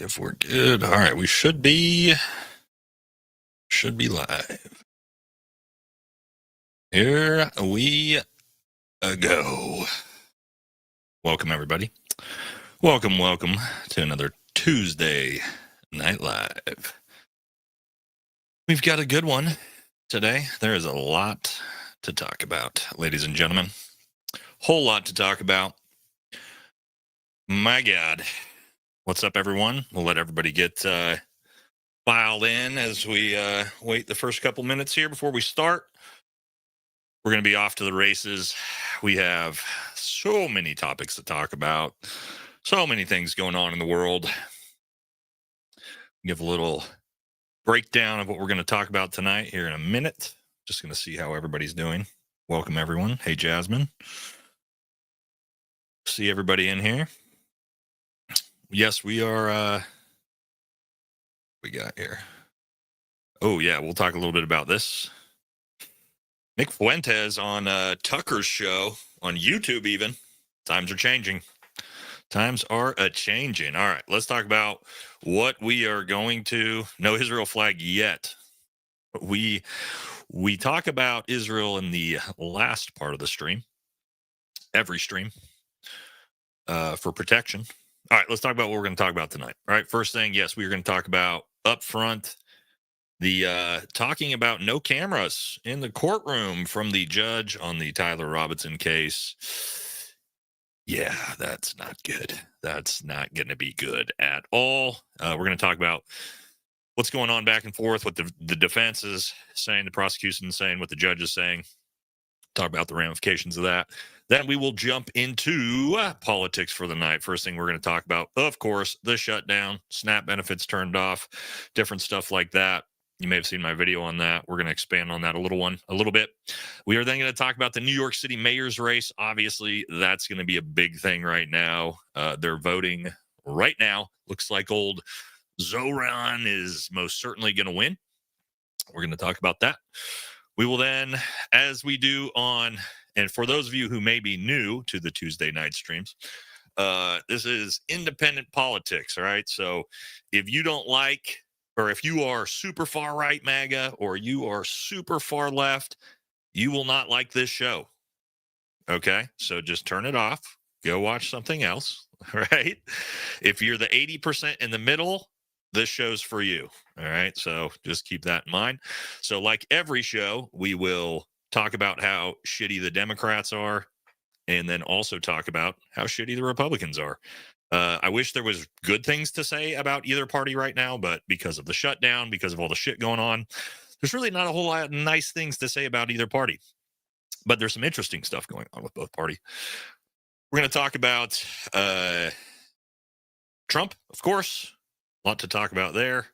If we're good, all right, we should be live. Here we go. Welcome everybody. Welcome to another Tuesday Night Live. We've got a good one today. There is a lot to talk about, ladies and gentlemen. Whole lot to talk about. My God. What's up, everyone? We'll let everybody get filed in as we wait the first couple minutes here before we start. We're going to be off to the races. We have so many topics to talk about, so many things going on in the world. Give a little breakdown of what we're going to talk about tonight here in a minute. Just going to see how everybody's doing. Welcome, everyone. Hey, Jasmine. See everybody in here. Yes, we are. We got here. Oh, yeah, we'll talk a little bit about this. Nick Fuentes on Tucker's show on YouTube even. Times are changing. Times are a-changing. All right, let's talk about what we are going to... No Israel flag yet. We talk about Israel in the last part of the stream. Every stream. For protection. All right, let's talk about what we're going to talk about tonight. All right, first thing, yes, we're going to talk about up front the talking about no cameras in the courtroom from the judge on the Tyler Robinson case. Yeah, that's not good. That's not going to be good at all. We're going to talk about what's going on back and forth, what the defense is saying, the prosecution is saying, what the judge is saying. Talk about the ramifications of that. Then we will jump into politics for the night. First thing we're going to talk about, of course, the shutdown, SNAP benefits turned off, different stuff like that. You may have seen my video on that. We're going to expand on that a little bit. We are then going to talk about the New York City mayor's race. Obviously, that's going to be a big thing right now. They're voting right now. Looks like old Zoran is most certainly going to win. We're going to talk about that. We will then, as we do on, and for those of you who may be new to the Tuesday night streams, this is independent politics, all right? So if you don't like, or if you are super far right MAGA, or you are super far left, you will not like this show, okay? So just turn it off, go watch something else, right? If you're the 80% in the middle, this show's for you. All right. So just keep that in mind. So like every show, we will talk about how shitty the Democrats are, and then also talk about how shitty the Republicans are. I wish there was good things to say about either party right now, but because of the shutdown, because of all the shit going on, there's really not a whole lot of nice things to say about either party. But there's some interesting stuff going on with both parties. We're going to talk about Trump, of course. A lot to talk about there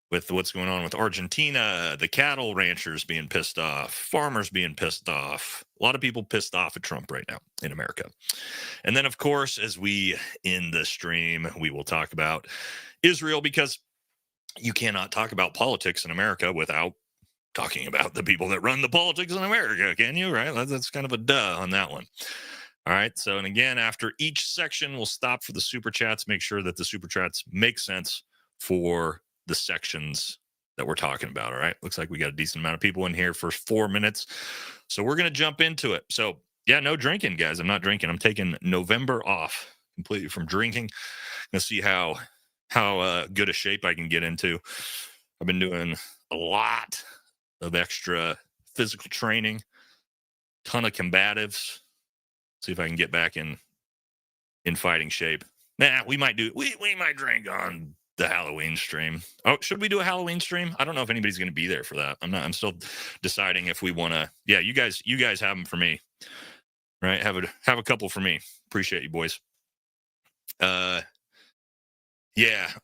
with what's going on with Argentina, the cattle ranchers being pissed off, farmers being pissed off. A lot of people pissed off at Trump right now in America. And then, of course, as we end the stream, we will talk about Israel, because you cannot talk about politics in America without talking about the people that run the politics in America, can you? Right? That's kind of a duh on that one. All right. So, and again, after each section, we'll stop for the super chats, make sure that the super chats make sense for the sections that we're talking about. All right. Looks like we got a decent amount of people in here for 4 minutes. So we're going to jump into it. So yeah, no drinking, guys. I'm not drinking. I'm taking November off completely from drinking. Gonna see how good a shape I can get into. I've been doing a lot of extra physical training, ton of combatives. See if I can get back in fighting shape. Nah, we might drink on the Halloween stream. Oh, should we do a Halloween stream? I don't know if anybody's going to be there for that. I'm still deciding if we want to. Yeah, you guys have them for me, right? Have a couple for me. Appreciate you, boys. Yeah.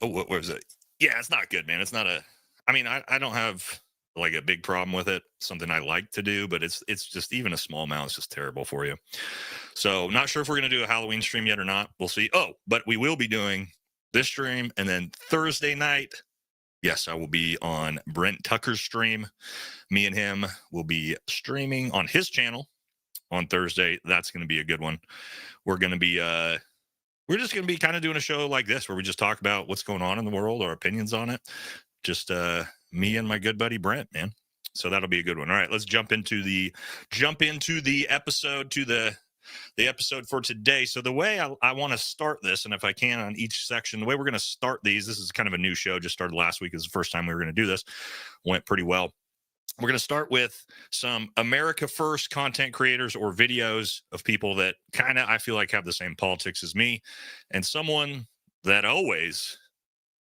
Oh, what was it? Yeah, it's not good, man. It's not I mean, I don't have like a big problem with it. Something I like to do, but it's just, even a small amount is just terrible for you. So not sure if we're going to do a Halloween stream yet or not. We'll see. Oh, but we will be doing this stream. And then Thursday night, yes, I will be on Brent Tucker's stream. Me and him will be streaming on his channel on Thursday. That's going to be a good one. We're going to be we're just going to be kind of doing a show like this where we just talk about what's going on in the world, our opinions on it. Just me and my good buddy Brent, man. So that'll be a good one. All right, let's jump into the episode, to the episode for today. So the way I want to start this, and if I can on each section, the way we're going to start these, this is kind of a new show, just started last week. Is the first time we were going to do this. Went pretty well. We're going to start with some America First content creators or videos of people that kind of, I feel like, have the same politics as me, and someone that always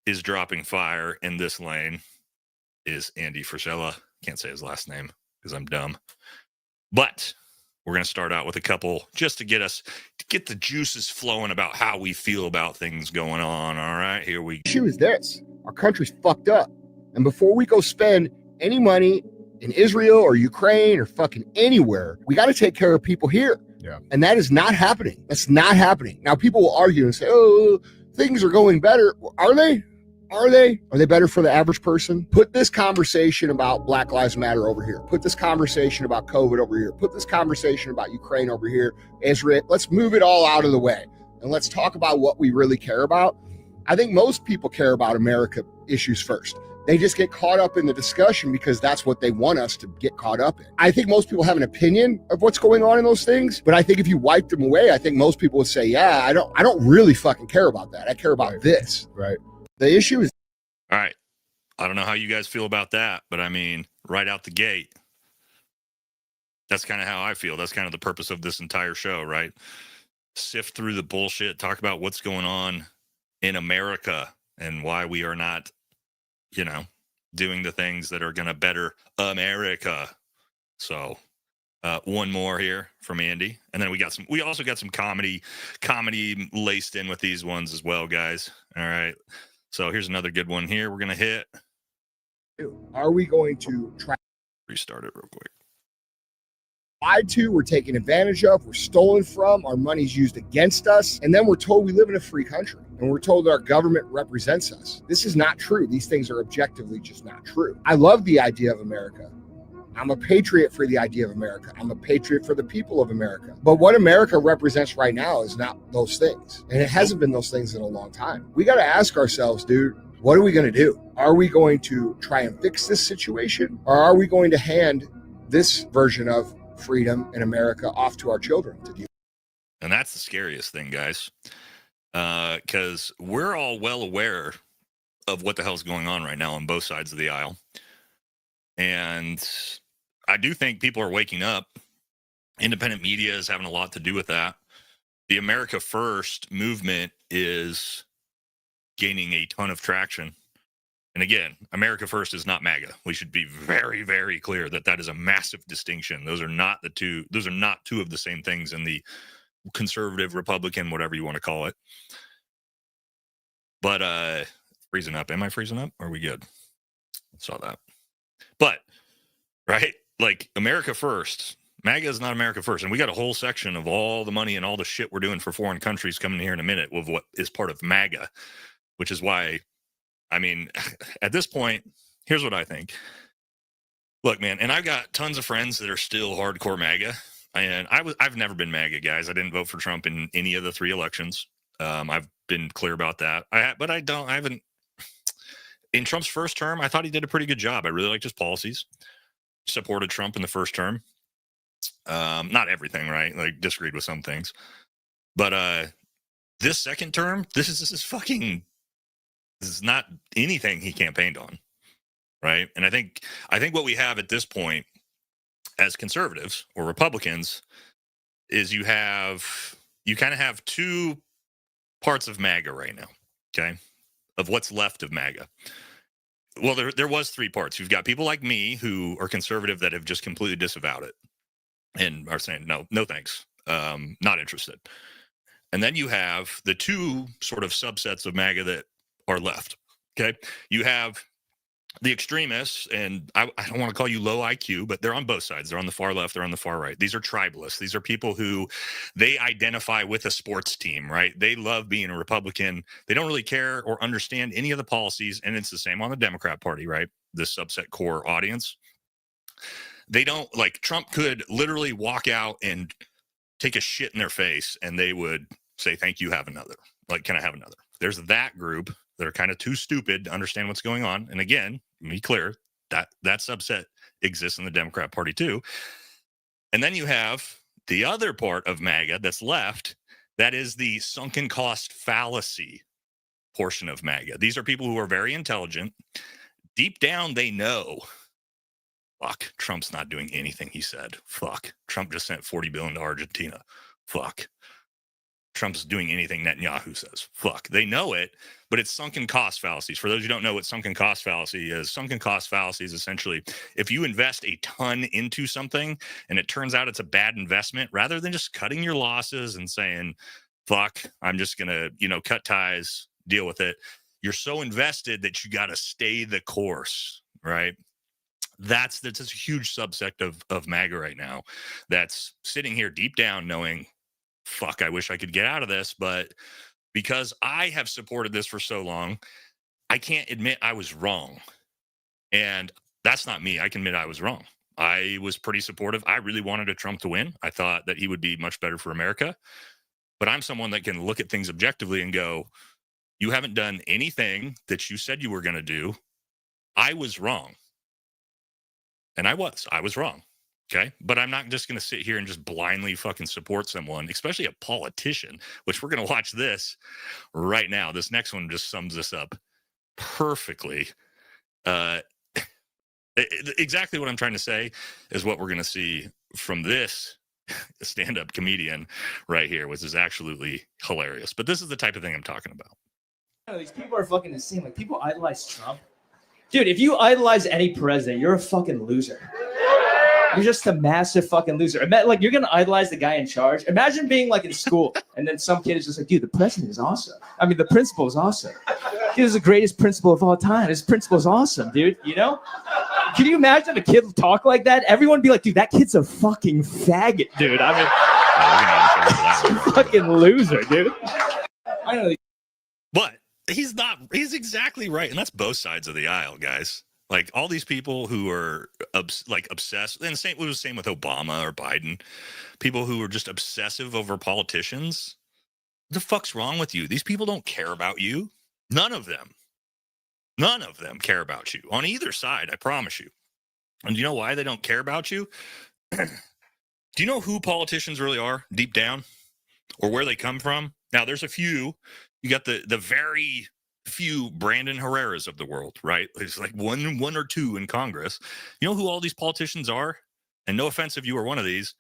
is dropping fire in this lane is Andy Frisella. Can't say his last name because I'm dumb. But we're going to start out with a couple just to get the juices flowing about how we feel about things going on. All right, here we go. The issue is this: our country's fucked up. And before we go spend any money in Israel or Ukraine or fucking anywhere, we got to take care of people here. Yeah. And that is not happening. That's not happening. Now, people will argue and say, oh, things are going better. Are they? Are they better for the average person? Put this conversation about Black Lives Matter over here. Put this conversation about COVID over here. Put this conversation about Ukraine over here. Israel. Let's move it all out of the way. And let's talk about what we really care about. I think most people care about America issues first. They just get caught up in the discussion because that's what they want us to get caught up in. I think most people have an opinion of what's going on in those things, but I think if you wipe them away, I think most people would say, yeah, I don't really fucking care about that. I care about this. Right. The issue is, All right. I don't know how you guys feel about that, but I mean, right out the gate, that's kind of how I feel. That's kind of the purpose of this entire show, right? Sift through the bullshit, talk about what's going on in America and why we are not, doing the things that are going to better America. So one more here from Andy. And then we also got some comedy laced in with these ones as well, guys. All right. So here's another good one here. We're going to hit. are we going to try Restart it real quick. lied to, we're taken advantage of, we're stolen from, our money's used against us, and then we're told we live in a free country, and we're told that our government represents us. This is not true. These things are objectively just not true. I love the idea of America. I'm a patriot for the idea of America. I'm a patriot for the people of America. But what America represents right now is not those things, and it hasn't been those things in a long time. We got to ask ourselves, dude, what are we going to do? Are we going to try and fix this situation, or are we going to hand this version of freedom in America off to our children to do? And that's the scariest thing, guys, because we're all well aware of what the hell's going on right now on both sides of the aisle. And I do think people are waking up. Independent media is having a lot to do with that. The America First movement is gaining a ton of traction. And again, America First is not MAGA. We should be very, very clear that that is a massive distinction. Those are not two of the same things in the conservative, Republican, whatever you want to call it. But freezing up. Am I freezing up? Are we good? Saw that. But, right, like America First, MAGA is not America First. And we got a whole section of all the money and all the shit we're doing for foreign countries coming here in a minute with what is part of MAGA, which is why, I mean, at this point, here's what I think. Look, man, and I've got tons of friends that are still hardcore MAGA. And I've never been MAGA, guys. I didn't vote for Trump in any of the 3 elections. I've been clear about that. I haven't. In Trump's first term, I thought he did a pretty good job. I really liked his policies. Supported Trump in the first term. Not everything, right? Like, disagreed with some things. But this second term, this is not anything he campaigned on, right? And I think what we have at this point as conservatives or Republicans is you kind of have 2 parts of MAGA right now, okay? Of what's left of MAGA. Well, there was 3 parts. You've got people like me who are conservative that have just completely disavowed it and are saying, no thanks, not interested. And then you have the 2 sort of subsets of MAGA that are left, okay? You have the extremists, and I don't want to call you low IQ, but they're on both sides. They're on the far left, they're on the far right. These are tribalists. These are people who they identify with a sports team, right? They love being a Republican. They don't really care or understand any of the policies, and it's the same on the Democrat Party, right? This subset core audience. They don't, like, Trump could literally walk out and take a shit in their face, and they would say, thank you, have another. Like, can I have another? There's that group that are kind of too stupid to understand what's going on. And again, to be clear, that subset exists in the Democrat Party too. And then you have the other part of MAGA that's left, that is the sunken cost fallacy portion of MAGA. These are people who are very intelligent. Deep down, they know, fuck, Trump's not doing anything he said. Fuck, Trump just sent $40 billion to Argentina. Fuck, Trump's doing anything Netanyahu says. Fuck, they know it, but it's sunken cost fallacies. For those who don't know what sunken cost fallacy is essentially if you invest a ton into something and it turns out it's a bad investment, rather than just cutting your losses and saying, fuck, I'm just going to, cut ties, deal with it. You're so invested that you got to stay the course, right? That's a huge subsect of MAGA right now that's sitting here deep down knowing, fuck, I wish I could get out of this, but because I have supported this for so long, I can't admit I was wrong. And that's not me. I can admit I was wrong. I was pretty supportive. I really wanted a Trump to win. I thought that he would be much better for America. But I'm someone that can look at things objectively and go, you haven't done anything that you said you were going to do. I was wrong. And I was wrong. Okay. But I'm not just going to sit here and just blindly fucking support someone, especially a politician, which we're going to watch this right now. This next one just sums this up perfectly. Exactly what I'm trying to say is what we're going to see from this stand-up comedian right here, which is absolutely hilarious. But this is the type of thing I'm talking about. These people are fucking insane. Like, people idolize Trump. Dude, if you idolize any president, you're a fucking loser. You're just a massive fucking loser. Like, you're gonna idolize the guy in charge. Imagine being like in school, and then some kid is just like, dude, the president is awesome. I mean, the principal is awesome. He is the greatest principal of all time. His principal is awesome, dude. Can you imagine a kid talk like that? Everyone would be like, dude, that kid's a fucking faggot, dude. I mean, he's a fucking loser, dude. I know. But he's not. He's exactly right, and that's both sides of the aisle, guys. Like, all these people who are obsessed, and it was the same with Obama or Biden, people who are just obsessive over politicians. What the fuck's wrong with you? These people don't care about you. None of them care about you on either side, I promise you. And do you know why they don't care about you? Do you know who politicians really are deep down, or where they come from? Now, there's a few. You got the very few Brandon Herreras of the world, right? There's like one or two in Congress. You know who all these politicians are? And no offense if you are one of these,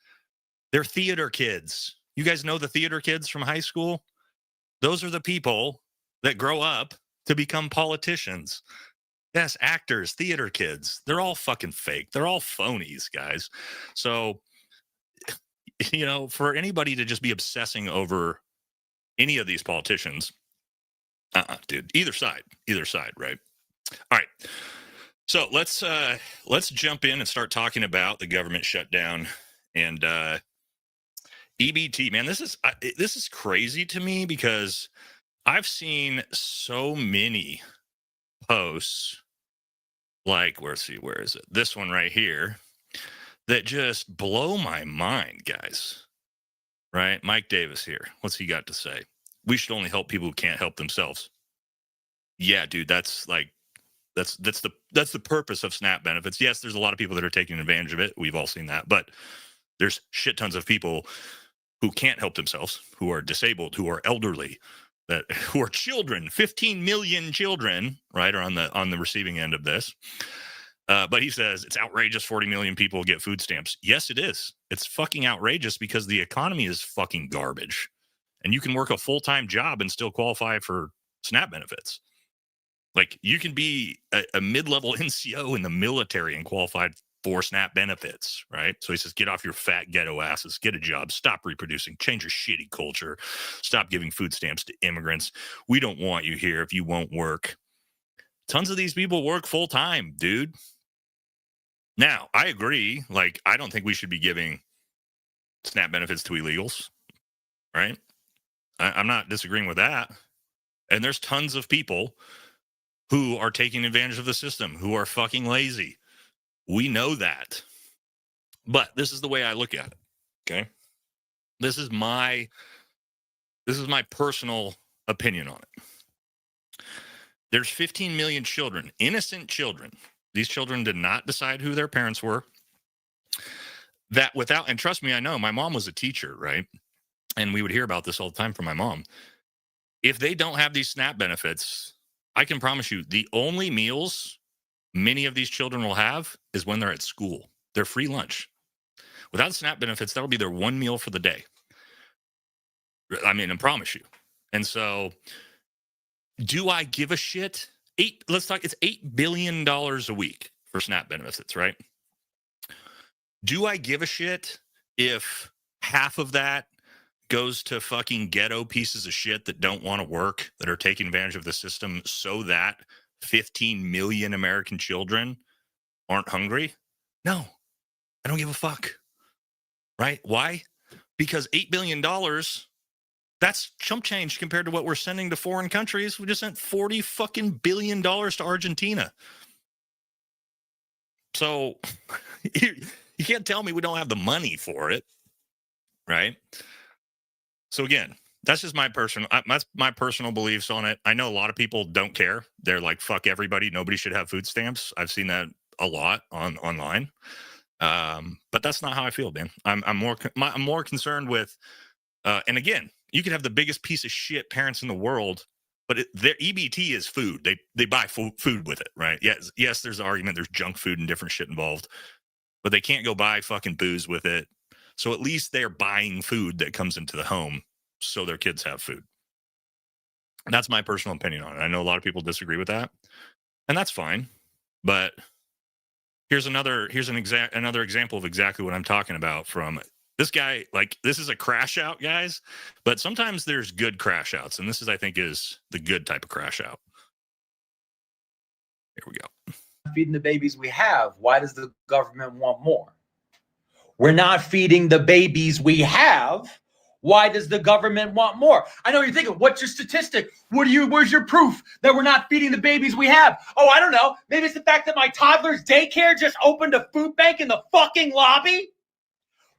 they're theater kids. You guys know the theater kids from high school? Those are the people that grow up to become politicians. Yes, actors, theater kids. They're all fucking fake. They're all phonies, guys. So, for anybody to just be obsessing over any of these politicians, dude, either side, right? All right. So let's jump in and start talking about the government shutdown and EBT. Man, this is crazy to me because I've seen so many posts, like, where is it? This one right here, that just blow my mind, guys. Right? Mike Davis here. What's he got to say? We should only help people who can't help themselves. Yeah, dude, that's the purpose of SNAP benefits. Yes, there's a lot of people that are taking advantage of it. We've all seen that. But there's shit tons of people who can't help themselves, who are disabled, who are elderly, who are children. 15 million children, right, are on the receiving end of this. But he says it's outrageous 40 million people get food stamps. Yes, it is. It's fucking outrageous because the economy is fucking garbage. And you can work a full-time job and still qualify for SNAP benefits. Like, you can be a mid-level NCO in the military and qualified for SNAP benefits, right? So he says, get off your fat ghetto asses, get a job, stop reproducing, change your shitty culture, stop giving food stamps to immigrants. We don't want you here if you won't work. Tons of these people work full-time, dude. Now, I agree. Like, I don't think we should be giving SNAP benefits to illegals, right? I'm not disagreeing with that. And there's tons of people who are taking advantage of the system, who are fucking lazy. We know that. But this is the way I look at it, okay? This is my personal opinion on it. There's 15 million children, innocent children. These children did not decide who their parents were. That without, and trust me, I know my mom was a teacher, right? And we would hear about this all the time from my mom. If they don't have these SNAP benefits, I can promise you the only meals many of these children will have is when they're at school. Their free lunch. Without SNAP benefits, that'll be their one meal for the day. I mean, I promise you. And so, do I give a shit? It's $8 billion a week for SNAP benefits, right? Do I give a shit if half of that goes to fucking ghetto pieces of shit that don't want to work, that are taking advantage of the system so that 15 million American children aren't hungry? No, I don't give a fuck. Right? Why? Because $8 billion, that's chump change compared to what we're sending to foreign countries. We just sent $40 fucking billion to Argentina. So you can't tell me we don't have the money for it. Right? So again, that's just my personal beliefs on it. I know a lot of people don't care. They're like, fuck everybody. Nobody should have food stamps. I've seen that a lot online. But that's not how I feel, man. I'm more concerned with, and again, you could have the biggest piece of shit parents in the world, but their EBT is food. They buy food with it, right? Yes, there's an argument. There's junk food and different shit involved, but they can't go buy fucking booze with it. So at least they're buying food that comes into the home so their kids have food. And that's my personal opinion on it. I know a lot of people disagree with that, and that's fine. But here's another example of exactly what I'm talking about from this guy. Like, this is a crash out, guys, but sometimes there's good crash outs, and this is, I think, is the good type of crash out. Here we go. Feeding the babies we have. Why does the government want more? We're not feeding the babies we have. Why does the government want more? I know you're thinking, what's your statistic? Where's your proof that we're not feeding the babies we have? Oh, I don't know. Maybe it's the fact that my toddler's daycare just opened a food bank in the fucking lobby.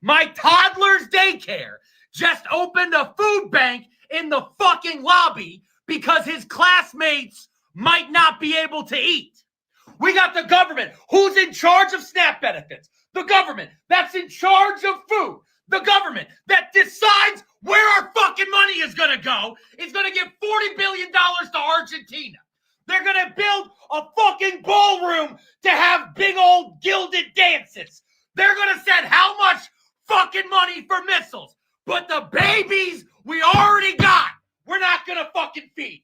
My toddler's daycare just opened a food bank in the fucking lobby because his classmates might not be able to eat. We got the government. Who's in charge of SNAP benefits? The government that's in charge of food. The government that decides where our fucking money is going to go is going to give $40 billion to Argentina. They're going to build a fucking ballroom to have big old gilded dances. They're going to send how much fucking money for missiles? But the babies we already got, we're not going to fucking feed.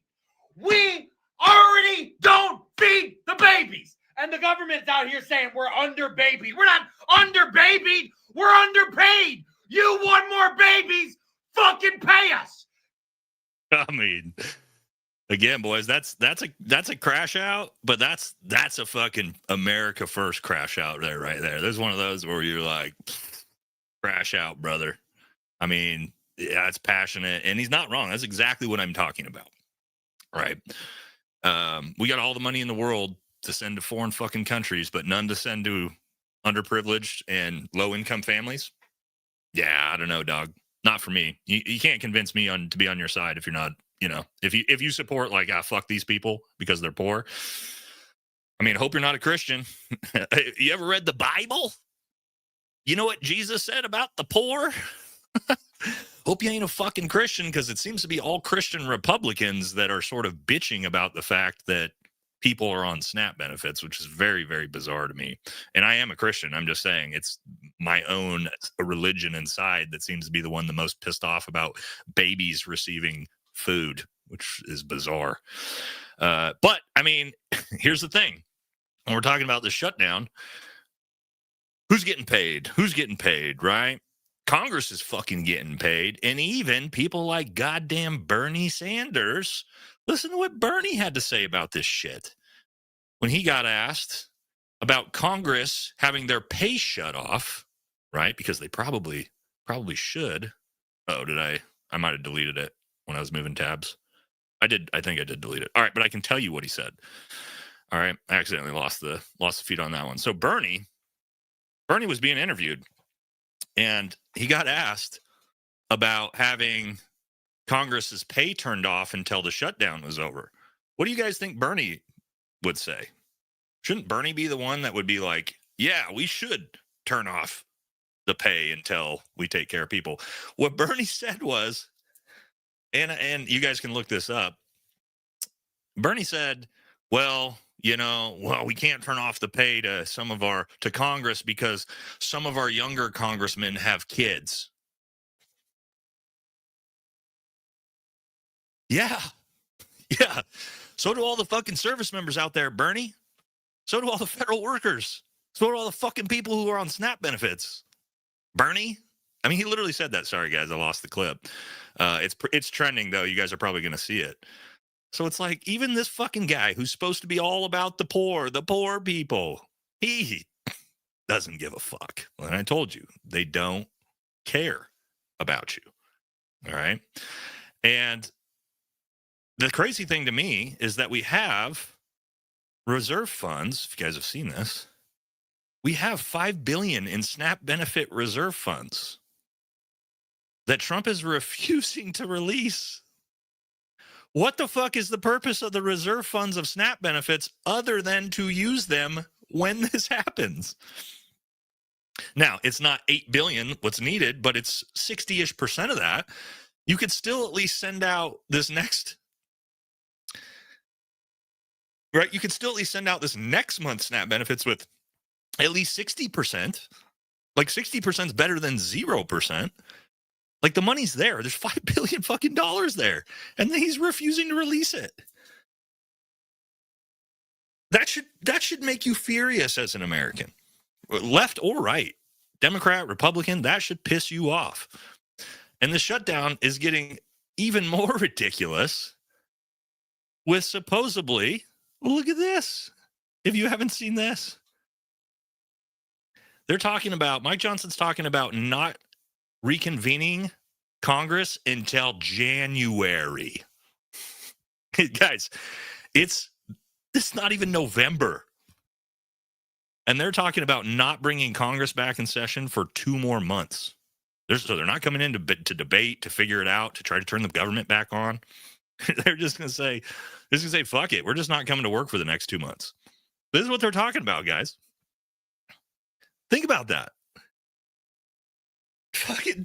We already don't feed the babies. And the government's out here saying we're under-babied. We're not under-babied. We're underpaid. You want more babies? Fucking pay us. I mean, again, boys, that's a crash out, but that's a fucking America first crash out there, right there. There's one of those where you're like, crash out, brother. I mean, yeah, it's passionate, and he's not wrong. That's exactly what I'm talking about, right? We got all the money in the world to send to foreign fucking countries, but none to send to underprivileged and low-income families. Yeah, I don't know, dog. Not for me. You can't convince me to be on your side if you're not, if you support like, fuck these people because they're poor. I mean, I hope you're not a Christian. You ever read the Bible? You know what Jesus said about the poor? Hope you ain't a fucking Christian, because it seems to be all Christian Republicans that are sort of bitching about the fact that people are on SNAP benefits, which is very, very bizarre to me. And I am a Christian. I'm just saying it's my own religion inside that seems to be the one the most pissed off about babies receiving food, which is bizarre. But I mean, here's the thing. When we're talking about the shutdown, who's getting paid? Who's getting paid, right? Congress is fucking getting paid. And even people like goddamn Bernie Sanders. Listen to what Bernie had to say about this shit when he got asked about Congress having their pay shut off, right? Because they probably should. Oh, I might have deleted it when I was moving tabs. I think I did delete it. All right, but I can tell you what he said. All right, I accidentally lost the feed on that one. So Bernie was being interviewed, and he got asked about having Congress's pay turned off until the shutdown was over. What do you guys think Bernie would say? Shouldn't Bernie be the one that would be like, yeah, we should turn off the pay until we take care of people? What Bernie said was, and you guys can look this up. Bernie said, well, we can't turn off the pay to Congress because some of our younger congressmen have kids. Yeah. Yeah. So do all the fucking service members out there, Bernie. So do all the federal workers. So do all the fucking people who are on SNAP benefits. Bernie? I mean, he literally said that. Sorry, guys, I lost the clip. It's trending, though. You guys are probably going to see it. So it's like, even this fucking guy who's supposed to be all about the poor people, he doesn't give a fuck. And I told you, they don't care about you. All right? And the crazy thing to me is that we have reserve funds. If you guys have seen this, we have $5 billion in SNAP benefit reserve funds that Trump is refusing to release. What the fuck is the purpose of the reserve funds of SNAP benefits other than to use them when this happens? Now, it's not $8 billion what's needed, but it's 60-ish% of that. You could still at least send out this next, right? You could still at least send out this next month's SNAP benefits with at least 60%. Like 60% is better than 0%. Like, the money's there. There's $5 billion fucking dollars there. And then he's refusing to release it. That should make you furious as an American. Left or right. Democrat, Republican, that should piss you off. And the shutdown is getting even more ridiculous with supposedly, look at this. If you haven't seen this, Mike Johnson's talking about not reconvening Congress until January. Guys, it's not even November. And they're talking about not bringing Congress back in session for 2 more months. So they're not coming in to debate, to figure it out, to try to turn the government back on. They're just going to say, fuck it. We're just not coming to work for the next 2 months. This is what they're talking about, guys. Think about that. Fucking,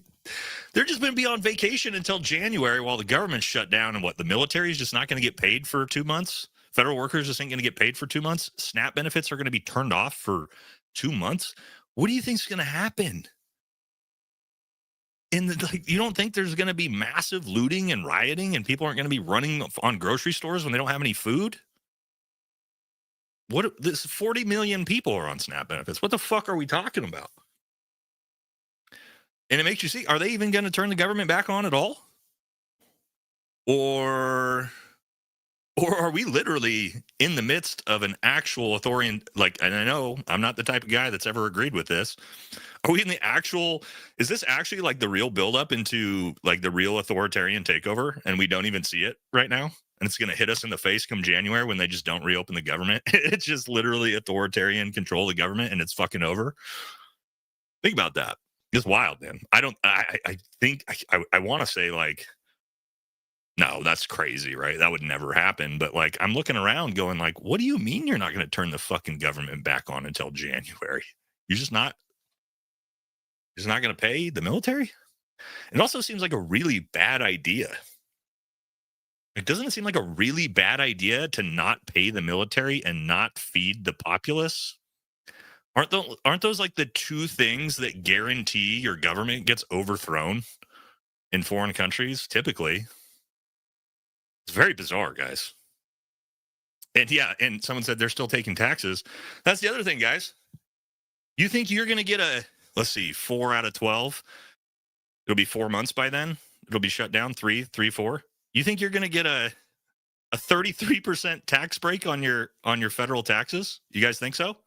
they're just going to be on vacation until January while the government's shut down. And the military is just not going to get paid for 2 months? Federal workers just ain't going to get paid for 2 months? SNAP benefits are going to be turned off for 2 months? What do you think is going to happen? You don't think there's going to be massive looting and rioting and people aren't going to be running on grocery stores when they don't have any food? This 40 million people are on SNAP benefits. What the fuck are we talking about? And it makes you see, are they even going to turn the government back on at all? Or are we literally in the midst of an actual authoritarian, and I know I'm not the type of guy that's ever agreed with this. Are we in is this actually like the real buildup into like the real authoritarian takeover and we don't even see it right now? And it's going to hit us in the face come January when they just don't reopen the government. It's just literally authoritarian control of the government and it's fucking over. Think about that. It's wild, man. I think I want to say like, no, that's crazy, right? That would never happen. But like, I'm looking around going like, what do you mean you're not going to turn the fucking government back on until January? You're just not going to pay the military? It also seems like a really bad idea. Doesn't it seem like a really bad idea to not pay the military and not feed the populace? Aren't those like the two things that guarantee your government gets overthrown in foreign countries? Typically. It's very bizarre, guys. And yeah, and someone said they're still taking taxes. That's the other thing, guys. You think you're going to get 4 out of 12? It'll be 4 months by then. It'll be shut down 4. You think you're going to get a 33% tax break on your federal taxes? You guys think so?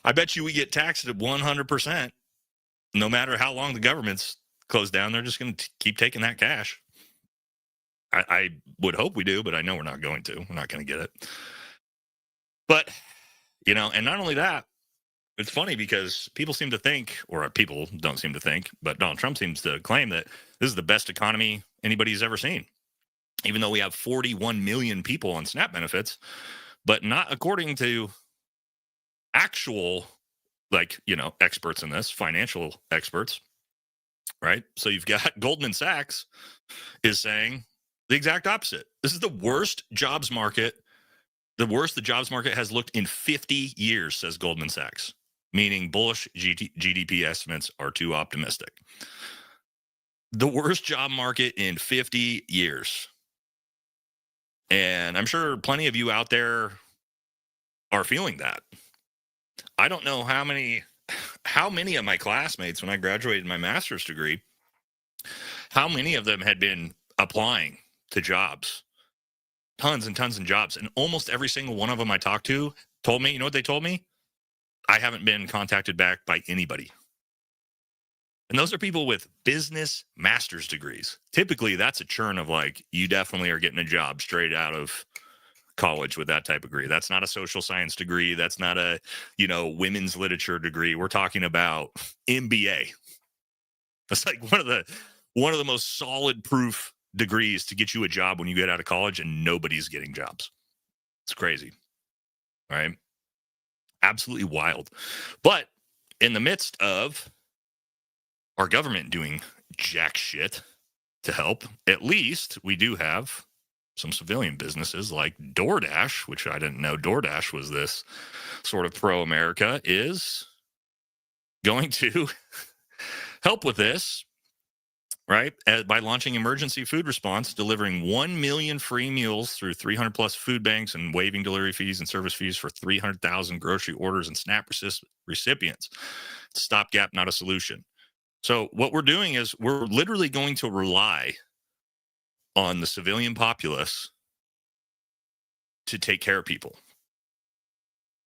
I bet you we get taxed at 100%. No matter how long the government's closed down, they're just going to keep taking that cash. I would hope we do, but I know we're not going to. We're not going to get it. But, and not only that, It's funny because people seem to think, or people don't seem to think, but Donald Trump seems to claim that this is the best economy anybody's ever seen, even though we have 41 million people on SNAP benefits, but not according to actual, like, experts in this, financial experts, right? So you've got Goldman Sachs is saying the exact opposite. This is the worst jobs market, the worst the jobs market has looked in 50 years, says Goldman Sachs, meaning bullish GDP estimates are too optimistic. The worst job market in 50 years. And I'm sure plenty of you out there are feeling that. I don't know how many of my classmates when I graduated my master's degree, how many of them had been applying to jobs, tons and tons of jobs. And almost every single one of them I talked to told me, you know what they told me? I haven't been contacted back by anybody. And those are people with business master's degrees. Typically, that's a churn of like, you definitely are getting a job straight out of college with that type of degree. That's not a social science degree. That's not a, women's literature degree. We're talking about MBA. That's like one of the most solid proof degrees to get you a job when you get out of college, and nobody's getting jobs. It's crazy. All right. Absolutely wild. But in the midst of our government doing jack shit to help, at least we do have some civilian businesses like DoorDash, which I didn't know DoorDash was this sort of pro-America, is going to help with this, right? By launching emergency food response, delivering 1 million free meals through 300 plus food banks and waiving delivery fees and service fees for 300,000 grocery orders and SNAP recipients. It's a stopgap, not a solution. So what we're doing is we're literally going to rely on the civilian populace to take care of people.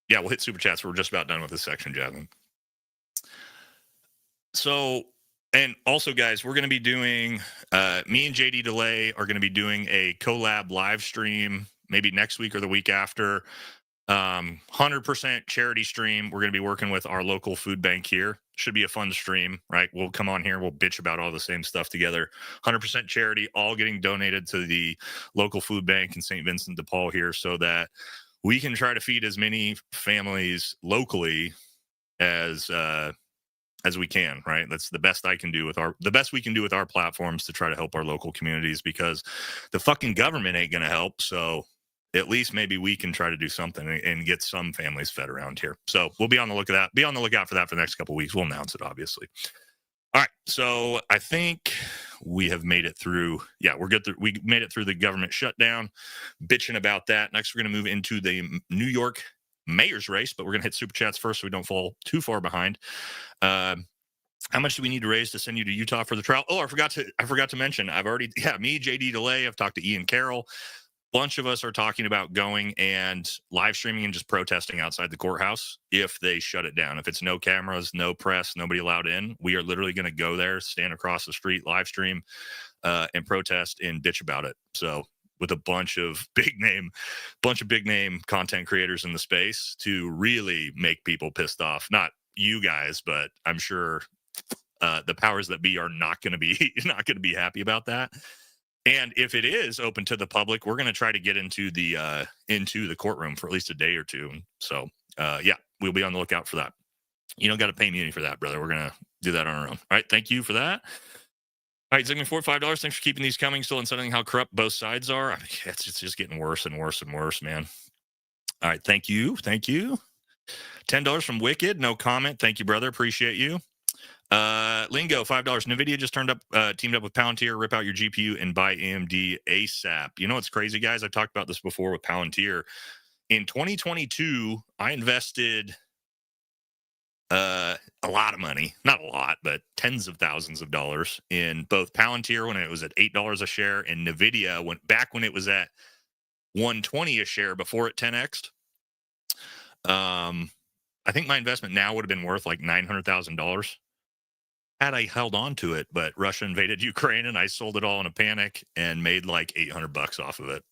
Yeah, we'll hit super chats. We're just about done with this section, Jasmine. So, and also, guys, we're going to be doing, me and JD Delay are going to be doing a collab live stream maybe next week or the week after. 100% charity stream. We're going to be working with our local food bank here. Should be a fun stream, right? We'll come on here. We'll bitch about all the same stuff together. 100% charity, all getting donated to the local food bank in St. Vincent de Paul here, so that we can try to feed as many families locally as we can, right? That's the best the best we can do with our platforms to try to help our local communities, because the fucking government ain't going to help. So at least maybe we can try to do something and get some families fed around here. So we'll be on the lookout for that for the next couple of weeks. We'll announce it, obviously. All right. So I think we have made it through. Yeah, we're good. We made it through the government shutdown, bitching about that. Next, we're going to move into the New York mayor's race, but we're going to hit super chats first so we don't fall too far behind. How much do we need to raise to send you to Utah for the trial? Oh, I forgot to mention, me, JD Delay, I've talked to Ian Carroll. Bunch of us are talking about going and live streaming and just protesting outside the courthouse if they shut it down. If it's no cameras, no press, nobody allowed in, we are literally going to go there, stand across the street, live stream, and protest and bitch about it. So with a bunch of big name content creators in the space to really make people pissed off. Not you guys, but I'm sure the powers that be are not going to be happy about that. And if it is open to the public, we're going to try to get into the courtroom for at least a day or two. So, yeah, we'll be on the lookout for that. You don't got to pay me any for that, brother. We're going to do that on our own. All right. Thank you for that. All right. Segment 4, $5. Thanks for keeping these coming. Still unsettling how corrupt both sides are. I mean, it's just getting worse and worse and worse, man. All right. Thank you. $10 from Wicked. No comment. Thank you, brother. Appreciate you. Lingo, $5. NVIDIA just teamed up with Palantir. Rip out your GPU and buy AMD ASAP. You know what's crazy, guys? I talked about this before with Palantir. In 2022, I invested a lot of money, not a lot, but tens of thousands of dollars in both Palantir when it was at $8 a share, and NVIDIA when it was at $120 a share before it 10x'd. I think my investment now would have been worth like $900,000 had I held on to it, but Russia invaded Ukraine and I sold it all in a panic and made like $800 off of it.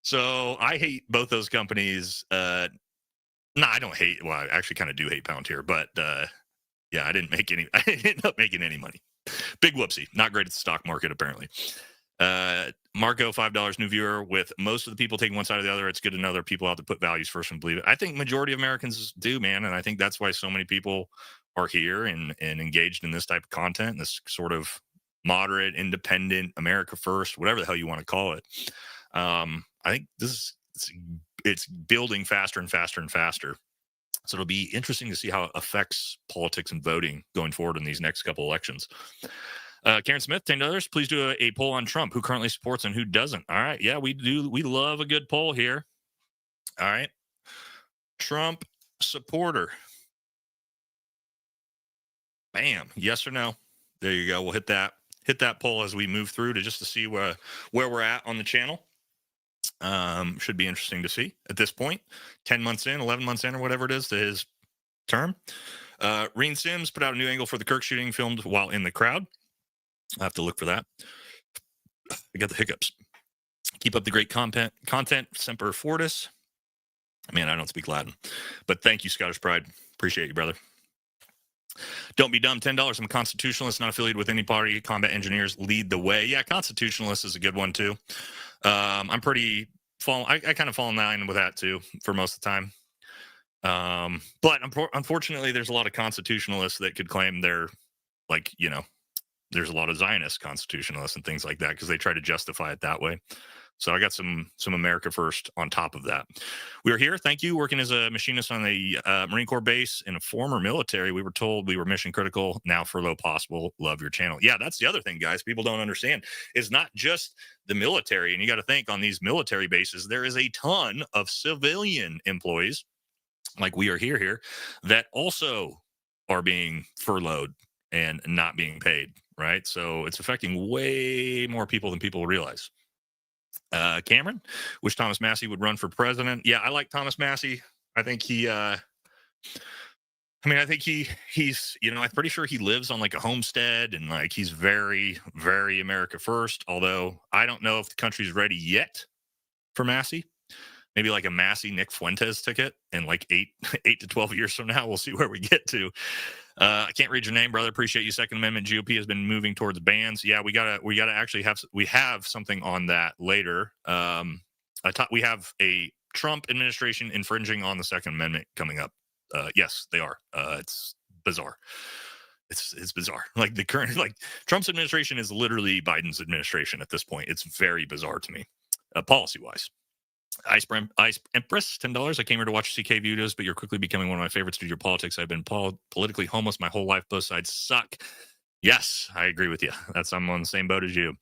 So I hate both those companies. Not No, I don't hate. Well, I actually kind of do hate Palantir, but yeah, I didn't make any. I didn't end up making any money. Big whoopsie. Not great at the stock market, apparently. Marco, $5, new viewer. With most of the people taking one side or the other, it's good to know there are people out to put values first and believe it. I think majority of Americans do, man, and I think that's why so many people are here and engaged in this type of content, this sort of moderate, independent, America first, whatever the hell you want to call it. I think it's building faster and faster and faster. So it'll be interesting to see how it affects politics and voting going forward in these next couple elections. Karen Smith, $10. Please do a poll on Trump. Who currently supports and who doesn't? All right. Yeah, we do. We love a good poll here. All right. Trump supporter. Bam. Yes or no? There you go. We'll hit that poll as we move through to see where we're at on the channel. Should be interesting to see at this point. 10 months in, 11 months in, or whatever it is to his term. Reen Sims put out a new angle for the Kirk shooting filmed while in the crowd. I have to look for that. I got the hiccups. Keep up the great content. Semper Fortis. Man, I don't speak Latin. But thank you, Scottish Pride. Appreciate you, brother. Don't be dumb. $10. I'm a constitutionalist, not affiliated with any party. Combat engineers lead the way. Yeah, constitutionalist is a good one, too. I'm pretty... I kind of fall in line with that, too, for most of the time. But unfortunately, there's a lot of constitutionalists that could claim they're, like, you know, there's a lot of Zionist constitutionalists and things like that because they try to justify it that way. So I got some America first on top of that. We are here. Thank you. Working as a machinist on the Marine Corps base in a former military. We were told we were mission critical. Now furlough possible. Love your channel. Yeah, that's the other thing, guys. People don't understand. It's not just the military. And you got to think on these military bases, there is a ton of civilian employees like we are here that also are being furloughed and not being paid. Right. So it's affecting way more people than people realize. Cameron, wish Thomas Massey would run for president. Yeah, I like Thomas Massey. I think he's, you know, I'm pretty sure he lives on like a homestead and like he's very, very America first. Although I don't know if the country's ready yet for Massey. Maybe like a Massey Nick Fuentes ticket in like 8 to 12 years from now. We'll see where we get to. I can't read your name, brother. Appreciate you. Second Amendment GOP has been moving towards bans. Yeah, we gotta actually have something on that later. We have a Trump administration infringing on the Second Amendment coming up. Yes, they are. It's bizarre. It's bizarre. Like the current, like Trump's administration is literally Biden's administration at this point. It's very bizarre to me, policy wise. Ice Empress, $10. I came here to watch CK videos, but you're quickly becoming one of my favorites due to your politics. I've been politically homeless my whole life. Both sides suck. Yes, I agree with you. I'm on the same boat as you.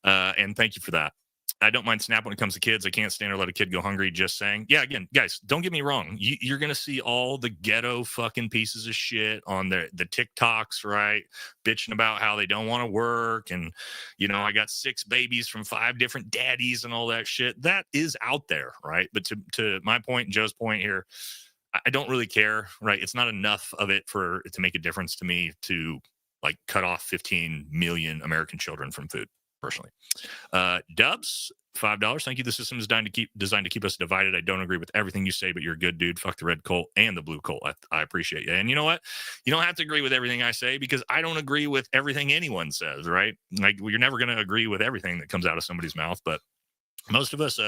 And thank you for that. I don't mind Snap when it comes to kids. I can't stand or let a kid go hungry. Just saying. Yeah, again, guys, don't get me wrong. You're going to see all the ghetto fucking pieces of shit on the TikToks, right? Bitching about how they don't want to work. And, you know, I got 6 babies from 5 different daddies and all that shit. That is out there, right? But to my point and Joe's point here, I don't really care, right? It's not enough of it for it to make a difference to me to like cut off 15 million American children from food. Personally, Dubs, $5. Thank you. The system is designed to keep us divided. I don't agree with everything you say, but you're a good dude. Fuck the red cult and the blue cult. I appreciate you. And you know what? You don't have to agree with everything I say because I don't agree with everything anyone says. Right? Like you're never going to agree with everything that comes out of somebody's mouth, but most of us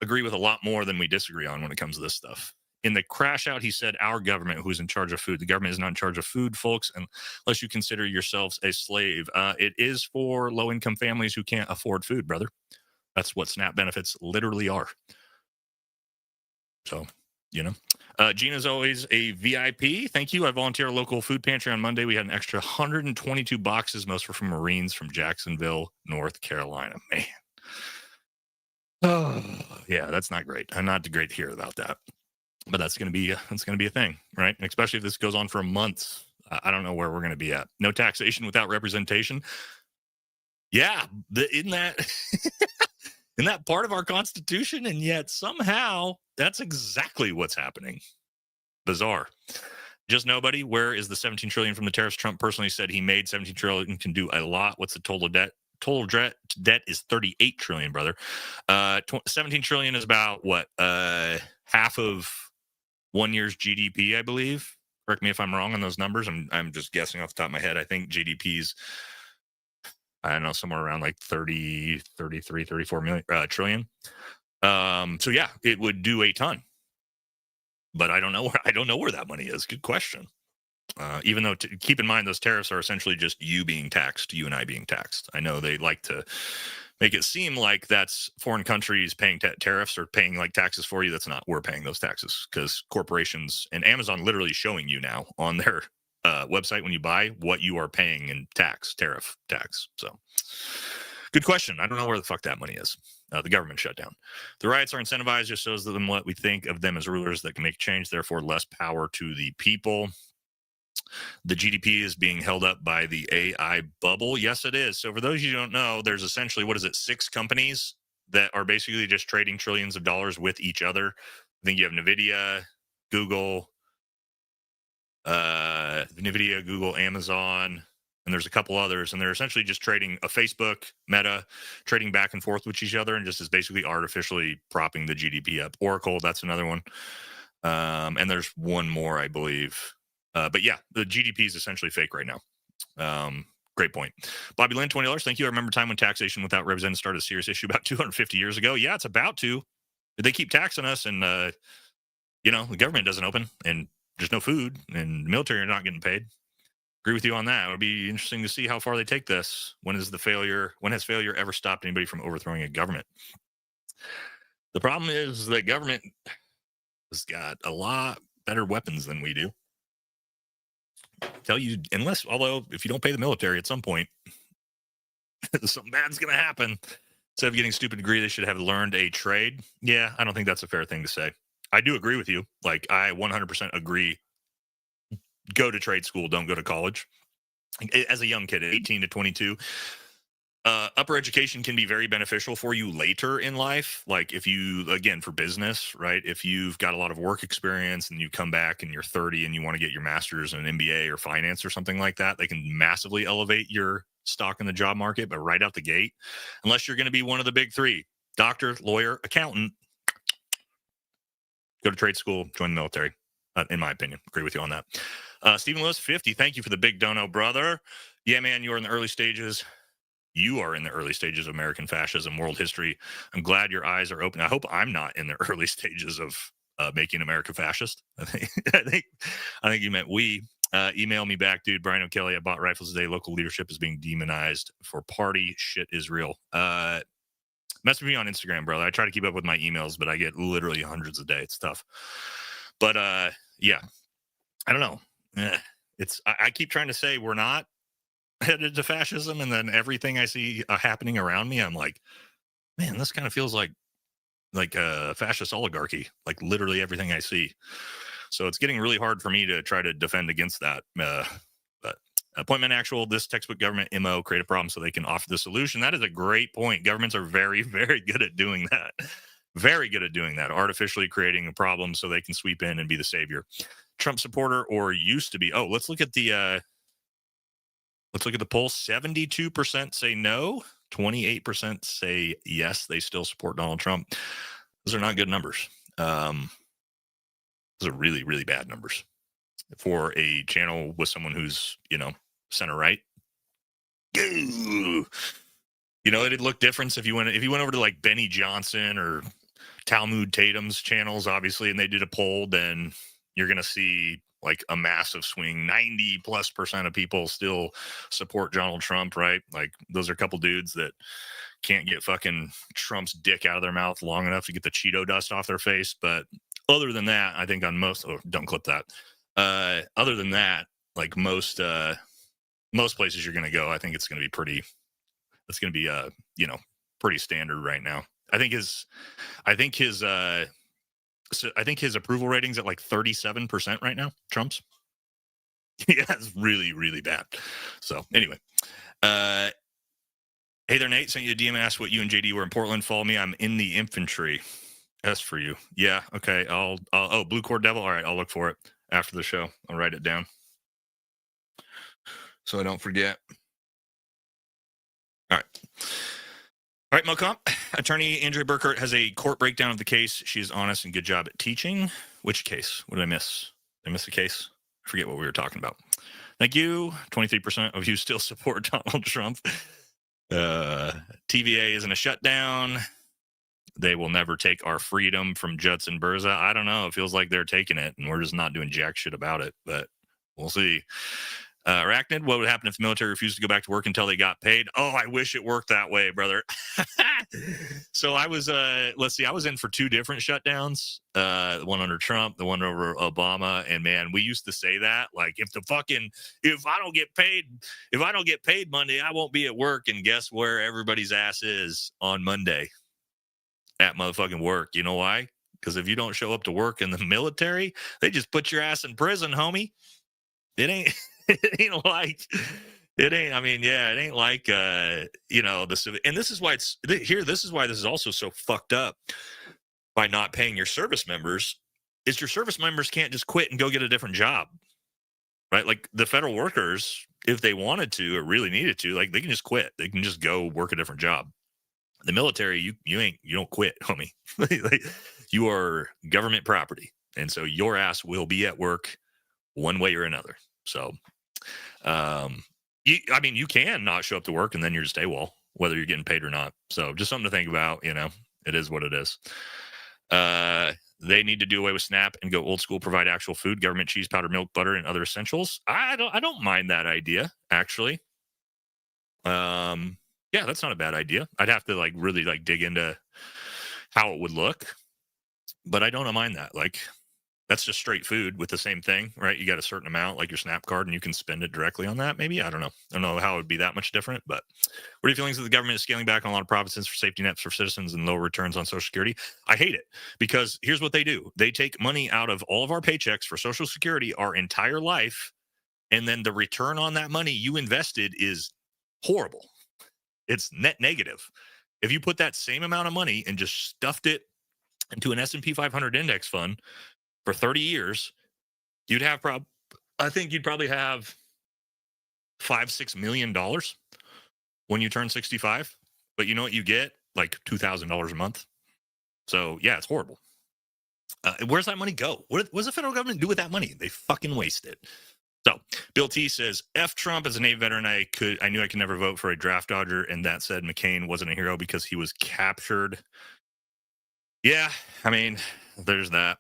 agree with a lot more than we disagree on when it comes to this stuff. In the crash out, he said, our government, who's in charge of food. The government is not in charge of food, folks, unless you consider yourselves a slave. It is for low-income families who can't afford food, brother. That's what SNAP benefits literally are. So, you know. Gina's always a VIP. Thank you. I volunteer at a local food pantry on Monday. We had an extra 122 boxes. Most were from Marines from Jacksonville, North Carolina. Man. Oh, yeah, that's not great. I'm not great to hear about that. But that's going to be a thing, right? And especially if this goes on for a month. I don't know where we're going to be at. No taxation without representation. Yeah, in that part of our Constitution, and yet somehow that's exactly what's happening. Bizarre. Just nobody. Where is the 17 trillion from the tariffs? Trump personally said he made 17 trillion, can do a lot. What's the total debt? Total debt is 38 trillion, brother. 17 trillion is about what? Half of 1 year's GDP, I believe. Correct me if I'm wrong on those numbers. I'm just guessing off the top of my head. I think GDP's, I don't know, somewhere around like 30, 33, 34 million, trillion. So yeah, it would do a ton. But I don't know where that money is. Good question. Even though, keep in mind, those tariffs are essentially just you being taxed, you and I being taxed. I know they like to make it seem like that's foreign countries paying tariffs or paying like taxes for you. That's not. We're paying those taxes because corporations and Amazon literally showing you now on their website when you buy what you are paying in tariff tax. So good question. I don't know where the fuck that money is. The government shutdown. The riots are incentivized, just shows them what we think of them as rulers that can make change, therefore less power to the people. The GDP is being held up by the AI bubble. Yes, it is. So for those of you who don't know, there's essentially, what is it, 6 companies that are basically just trading trillions of dollars with each other. I think you have NVIDIA, Google, Amazon, and there's a couple others, and they're essentially just trading a Facebook, Meta, trading back and forth with each other, and just is basically artificially propping the GDP up. Oracle, that's another one. And there's one more, I believe. But yeah, the GDP is essentially fake right now. Great point. Bobby Lynn, $20. Thank you. I remember time when taxation without representatives started a serious issue about 250 years ago. Yeah, it's about to. They keep taxing us, and the government doesn't open, and there's no food, and the military are not getting paid. Agree with you on that. It would be interesting to see how far they take this. When has failure ever stopped anybody from overthrowing a government? The problem is that government has got a lot better weapons than we do. Tell you, although if you don't pay the military at some point, something bad's going to happen. Instead of getting a stupid degree, they should have learned a trade. Yeah, I don't think that's a fair thing to say. I do agree with you. Like, I 100% agree. Go to trade school. Don't go to college. As a young kid, 18 to 22, upper education can be very beneficial for you later in life. Like if you, again, for business, right? If you've got a lot of work experience and you come back and you're 30 and you want to get your master's in an MBA or finance or something like that, they can massively elevate your stock in the job market. But right out the gate, unless you're going to be one of the big 3, doctor, lawyer, accountant, go to trade school, join the military. In my opinion, agree with you on that. Stephen Lewis, 50. Thank you for the big dono, brother. Yeah, man, you are in the early stages. You are in the early stages of American fascism, world history. I'm glad your eyes are open. I hope I'm not in the early stages of making America fascist. I think you meant we. Email me back, dude. Brian O'Kelly. I bought rifles today. Local leadership is being demonized for party. Shit is real. Mess with me on Instagram, brother. I try to keep up with my emails, but I get literally hundreds a day. It's tough. But yeah, I don't know. I keep trying to say we're not headed to fascism, and then everything I see happening around me, I'm like, man, this kind of feels like a fascist oligarchy. Like literally everything I see. So it's getting really hard for me to try to defend against that. But appointment actual, this textbook government MO, create a problem so they can offer the solution. That is a great point. Governments are very, very good at doing that. Very good at doing that, artificially creating a problem so they can sweep in and be the savior. Trump supporter or used to be. Oh, let's look at the poll. 72% say no. 28% say yes, they still support Donald Trump. Those are not good numbers. Those are really, really bad numbers for a channel with someone who's, center right. It'd look different if you went over to like Benny Johnson or Talmud Tatum's channels, obviously, and they did a poll, then you're going to see like a massive swing. 90+% of people still support Donald Trump, right? Like those are a couple dudes that can't get fucking Trump's dick out of their mouth long enough to get the Cheeto dust off their face. But other than that, I think on most, don't clip that. Other than that, like most places you're going to go, I think it's going to be pretty standard right now. I think his approval rating's at like 37% right now. Trump's. Yeah, it's really, really bad. So anyway, hey there, Nate. Sent you a DM and asked what you and JD were in Portland. Follow me. I'm in the infantry. S for you. Yeah. Okay. I'll Blue Cord Devil. All right. I'll look for it after the show. I'll write it down so I don't forget. All right. All right, Mocomp. Attorney Andrea Burkhardt has a court breakdown of the case. She is honest and good job at teaching. Which case? What did I miss? Did I miss a case? I forget what we were talking about. Thank you. 23% of you still support Donald Trump. TVA isn't a shutdown. They will never take our freedom from Judson Berza. I don't know. It feels like they're taking it, and we're just not doing jack shit about it, but we'll see. Arachnid, what would happen if the military refused to go back to work until they got paid? Oh, I wish it worked that way, brother. So I was, let's see, I was in for 2 different shutdowns. The one under Trump, the one over Obama. And man, we used to say that, like, if I don't get paid Monday, I won't be at work. And guess where everybody's ass is on Monday? At motherfucking work. You know why? Because if you don't show up to work in the military, they just put your ass in prison, homie. It ain't. It ain't like, it ain't, I mean, yeah, it ain't like, you know, and this is why this is why this is also so fucked up by not paying your service members, is your service members can't just quit and go get a different job, right? Like the federal workers, if they wanted to or really needed to, like they can just quit. They can just go work a different job. The military, you don't quit, homie. Like, you are government property. And so your ass will be at work one way or another. So, I mean, you can not show up to work and then you're just AWOL, whether you're getting paid or not. So just something to think about, you know, it is what it is. They need to do away with SNAP and go old school, provide actual food, government cheese, powdered milk, butter, and other essentials. I don't mind that idea, actually. Yeah, that's not a bad idea. I'd have to like really like dig into how it would look, but I don't mind that. Like, that's just straight food with the same thing, right? You got a certain amount, like your SNAP card, and you can spend it directly on that. Maybe, I don't know. I don't know how it would be that much different. But what are your feelings that the government is scaling back on a lot of provinces for safety nets for citizens and lower returns on Social Security? I hate it, because here's what they do: they take money out of all of our paychecks for Social Security our entire life, and then the return on that money you invested is horrible. It's net negative. If you put that same amount of money and just stuffed it into an S&P 500 index fund for 30 years, you'd have I think you'd probably have $5-6 million when you turn 65. But you know what you get? Like $2,000 a month. So yeah, it's horrible. Where's that money go? What does the federal government do with that money? They fucking waste it. So Bill T says, F Trump. As a Navy veteran, I knew I could never vote for a draft dodger, and that said McCain wasn't a hero because he was captured. Yeah, I mean, there's that.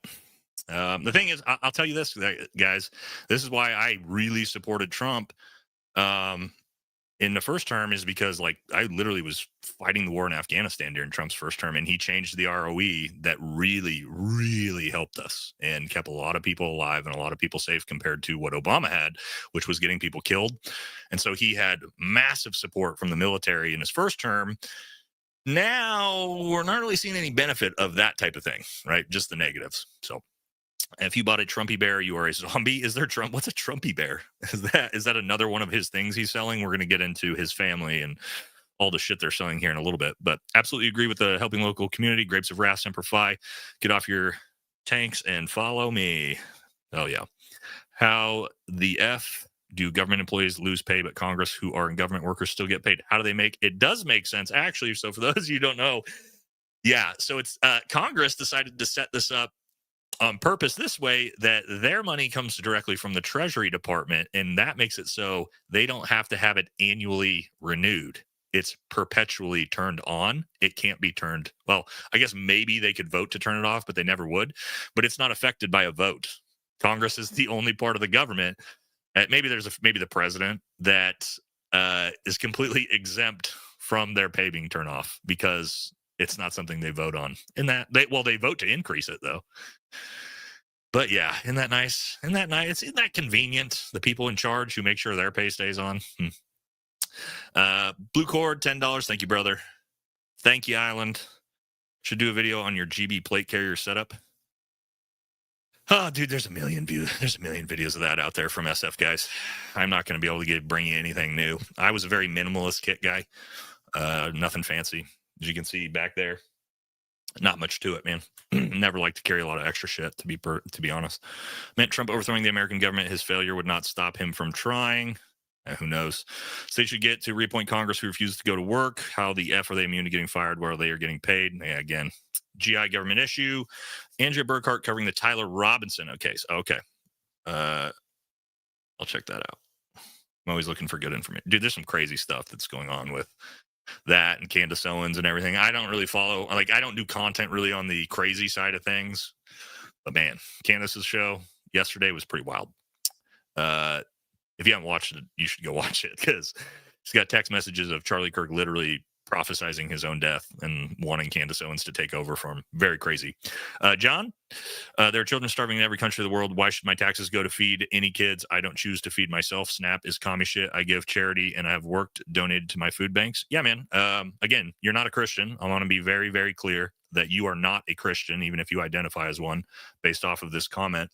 The thing is, I'll tell you this, guys. This is why I really supported Trump in the first term, is because, like, I literally was fighting the war in Afghanistan during Trump's first term, and he changed the ROE that really, really helped us and kept a lot of people alive and a lot of people safe compared to what Obama had, which was getting people killed. And so he had massive support from the military in his first term. Now we're not really seeing any benefit of that type of thing, right? Just the negatives. So if you bought a Trumpy bear, you are a zombie. Is there Trump? What's a Trumpy bear? Is that another one of his things he's selling? We're going to get into his family and all the shit they're selling here in a little bit. But absolutely agree with the helping local community. Grapes of Wrath, Semper Fi. Get off your tanks and follow me. Oh, yeah. How the F do government employees lose pay, but Congress, who are in government workers, still get paid? How do they make it? Does make sense, actually. So for those of you who don't know, yeah. So it's Congress decided to set this up on purpose this way, that their money comes directly from the Treasury Department, and that makes it so they don't have to have it annually renewed. It's perpetually turned on. It can't be turned. Well, I guess maybe they could vote to turn it off, but they never would. But it's not affected by a vote. Congress is the only part of the government. Maybe the president that is completely exempt from their pay being turned off, because it's not something they vote on. And that they vote to increase it though. But yeah, isn't that nice? Isn't that convenient? The people in charge who make sure their pay stays on. Blue Cord, $10. Thank you, brother. Thank you, Island. Should do a video on your GB plate carrier setup. Oh, dude, there's a million views. There's a million videos of that out there from SF guys. I'm not going to be able to bring you anything new. I was a very minimalist kit guy. Nothing fancy. As you can see back there, not much to it, man. Never liked to carry a lot of extra shit, to be honest. Meant Trump overthrowing the American government. His failure would not stop him from trying. Who knows? States should get to reappoint Congress who refuses to go to work. How the F are they immune to getting fired while they are getting paid? Yeah, again, GI government issue. Andrea Burkhart covering the Tyler Robinson case. Okay. I'll check that out. I'm always looking for good information. Dude, there's some crazy stuff that's going on with that and Candace Owens and everything. I don't really follow, like, I don't do content really on the crazy side of things. But man, Candace's show yesterday was pretty wild. If you haven't watched it, you should go watch it, because he's got text messages of Charlie Kirk literally prophesizing his own death and wanting Candace Owens to take over for him. Very crazy. John, there are children starving in every country of the world. Why should my taxes go to feed any kids? I don't choose to feed myself. SNAP is commie shit. I give charity and I have worked, donated to my food banks. Yeah, man. Again, you're not a Christian. I want to be very, very clear that you are not a Christian, even if you identify as one, based off of this comment.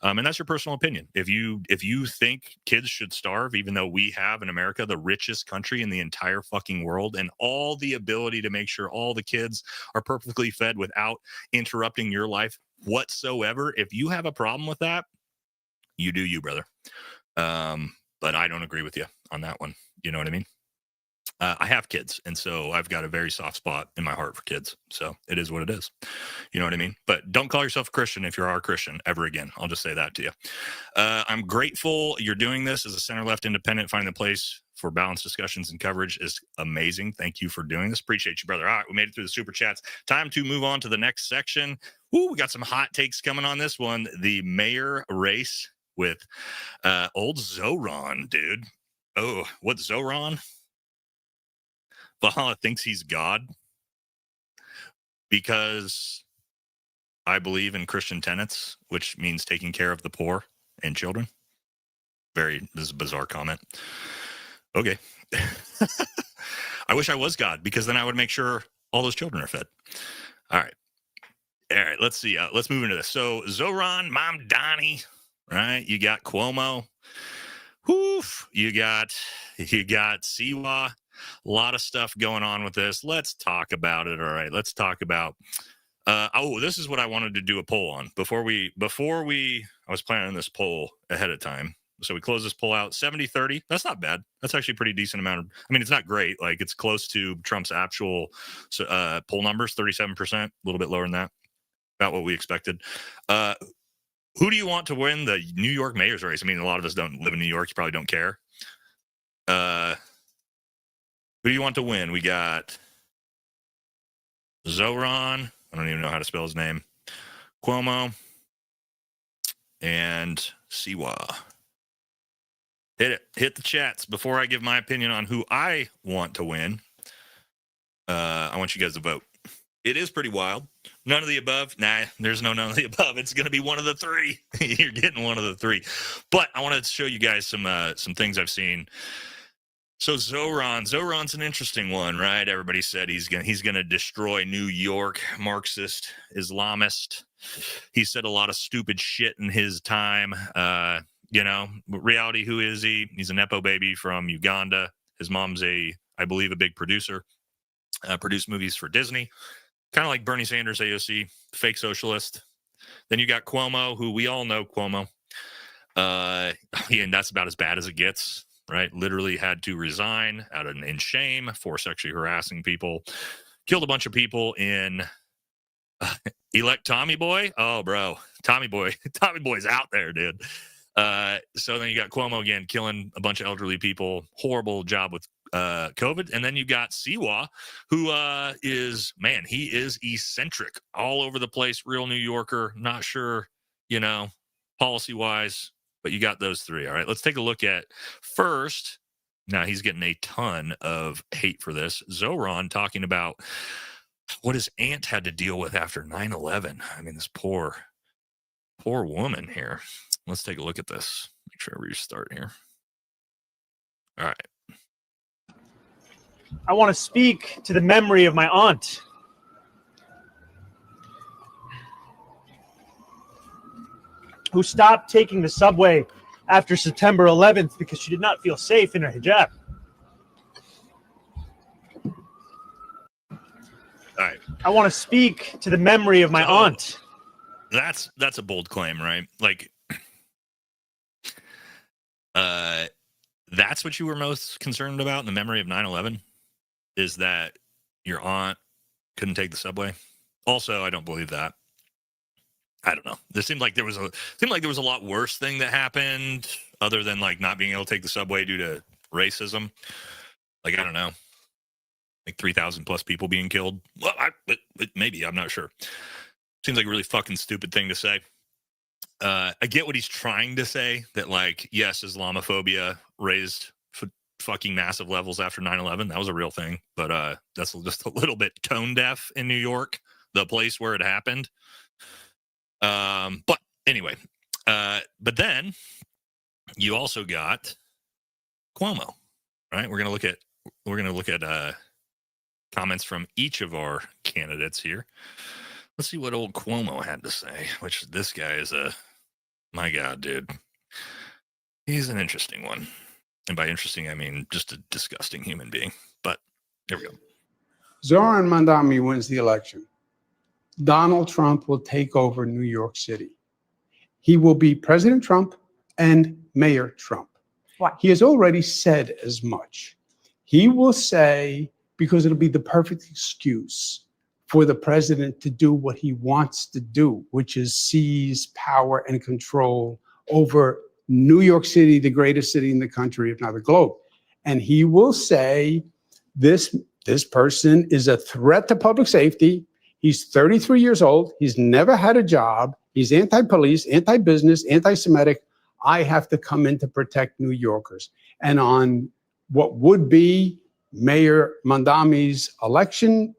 And that's your personal opinion. If you think kids should starve, even though we have in America the richest country in the entire fucking world and all the ability to make sure all the kids are perfectly fed without interrupting your life whatsoever, if you have a problem with that, you do you, brother. But I don't agree with you on that one. You know what I mean? I have kids, and so I've got a very soft spot in my heart for kids. So it is what it is. You know what I mean? But don't call yourself a Christian if you are a Christian ever again. I'll just say that to you. I'm grateful you're doing this as a center-left independent. Finding the place for balanced discussions and coverage is amazing. Thank you for doing this. Appreciate you, brother. All right, we made it through the super chats. Time to move on to the next section. Ooh, we got some hot takes coming on this one. The mayor race with old Zoran, dude. Oh, what's Zoran? Valhalla thinks he's God because I believe in Christian tenets, which means taking care of the poor and children. This is a bizarre comment. Okay. I wish I was God, because then I would make sure all those children are fed. All right. Let's see. Let's move into this. So Zoran, Mom Donnie, right? You got Cuomo. Woof. You got Siwa. A lot of stuff going on with this. Let's talk about it. All right. Let's talk about. This is what I wanted to do a poll on before we. I was planning this poll ahead of time. So we close this poll out 70-30. That's not bad. That's actually a pretty decent amount. I mean, it's not great. Like, it's close to Trump's actual poll numbers, 37%, a little bit lower than that. About what we expected. Who do you want to win the New York mayor's race? I mean, a lot of us don't live in New York. You probably don't care. Who do you want to win? We got Zoran. I don't even know how to spell his name. Cuomo. And Siwa. Hit it. Hit the chats before I give my opinion on who I want to win. I want you guys to vote. It is pretty wild. None of the above. Nah, there's none of the above. It's going to be one of the three. You're getting one of the three. But I wanted to show you guys some things I've seen. So Zoran's an interesting one, right? Everybody said he's gonna destroy New York, Marxist, Islamist. He said a lot of stupid shit in his time. Reality, who is he? He's a Nepo baby from Uganda. His mom's I believe, a big producer. Produced movies for Disney. Kind of like Bernie Sanders, AOC, fake socialist. Then you got Cuomo, who we all know Cuomo. And that's about as bad as it gets. Right, literally had to resign in shame for sexually harassing people, killed a bunch of people in elect Tommy Boy. Oh, bro, Tommy Boy's out there, dude. So then you got Cuomo again, killing a bunch of elderly people. Horrible job with COVID. And then you got Siwa, who is eccentric, all over the place, real New Yorker. Not sure, policy wise. But you got those three. All right, let's take a look at first. Now, he's getting a ton of hate for this. Zoran talking about what his aunt had to deal with after 9/11. I mean, this poor woman here. Let's take a look at this. Make sure I restart here. All right. I want to speak to the memory of my aunt. Who stopped taking the subway after September 11th because she did not feel safe in her hijab. All right. I want to speak to the memory of my aunt. That's a bold claim, right? Like, that's what you were most concerned about in the memory of 9/11, is that your aunt couldn't take the subway. Also, I don't believe that. I don't know. There seemed like there was a lot worse thing that happened other than like not being able to take the subway due to racism. Like, I don't know, like 3,000 plus people being killed. Well, maybe, I'm not sure. Seems like a really fucking stupid thing to say. I get what he's trying to say, that like, yes, Islamophobia raised fucking massive levels after 9/11. That was a real thing, but that's just a little bit tone deaf in New York, the place where it happened. But anyway, but then you also got Cuomo, right? We're gonna look at comments from each of our candidates here. Let's see what old Cuomo had to say, which this guy is my God, dude. He's an interesting one. And by interesting, I mean just a disgusting human being. But here we go. Zoran Mandami wins the election. Donald Trump will take over New York City. He will be President Trump and Mayor Trump. Why? He has already said as much. He will say, because it'll be the perfect excuse for the president to do what he wants to do, which is seize power and control over New York City, the greatest city in the country, if not the globe. And he will say, this person is a threat to public safety. He's 33 years old. He's never had a job. He's anti-police, anti-business, anti-Semitic. I have to come in to protect New Yorkers. And on what would be Mayor Mandami's election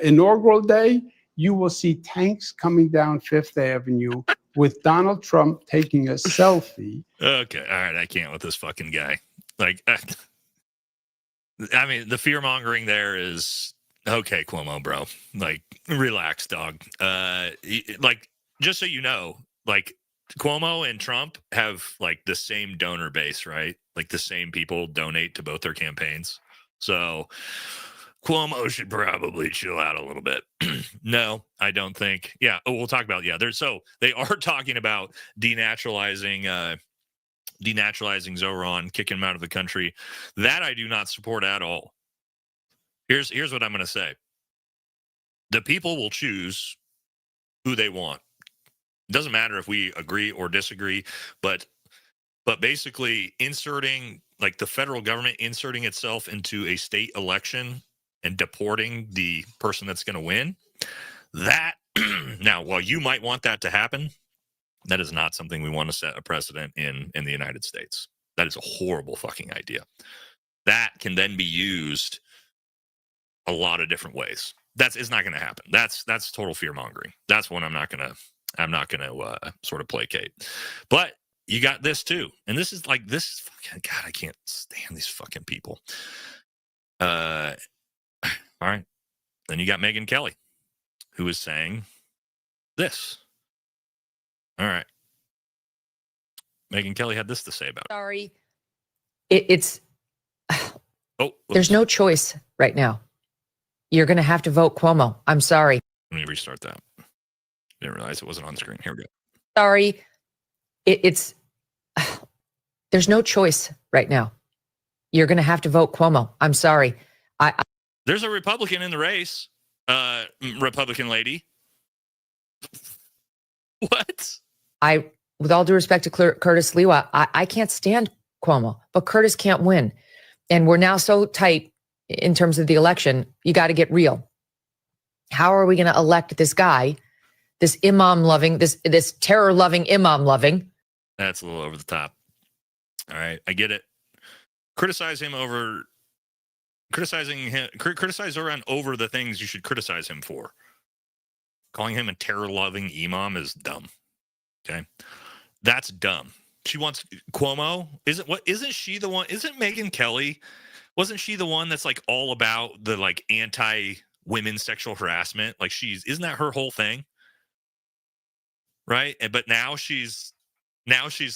inaugural day, you will see tanks coming down Fifth Avenue with Donald Trump taking a selfie. Okay, all right, I can't with this fucking guy. Like, I mean, the fear mongering there is okay, Cuomo, bro. Like, relax, dog. Like, just so you know, like, Cuomo and Trump have like the same donor base, right? Like, the same people donate to both their campaigns. So Cuomo should probably chill out a little bit. No, I don't think. Yeah. Oh, we'll talk about, yeah. They are talking about denaturalizing Zoran, kicking him out of the country. That I do not support at all. Here's what I'm going to say. The people will choose who they want. It doesn't matter if we agree or disagree, but basically inserting, like, the federal government inserting itself into a state election and deporting the person that's going to win, that now, while you might want that to happen, that is not something we want to set a precedent in the United States. That is a horrible fucking idea. That can then be used a lot of different ways. It's not going to happen. That's total fear mongering. That's one I'm not going to sort of placate. But you got this too. And this is fucking, God, I can't stand these fucking people. All right. Then you got Megyn Kelly, who is saying this. All right. Megyn Kelly had this to say about it. Sorry. Whoops. There's no choice right now. You're going to have to vote Cuomo. I'm sorry. Let me restart that. Didn't realize it wasn't on screen. Here we go. Sorry. There's no choice right now. You're going to have to vote Cuomo. I'm sorry. There's a Republican in the race. Republican lady. What? With all due respect to Curtis Lewa, I can't stand Cuomo, but Curtis can't win. And we're now so tight in terms of the election. You got to get real. How are we going to elect this guy, this imam-loving, this terror-loving, imam-loving? That's a little over the top. All right, I get it. Criticize Zoran over the things you should criticize him for. Calling him a terror-loving imam is dumb. Okay, that's dumb. She wants Cuomo. Isn't she the one? Isn't Megyn Kelly? Wasn't she the one that's like all about the like anti-women sexual harassment? Like isn't that her whole thing? Right? But now she's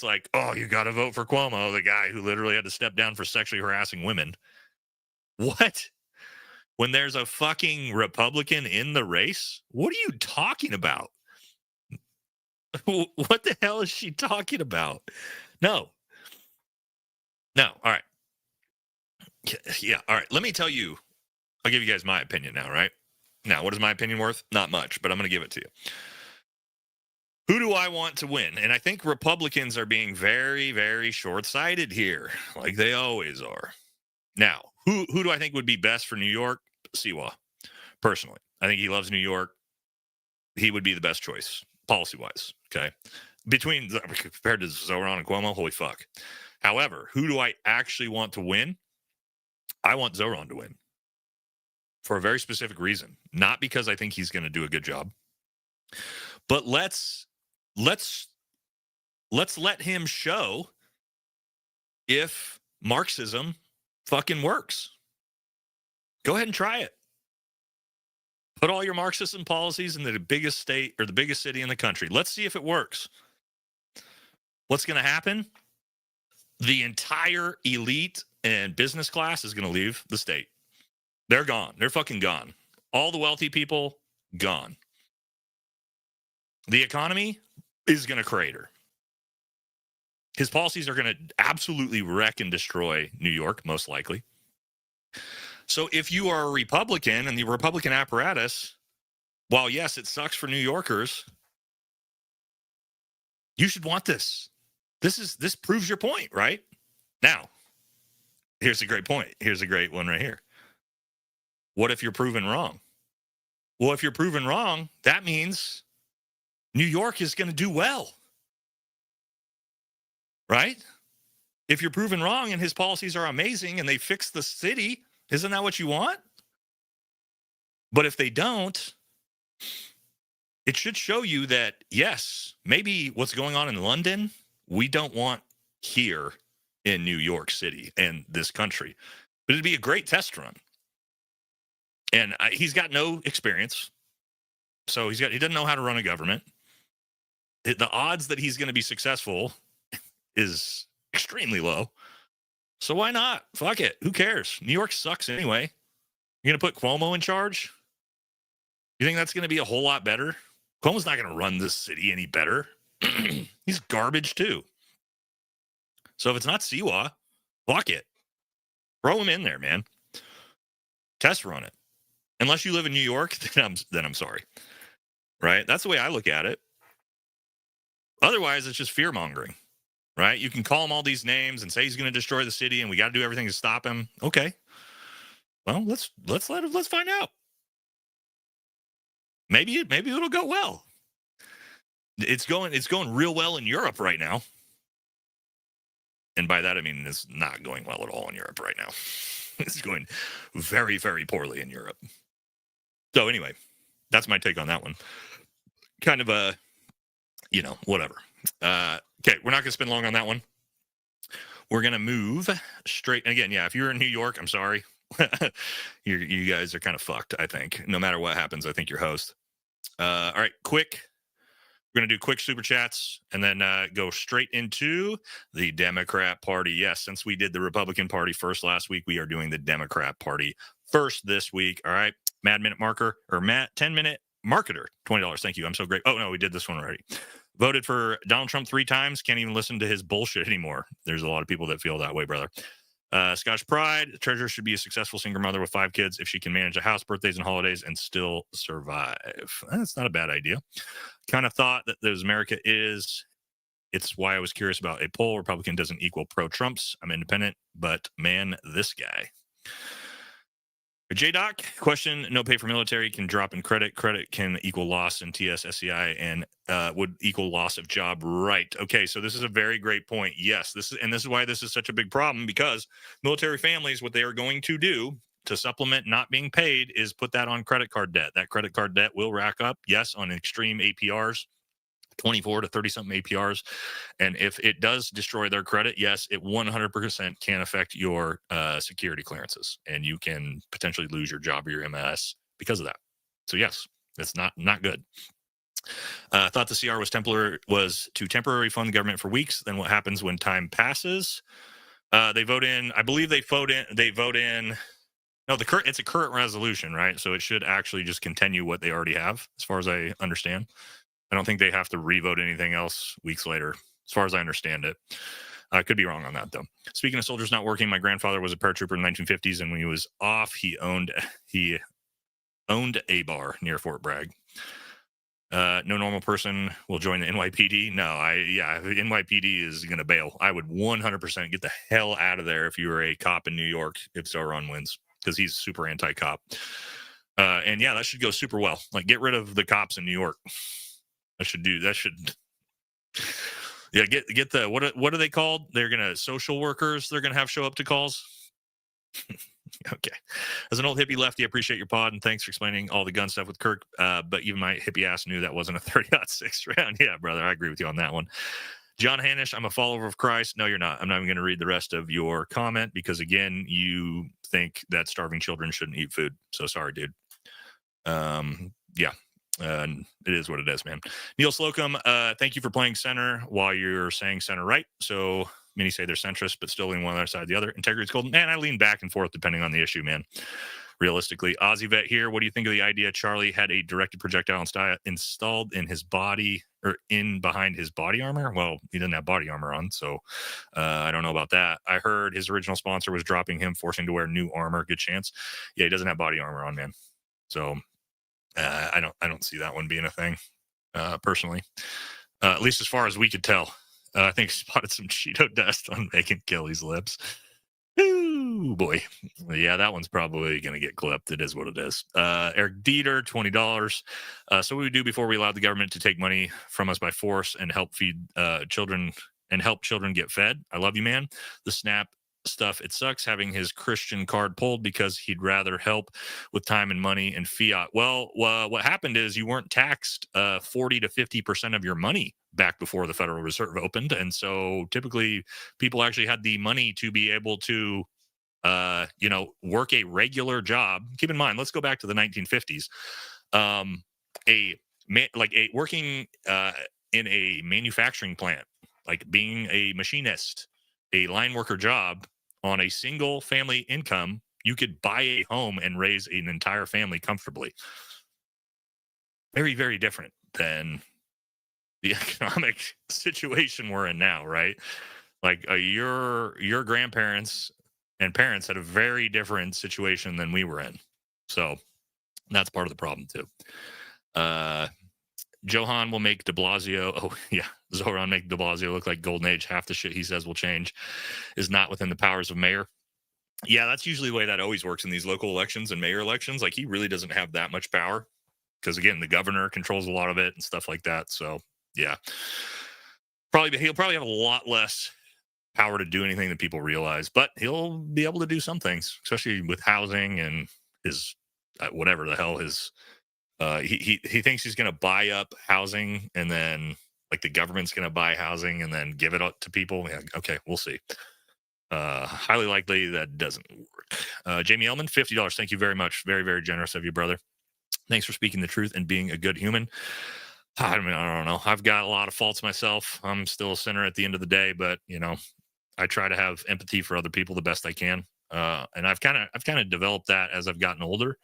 like, oh, you got to vote for Cuomo, the guy who literally had to step down for sexually harassing women. What? When there's a fucking Republican in the race? What are you talking about? What the hell is she talking about? No. All right. Yeah. All right. Let me tell you. I'll give you guys my opinion now, right? Now, what is my opinion worth? Not much, but I'm going to give it to you. Who do I want to win? And I think Republicans are being very, very short-sighted here, like they always are. Now, who do I think would be best for New York? Siwa, personally. I think he loves New York. He would be the best choice, policy-wise, okay? Compared to Zoran and Cuomo, holy fuck. However, who do I actually want to win? I want Zoran to win for a very specific reason. Not because I think he's going to do a good job, but let's let him show if Marxism fucking works. Go ahead and try it. Put all your Marxism policies in the biggest state or the biggest city in the country. Let's see if it works. What's going to happen? The entire elite and business class is going to leave the state. They're gone. They're fucking gone. All the wealthy people, gone. The economy is going to crater. His policies are going to absolutely wreck and destroy New York, most likely. So if you are a Republican and the Republican apparatus, while yes, it sucks for New Yorkers, you should want this. This proves your point, right? Now, here's a great point. Here's a great one right here. What if you're proven wrong? Well, if you're proven wrong, that means New York is going to do well. Right? If you're proven wrong and his policies are amazing and they fix the city, isn't that what you want? But if they don't, it should show you that, yes, maybe what's going on in London, we don't want here in New York City and this country. But it'd be a great test run. And he's got no experience. So he doesn't know how to run a government. The odds that he's going to be successful is extremely low. So why not? Fuck it. Who cares? New York sucks anyway. You're going to put Cuomo in charge? You think that's going to be a whole lot better? Cuomo's not going to run this city any better. He's garbage too. So if it's not Siwa, fuck it. Throw him in there, man. Test run it. Unless you live in New York, then I'm sorry. Right? That's the way I look at it. Otherwise, it's just fear-mongering. Right? You can call him all these names and say he's going to destroy the city and we got to do everything to stop him. Okay. Well, let's find out. Maybe it'll go well. It's going real well in Europe right now. And by that I mean it's not going well at all in Europe right now. It's going very, very poorly in Europe. So anyway, that's my take on that one. Kind of a, whatever. Okay, we're not going to spend long on that one. We're going to move straight. And again, yeah, if you're in New York, I'm sorry. You guys are kind of fucked, I think. No matter what happens, I think you're host. All right, quick. We're going to do quick super chats and then go straight into the Democrat Party. Yes, since we did the Republican Party first last week, we are doing the Democrat Party first this week. All right, Mad Minute Marker or Matt 10-minute Marketer, $20. Thank you. I'm so great. Oh, no, we did this one already. Voted for Donald Trump 3 times. Can't even listen to his bullshit anymore. There's a lot of people that feel that way, brother. Scotch Pride. Treasurer should be a successful single mother with 5 kids if she can manage a house, birthdays, and holidays and still survive. That's not a bad idea. Kind of thought that there's America is. It's why I was curious about a poll. Republican doesn't equal pro-Trumps. I'm independent, but man, this guy. J-Doc, question, no pay for military can drop in credit. Credit can equal loss in TS, SCI, and would equal loss of job. Right. Okay, so this is a very great point. Yes, this is why this is such a big problem, because military families, what they are going to do to supplement not being paid is put that on credit card debt. That credit card debt will rack up, yes, on extreme APRs. 24 to 30-something APRs. And if it does destroy their credit, yes, it 100% can affect your security clearances. And you can potentially lose your job or your MS because of that. So, yes, it's not good. Thought the CR was to temporarily fund the government for weeks. Then what happens when time passes? They vote in, I believe they vote in. No, it's a current resolution, right? So it should actually just continue what they already have, as far as I understand. I don't think they have to re-vote anything else weeks later, as far as I understand it. I could be wrong on that, though. Speaking of soldiers not working, my grandfather was a paratrooper in the 1950s, and when he was off, he owned owned a bar near Fort Bragg. No normal person will join the NYPD. No, NYPD is going to bail. I would 100% get the hell out of there if you were a cop in New York if Zoran wins, because he's super anti-cop. And yeah, that should go super well. Like, get rid of the cops in New York. Yeah, get the what are they called? They're gonna social workers. They're gonna have show up to calls. Okay. As an old hippie lefty, I appreciate your pod and thanks for explaining all the gun stuff with Kirk. But even my hippie ass knew that wasn't a 30-06 round. Yeah, brother, I agree with you on that one. John Hanish, I'm a follower of Christ. No, you're not. I'm not even going to read the rest of your comment because, again, you think that starving children shouldn't eat food. So sorry, dude. Yeah. It is what it is, man. Neil Slocum, thank you for playing center while you're saying center right. So many say they're centrist, but still lean one other side of the other. Integrity's golden. Man, I lean back and forth depending on the issue, man. Realistically, Aussie Vet here. What do you think of the idea Charlie had a directed projectile installed in his body or in behind his body armor? Well, he didn't have body armor on, so I don't know about that. I heard his original sponsor was dropping him, forcing to wear new armor. Good chance. Yeah, he doesn't have body armor on, man. So I don't see that one being a thing, personally. At least as far as we could tell. I think he spotted some Cheeto dust on Megan Kelly's lips. Ooh, boy. Yeah, that one's probably going to get clipped. It is what it is. Eric Dieter, $20. So what we do before we allow the government to take money from us by force and help feed children and help children get fed. I love you, man. The SNAP stuff, it sucks having his Christian card pulled because he'd rather help with time and money and fiat. Well, what happened is you weren't taxed 40 to 50% of your money back before the Federal Reserve opened. And so typically people actually had the money to be able to, work a regular job. Keep in mind, let's go back to the 1950s. Working in a manufacturing plant, like being a machinist, a line worker job on a single family income, you could buy a home and raise an entire family comfortably. Very, very different than the economic situation we're in now, right? Like your grandparents and parents had a very different situation than we were in. So that's part of the problem too. Johan will make de Blasio. Oh, yeah. Zoran make de Blasio look like Golden Age. Half the shit he says will change is not within the powers of mayor. Yeah, that's usually the way that always works in these local elections and mayor elections. Like, he really doesn't have that much power because, again, the governor controls a lot of it and stuff like that. So, yeah. He'll probably have a lot less power to do anything than people realize, but he'll be able to do some things, especially with housing and his whatever the hell his he thinks he's going to buy up housing and then like the government's going to buy housing and then give it up to people. Yeah, okay, we'll see. Highly likely that doesn't work. Jamie Ellman, $50. Thank you very much. Very, very generous of you, brother. Thanks for speaking the truth and being a good human. I mean, I don't know. I've got a lot of faults myself. I'm still a sinner at the end of the day, but I try to have empathy for other people the best I can. And I've kind of developed that as I've gotten older.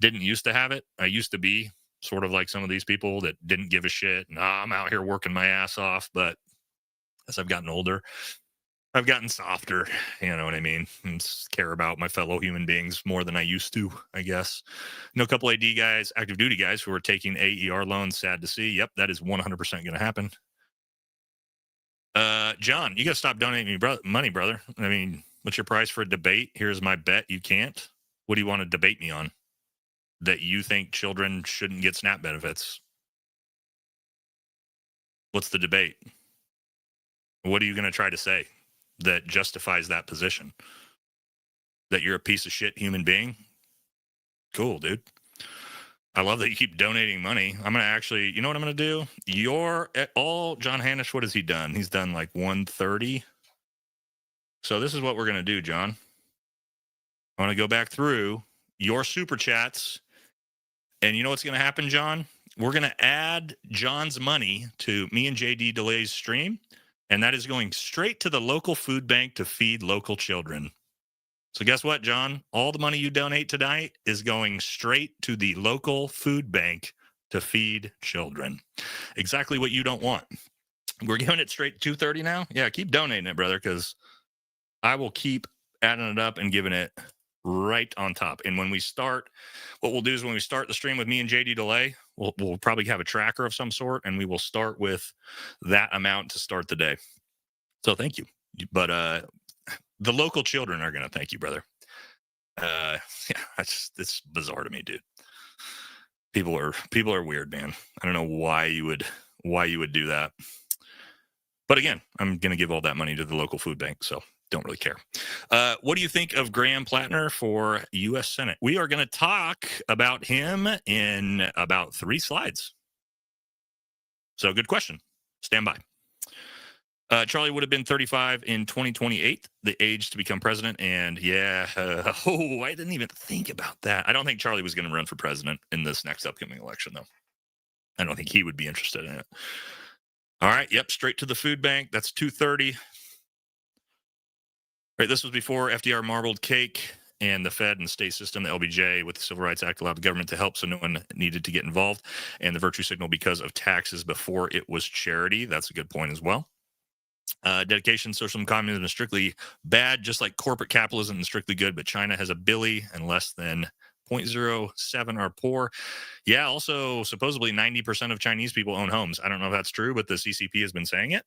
Didn't used to have it. I used to be sort of like some of these people that didn't give a shit. And I'm out here working my ass off. But as I've gotten older, I've gotten softer. You know what I mean? And care about my fellow human beings more than I used to, I guess. A couple AD guys, active duty guys who are taking AER loans. Sad to see. Yep, that is 100% going to happen. John, you got to stop donating me money, brother. I mean, what's your price for a debate? Here's my bet. You can't. What do you want to debate me on? That you think children shouldn't get SNAP benefits? What's the debate? What are you going to try to say that justifies that position? That you're a piece of shit human being? Cool, dude. I love that you keep donating money. I'm going to actually, you know what I'm going to do? John Hanish, what has he done? He's done like 130. So this is what we're going to do, John. I want to go back through your super chats. And you know what's going to happen, John? We're going to add John's money to me and JD Delay's stream. And that is going straight to the local food bank to feed local children. So guess what, John? All the money you donate tonight is going straight to the local food bank to feed children. Exactly what you don't want. We're giving it straight to 230 now? Yeah, keep donating it, brother, because I will keep adding it up and giving it right on top. And when we start, what we'll do is when we start the stream with me and JD Delay, we'll probably have a tracker of some sort, and we will start with that amount to start the day. So thank you. But the local children are going to thank you, brother. Yeah, it's bizarre to me, dude. People are weird, man. I don't know why you would do that. But again, I'm going to give all that money to the local food bank, so don't really care. What do you think of Graham Plattner for U.S. Senate? We are going to talk about him in about 3 slides. So good question. Stand by. Charlie would have been 35 in 2028, the age to become president. And yeah, I didn't even think about that. I don't think Charlie was going to run for president in this next upcoming election, though. I don't think he would be interested in it. All right. Yep. Straight to the food bank. That's 230. Right. This was before FDR marbled cake and the Fed and state system, the LBJ with the Civil Rights Act allowed the government to help, so no one needed to get involved. And the virtue signal because of taxes before it was charity. That's a good point as well. Dedication, socialism, communism is strictly bad, just like corporate capitalism is strictly good, but China has a billy and less than 0.07 are poor. Yeah, also supposedly 90% of Chinese people own homes. I don't know if that's true, but the CCP has been saying it.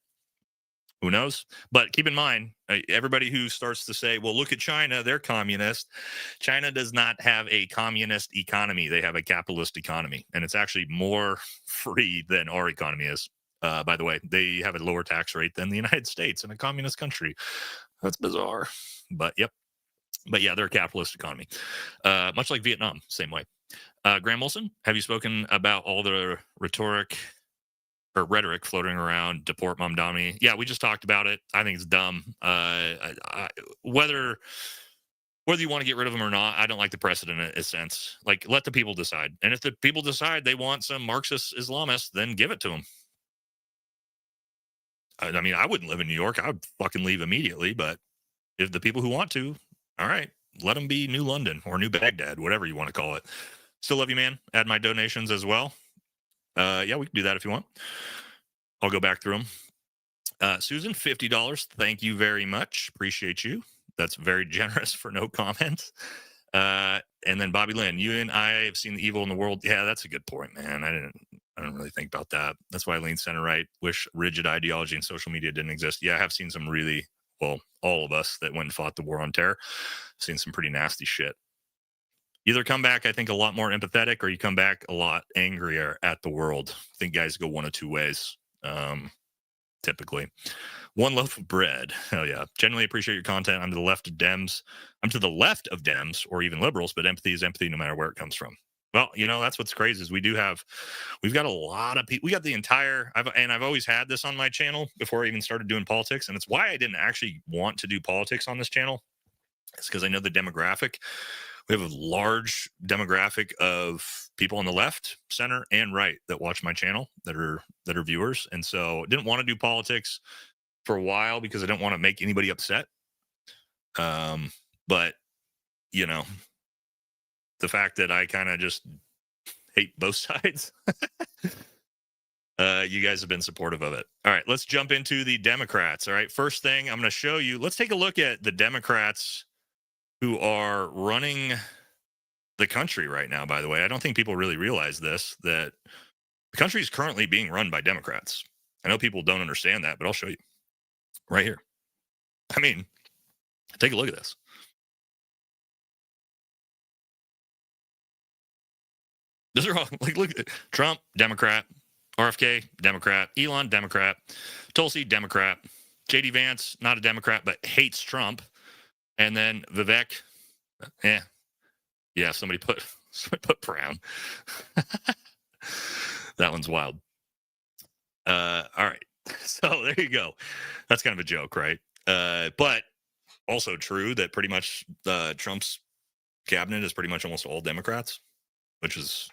Who knows? But keep in mind, everybody who starts to say, well, look at China, they're communist. China does not have a communist economy. They have a capitalist economy, and it's actually more free than our economy is. By the way, they have a lower tax rate than the United States in a communist country. That's bizarre. But yep. But yeah, they're a capitalist economy. Much like Vietnam, same way. Graham Wilson, have you spoken about all the rhetoric floating around deport Mamdani? Yeah, we just talked about it. I think it's dumb. Whether you want to get rid of them or not, I don't like the precedent in a sense. Like, let the people decide. And if the people decide they want some Marxist Islamists, then give it to them. I mean, I wouldn't live in New York. I would fucking leave immediately. But if the people who want to, all right, let them be New London or New Baghdad, whatever you want to call it. Still love you, man. Add my donations as well. Yeah, we can do that if you want. I'll go back through them. Susan, $50. Thank you very much. Appreciate you. That's very generous for no comment. And then Bobby Lynn, you and I have seen the evil in the world. Yeah, that's a good point, man. I don't really think about that. That's why I lean center right. Wish rigid ideology and social media didn't exist. Yeah, I have seen some really, well, all of us that went and fought the war on terror, seen some pretty nasty shit. Either come back, I think, a lot more empathetic, or you come back a lot angrier at the world. I think guys go one of two ways, typically. One loaf of bread. Hell yeah. Generally appreciate your content. I'm to the left of Dems. I'm to the left of Dems or even liberals, but empathy is empathy no matter where it comes from. Well, you know, that's what's crazy is we've got a lot of people. We got the entire, I've always had this on my channel before I even started doing politics. And it's why I didn't actually want to do politics on this channel. It's because I know the demographic. We have a large demographic of people on the left, center, and right that watch my channel that are viewers. And so I didn't want to do politics for a while because I don't want to make anybody upset. But, you know, the fact that I kind of just hate both sides, you guys have been supportive of it. All right, let's jump into the Democrats. All right, first thing I'm going to show you, let's take a look at the Democrats who are running the country right now, by the way. I don't think people really realize this, that the country is currently being run by Democrats. I know people don't understand that, but I'll show you right here. I mean, take a look at this. Those are all, like, look, Trump, Democrat, RFK, Democrat, Elon, Democrat, Tulsi, Democrat, JD Vance, not a Democrat, but hates Trump. And then Vivek, yeah, somebody put Brown. That one's wild. All right. So there you go. That's kind of a joke, right? But also true that pretty much Trump's cabinet is pretty much almost all Democrats, which is,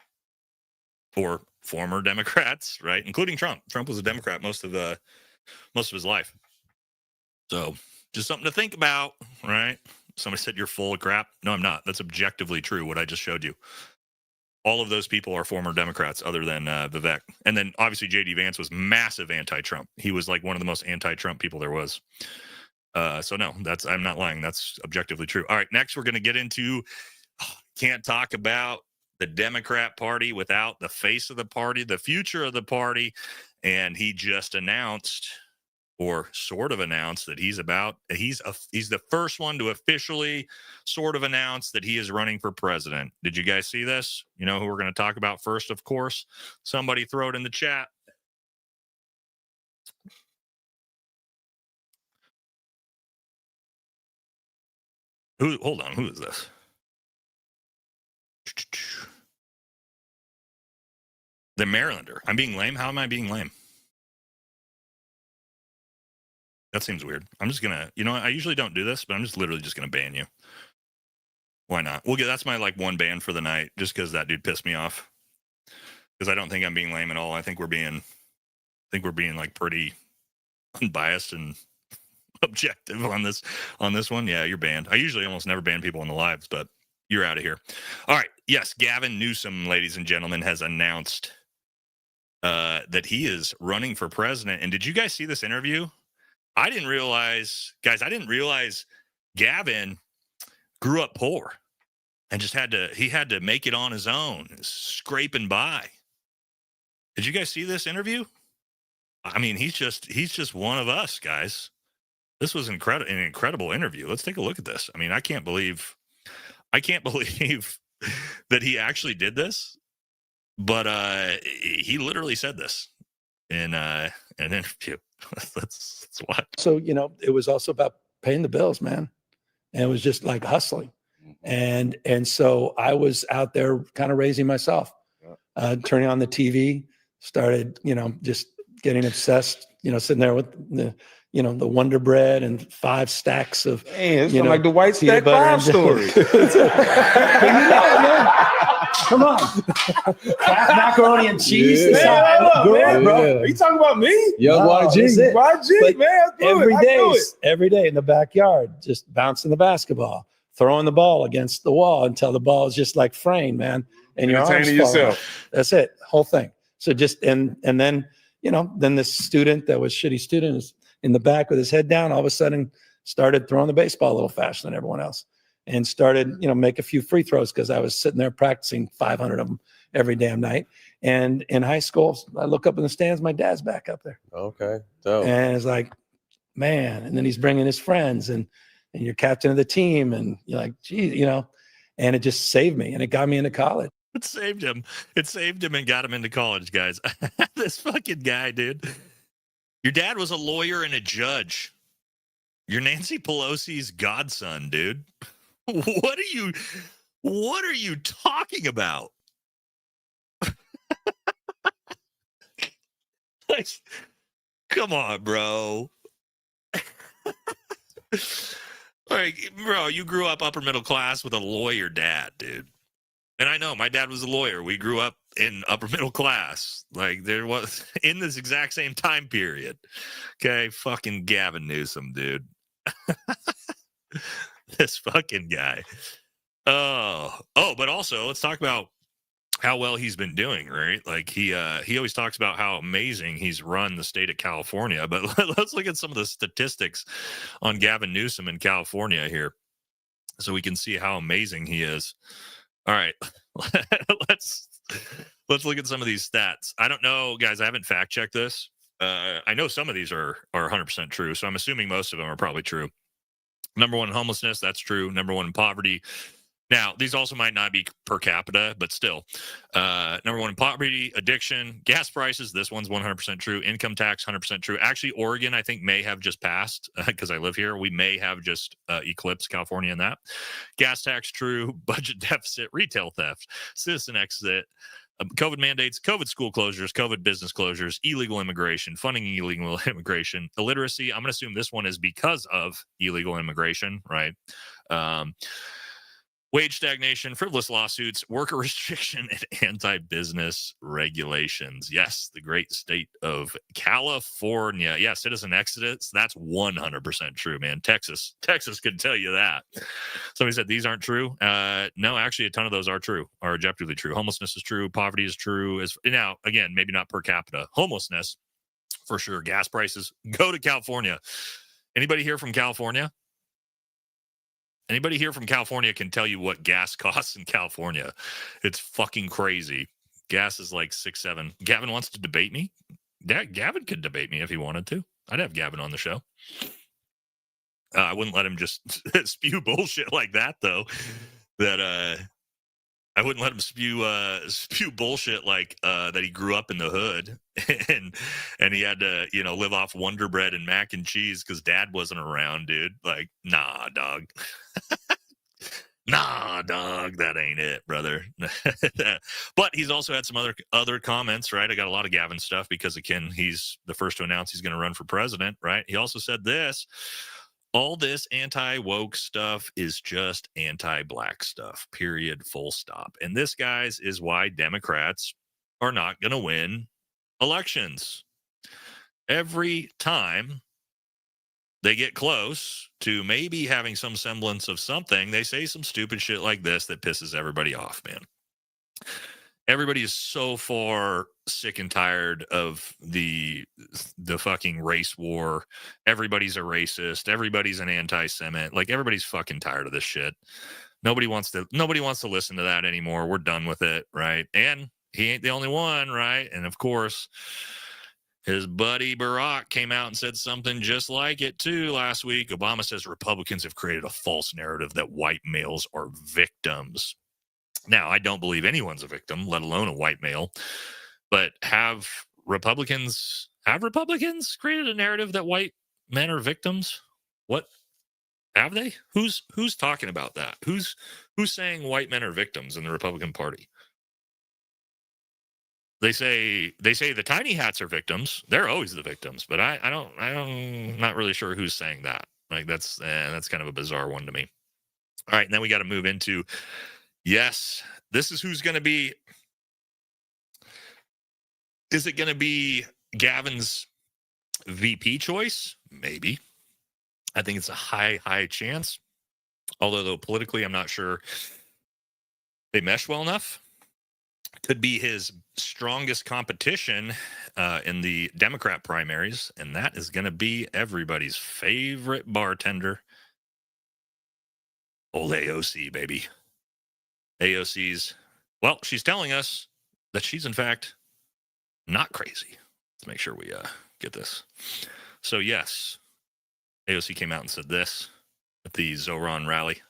or former Democrats, right? Including Trump. Trump was a Democrat most of his life. So just something to think about, right? Somebody said you're full of crap. No, I'm not. That's objectively true, what I just showed you. All of those people are former Democrats other than Vivek. And then obviously J.D. Vance was massive anti-Trump. He was like one of the most anti-Trump people there was. So no, I'm not lying. That's objectively true. All right, next we're going to get into can't talk about the Democrat Party without the face of the party, the future of the party, and he just announced, or sort of announced, that he's the first one to officially sort of announce that he is running for president. Did you guys see this? You know who we're going to talk about first, of course. Somebody throw it in the chat. Hold on, who is this? The Marylander. I'm being lame. How am I being lame? That seems weird. I'm just gonna, I usually don't do this, but I'm just literally just gonna ban you. Why not? That's my one ban for the night, just because that dude pissed me off. Because I don't think I'm being lame at all. I think we're being pretty unbiased and objective on this one. Yeah, you're banned. I usually almost never ban people on the lives, but you're out of here. All right. Yes, Gavin Newsom, ladies and gentlemen, has announced that he is running for president. And did you guys see this interview? I didn't realize Gavin grew up poor and just had to make it on his own, scraping by. Did you guys see this interview? I mean, he's just one of us, guys. This was an incredible interview. Let's take a look at this. I mean, I can't believe that he actually did this, but he literally said this in an interview. Let's watch. So, it was also about paying the bills, man. And it was just like hustling. And so I was out there kind of raising myself, turning on the TV, started, just getting obsessed, sitting there with the Wonder Bread and 5 stacks of, it's like the White Stack 5 story. Come on. Kraft macaroni and cheese. Bro. Are you talking about me? Yo, YG. YG, man. Every day in the backyard, just bouncing the basketball, throwing the ball against the wall until the ball is just like framed, man. And your arms yourself. That's it. Whole thing. So just, and then, then this student that was shitty student is in the back with his head down, all of a sudden started throwing the baseball a little faster than everyone else. And started, make a few free throws because I was sitting there practicing 500 of them every damn night. And in high school, I look up in the stands, my dad's back up there. Okay. Dope. And it's like, man. And then he's bringing his friends and you're captain of the team. And you're like, geez, and it just saved me. And it got me into college. It saved him. It saved him and got him into college, guys. This fucking guy, dude. Your dad was a lawyer and a judge. You're Nancy Pelosi's godson, dude. What are you talking about? Come on, bro. Bro, you grew up upper middle class with a lawyer dad, dude. And I know my dad was a lawyer. We grew up in upper middle class. There was in this exact same time period. Okay, fucking Gavin Newsom, dude. This fucking guy. But also let's talk about how well he's been doing, right? He always talks about how amazing he's run the state of California. But let's look at some of the statistics on Gavin Newsom in California here, so we can see how amazing he is. All right, let's look at some of these stats. I don't know, guys. I haven't fact checked this. I know some of these are 100% true, so I'm assuming most of them are probably true. Number 1 in homelessness, that's true. Number 1 in poverty. Now, these also might not be per capita, but still. Number 1 in poverty, addiction, gas prices. This one's 100% true. Income tax, 100% true. Actually, Oregon, I think, may have just passed because I live here. We may have just eclipsed California in that. Gas tax, true. Budget deficit, retail theft, citizen exit, COVID mandates, COVID school closures, COVID business closures, illegal immigration, funding illegal immigration, illiteracy. I'm going to assume this one is because of illegal immigration, right? Wage stagnation, frivolous lawsuits, worker restriction, and anti-business regulations. Yes, the great state of California. Yeah, citizen exodus. That's 100% true, man. Texas could tell you that. Somebody said these aren't true. No, actually, a ton of those are true, are objectively true. Homelessness is true. Poverty is true. Now, again, maybe not per capita. Homelessness, for sure. Gas prices. Go to California. Anybody here from California? Anybody here from California can tell you what gas costs in California. It's fucking crazy. Gas is like 6, 7. Gavin wants to debate me. Gavin could debate me if he wanted to. I'd have Gavin on the show. I wouldn't let him just spew bullshit like that, though. That I wouldn't let him spew bullshit like that he grew up in the hood and he had to, live off Wonder Bread and mac and cheese because dad wasn't around, dude. Like, nah, dog. Nah, dog, that ain't it, brother. But he's also had some other comments, right? I got a lot of Gavin stuff because, again, he's the first to announce he's going to run for president, right? He also said this: all this anti-woke stuff is just anti-black stuff, period, full stop. And this, guys, is why Democrats are not going to win elections. Every time they get close to maybe having some semblance of something, they say some stupid shit like this that pisses everybody off, man. Everybody is so far sick and tired of the fucking race war. Everybody's a racist. Everybody's an anti-Semite. Like, everybody's fucking tired of this shit. Nobody wants to listen to that anymore. We're done with it, right? And he ain't the only one, right? And of course, his buddy Barack came out and said something just like it too last week. Obama says Republicans have created a false narrative that white males are victims. Now, I don't believe anyone's a victim, let alone a white male. But have Republicans created a narrative that white men are victims? What have they? Who's talking about that? Who's saying white men are victims in the Republican Party? They say the tiny hats are victims. They're always the victims, but I'm not really sure who's saying that. Like, that's kind of a bizarre one to me. All right, and then we got to move into, yes, this is who's going to be. Is it going to be Gavin's VP choice? Maybe. I think it's a high chance. Although, though, politically, I'm not sure they mesh well enough. Could be his strongest competition in the Democrat primaries, and that is going to be everybody's favorite bartender, old AOC, baby. AOC's, well, she's telling us that she's, in fact, not crazy. Let's make sure we get this. So, yes, AOC came out and said this at the Zoran rally.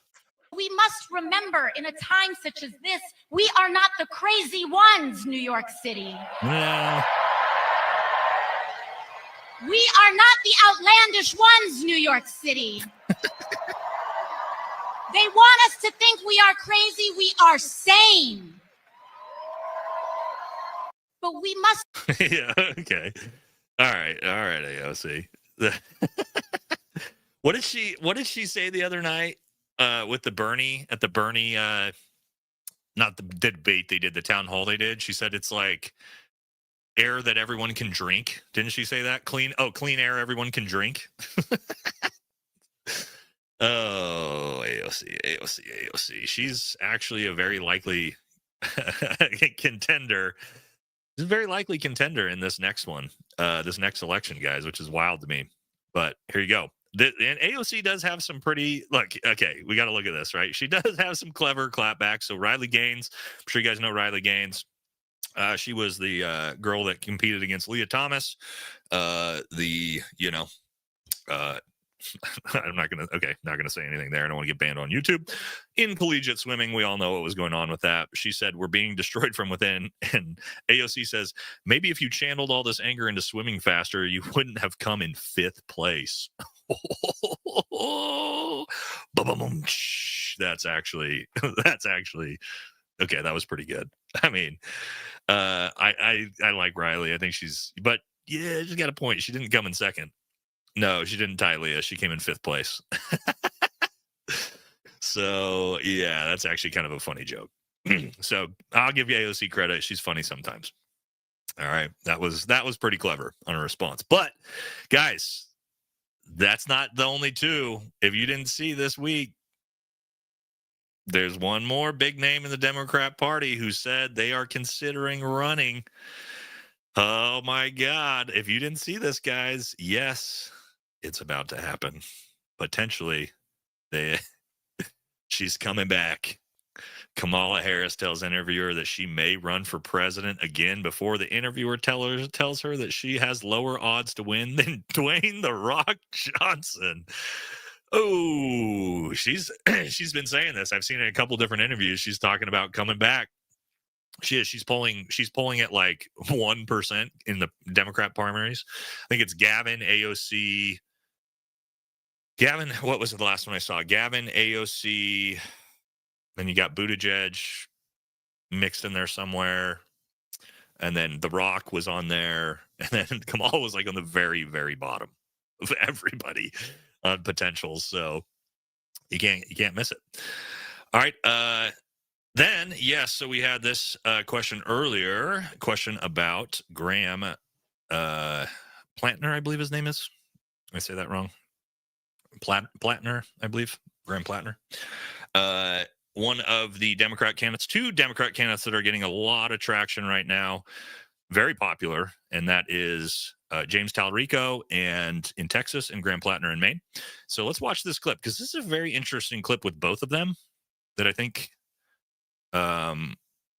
We must remember, in a time such as this, we are not the crazy ones, New York City. No. We are not the outlandish ones, New York City. They want us to think we are crazy. We are sane. But we must. Yeah, okay. All right, AOC. What did she say the other night? With the Bernie, not the debate they did, the town hall they did. She said it's like air that everyone can drink. Didn't she say that? Clean air everyone can drink. Oh, AOC. She's actually a very likely contender. She's a very likely contender in this next one, this next election, guys, which is wild to me. But here you go. And AOC does have some pretty, okay, we got to look at this, right? She does have some clever clapbacks. So Riley Gaines, I'm sure you guys know Riley Gaines. She was the girl that competed against Leah Thomas. I'm not going to say anything there. I don't want to get banned on YouTube. In collegiate swimming, we all know what was going on with that. She said, we're being destroyed from within. And AOC says, maybe if you channeled all this anger into swimming faster, you wouldn't have come in 5th place. That's actually okay. That was pretty good. I mean, I like Riley. I think but yeah, she's got a point. She didn't come in 2nd. No, she didn't tie Leah. She came in 5th place. So yeah, that's actually kind of a funny joke. So I'll give you AOC credit. She's funny sometimes. All right. That was pretty clever on her response. But guys, that's not the only two. If you didn't see this week, there's one more big name in the Democrat Party who said they are considering running. Oh my God. If you didn't see this, guys, yes, it's about to happen. Potentially, she's coming back. Kamala Harris tells interviewer that she may run for president again before the interviewer tells her that she has lower odds to win than Dwayne "The Rock" Johnson. Oh, she's been saying this. I've seen it in a couple different interviews. She's talking about coming back. She's polling at like 1% in the Democrat primaries. I think it's Gavin, AOC. Gavin, what was it the last one I saw? Gavin, AOC. Then you got Buttigieg mixed in there somewhere. And then The Rock was on there. And then Kamala was like on the very, very bottom of everybody on potentials. So you can't miss it. All right. Then, yes, so we had this question earlier. Question about Graham Plantner, I believe his name is. Did I say that wrong? Plantner, I believe. Graham Plantner. One of the Democrat candidates, 2 Democrat candidates that are getting a lot of traction right now, very popular, and that is James Talarico in Texas and Graham Plantner in Maine. So let's watch this clip, because this is a very interesting clip with both of them that I think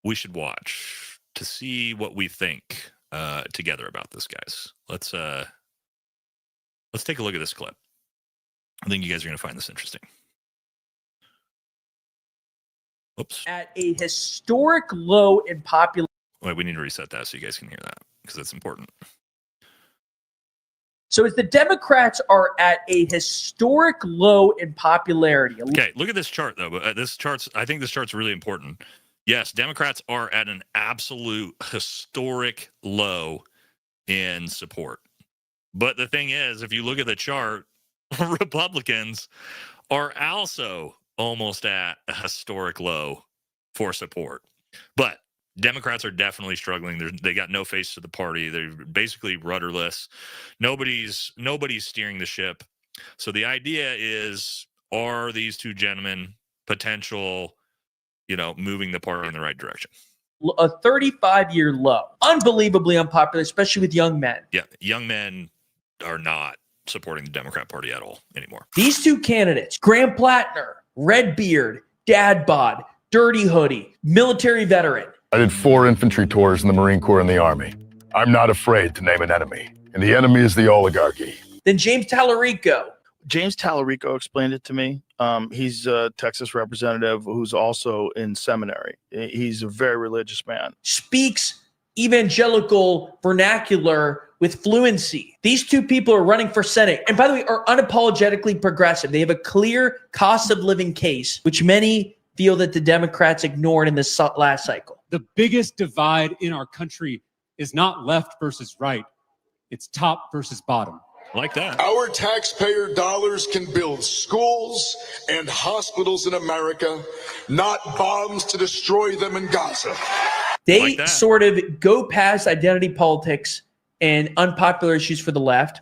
we should watch to see what we think together about this, guys. Let's take a look at this clip. I think you guys are going to find this interesting. Oops. At a historic low in popularity. Wait, we need to reset that so you guys can hear that, because that's important. So as the Democrats are at a historic low in popularity. Okay, look at this chart, though. I think this chart's really important. Yes, Democrats are at an absolute historic low in support. But the thing is, if you look at the chart, Republicans are also almost at a historic low for support. But Democrats are definitely struggling. They got no face to the party. They're basically rudderless. Nobody's steering the ship. So the idea is, are these 2 gentlemen potential, moving the party in the right direction? A 35-year low. Unbelievably unpopular, especially with young men. Yeah, young men are not supporting the Democrat Party at all anymore. These 2 candidates, Graham Plantner, red beard, dad bod, dirty hoodie, military veteran. I did 4 infantry tours in the Marine Corps and the Army. I'm not afraid to name an enemy, and the enemy is the oligarchy. Then James Talarico. James Talarico explained it to me. He's a Texas representative who's also in seminary. He's a very religious man. Speaks evangelical vernacular with fluency. These 2 people are running for Senate, and by the way, are unapologetically progressive. They have a clear cost of living case, which many feel that the Democrats ignored in this last cycle. The biggest divide in our country is not left versus right. It's top versus bottom. Like that. Our taxpayer dollars can build schools and hospitals in America, not bombs to destroy them in Gaza. They sort of go past identity politics and unpopular issues for the left,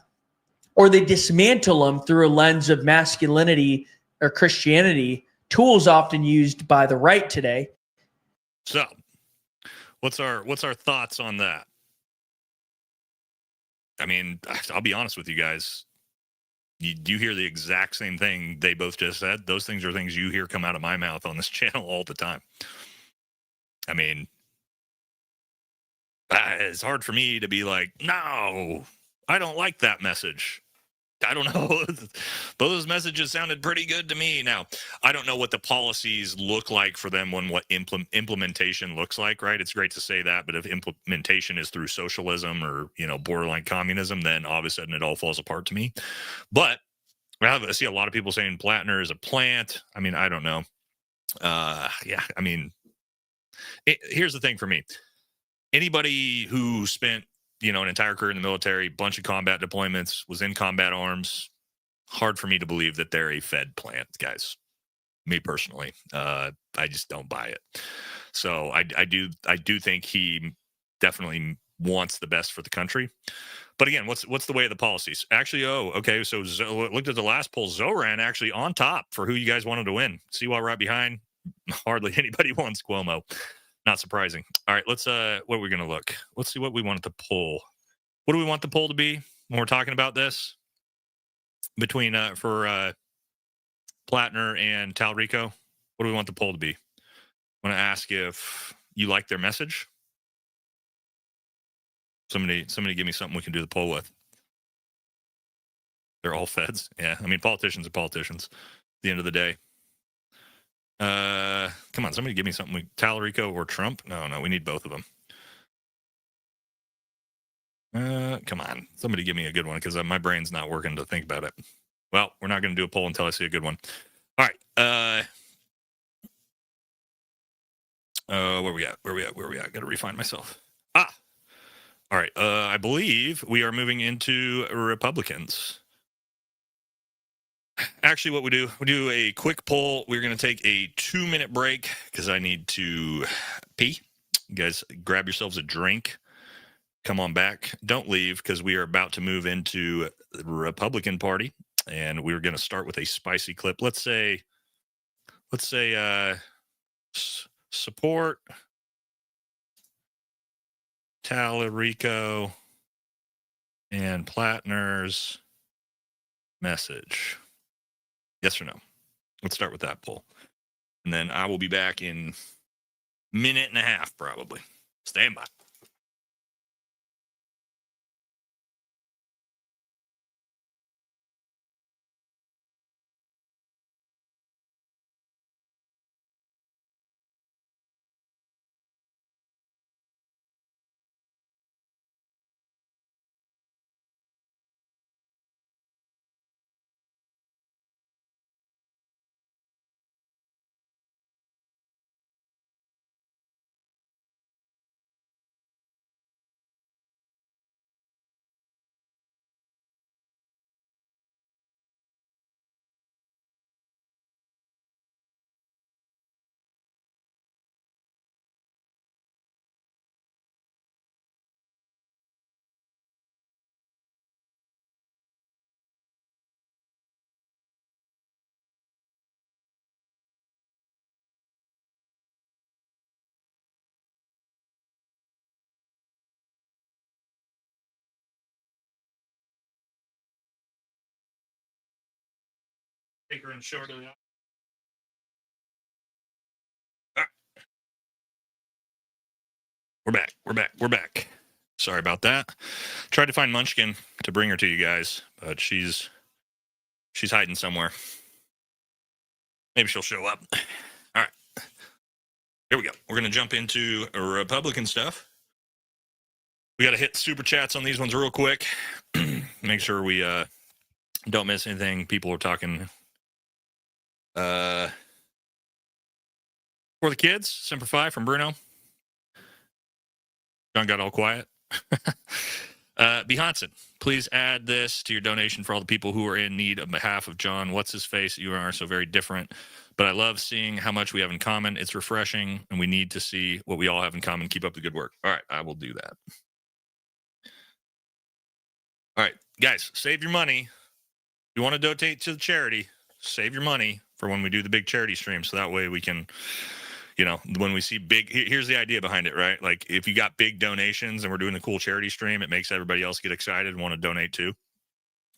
or they dismantle them through a lens of masculinity or Christianity, tools often used by the right today. So, what's our thoughts on that? I mean, I'll be honest with you guys. You hear the exact same thing they both just said. Those things are things you hear come out of my mouth on this channel all the time. I mean, it's hard for me to be like, no, I don't like that message. I don't know. Those messages sounded pretty good to me. Now, I don't know what the policies look like for them when what implementation looks like, right? It's great to say that, but if implementation is through socialism or, borderline communism, then all of a sudden it all falls apart to me. But I see a lot of people saying Plantner is a plant. I mean, I don't know. Here's the thing for me. Anybody who spent an entire career in the military, bunch of combat deployments, was in combat arms, hard for me to believe that they're a Fed plant, guys. Me personally, I just don't buy it. So I do think he definitely wants the best for the country. But again, what's the way of the policies? Actually, so looked at the last poll. Zoran actually on top for who you guys wanted to win. Seawall right behind. Hardly anybody wants Cuomo. Not surprising. All right, let's what are we going to look? Let's see what we want the poll. What do we want the poll to be when we're talking about this? between for Plattner and Talrico? What do we want the poll to be? I want to ask if you like their message. Somebody give me something we can do the poll with. They're all feds. Yeah, I mean, politicians are politicians at the end of the day. Come on, somebody give me something. Talrico or Trump? No, we need both of them. Come on, somebody give me a good one because my brain's not working to think about it. Well, we're not going to do a poll until I see a good one. All right. Where we at? Got to refine myself. All right. I believe we are moving into Republicans. Actually, what we do a quick poll. We're going to take a 2-minute break because I need to pee. You guys, grab yourselves a drink. Come on back. Don't leave because we are about to move into the Republican Party, and we're going to start with a spicy clip. Let's say, support Talrico and Plattner's message. Yes or no? Let's start with that poll. And then I will be back in a minute and a half, probably. Stand by. Take her in shortly. Right. We're back. Sorry about that. Tried to find Munchkin to bring her to you guys, but she's hiding somewhere. Maybe she'll show up. All right. Here we go. We're going to jump into Republican stuff. We got to hit super chats on these ones real quick. Make sure we don't miss anything. People are talking for the kids. Semper Fi from Bruno. John got all quiet. B. Hodson, please add this to your donation for all the people who are in need on behalf of John. What's his face? You are so very different. But I love seeing how much we have in common. It's refreshing, and we need to see what we all have in common. Keep up the good work. All right, I will do that. All right, guys, save your money. If you want to donate to the charity, save your money for when we do the big charity stream. So that way we can, when we see big, here's the idea behind it, right? Like if you got big donations and we're doing a cool charity stream, it makes everybody else get excited and want to donate too.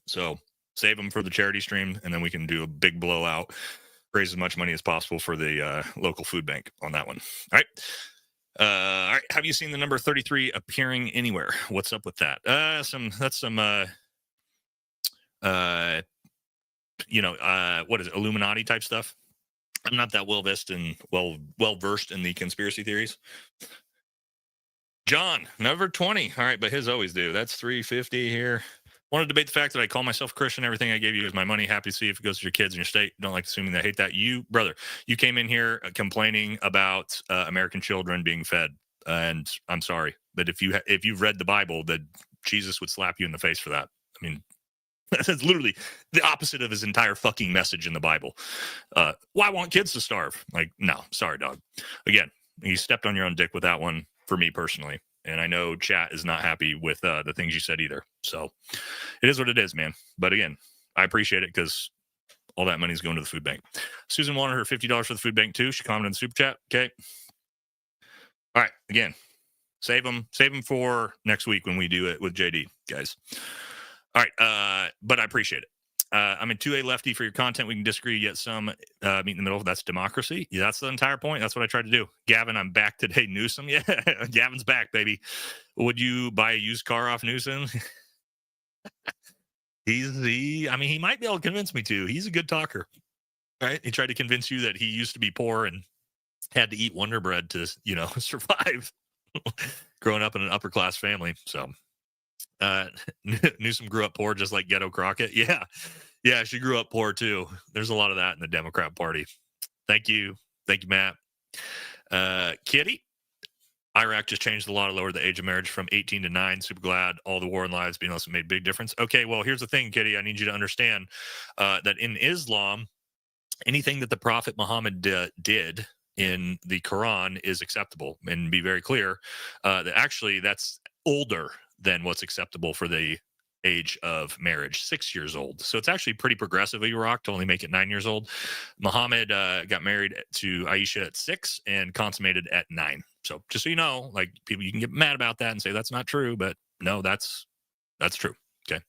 So save them for the charity stream, and then we can do a big blowout, raise as much money as possible for the local food bank on that one. All right. All right. Have you seen the number 33 appearing anywhere? What's up with that? What is it? Illuminati type stuff. I'm not that well versed in the conspiracy theories. John, number 20. All right, but his always do. That's 350 here. Want to debate the fact that I call myself Christian. Everything I gave you is my money. Happy to see if it goes to your kids in your state. Don't like assuming they hate that. You, brother, you came in here complaining about American children being fed, and I'm sorry, but if you've read the Bible, that Jesus would slap you in the face for that. I mean, that's literally the opposite of his entire fucking message in the Bible. Well, I want kids to starve. Like, no, sorry, dog. Again, you stepped on your own dick with that one for me personally. And I know chat is not happy with the things you said either. So it is what it is, man. But again, I appreciate it because all that money is going to the food bank. Susan wanted her $50 for the food bank too. She commented in the super chat. Okay. All right. Again, save them for next week when we do it with JD, guys. All right. But I appreciate it. I'm in 2A lefty for your content. We can disagree, yet some meet in the middle. That's democracy. Yeah, that's the entire point. That's what I tried to do. Gavin, I'm back today. Newsom. Yeah, Gavin's back, baby. Would you buy a used car off Newsom? He might be able to convince me to. He's a good talker, right? He tried to convince you that he used to be poor and had to eat Wonder Bread to, survive growing up in an upper class family. So Newsom grew up poor, just like Ghetto Crockett. Yeah, she grew up poor too. There's a lot of that in the Democrat Party. Thank you, Matt. Kitty, Iraq just changed the law to lower the age of marriage from 18 to 9. Super glad all the war and lives being lost made a big difference. Okay, well, here's the thing, Kitty. I need you to understand that in Islam, anything that the Prophet Muhammad did in the Quran is acceptable. And be very clear that actually that's older than what's acceptable for the age of marriage, 6 years old. So it's actually pretty progressive of Iraq to only make it 9 years old. Muhammad got married to Aisha at 6 and consummated at 9. So just so you know, like, people, you can get mad about that and say that's not true, but no, that's true. Okay.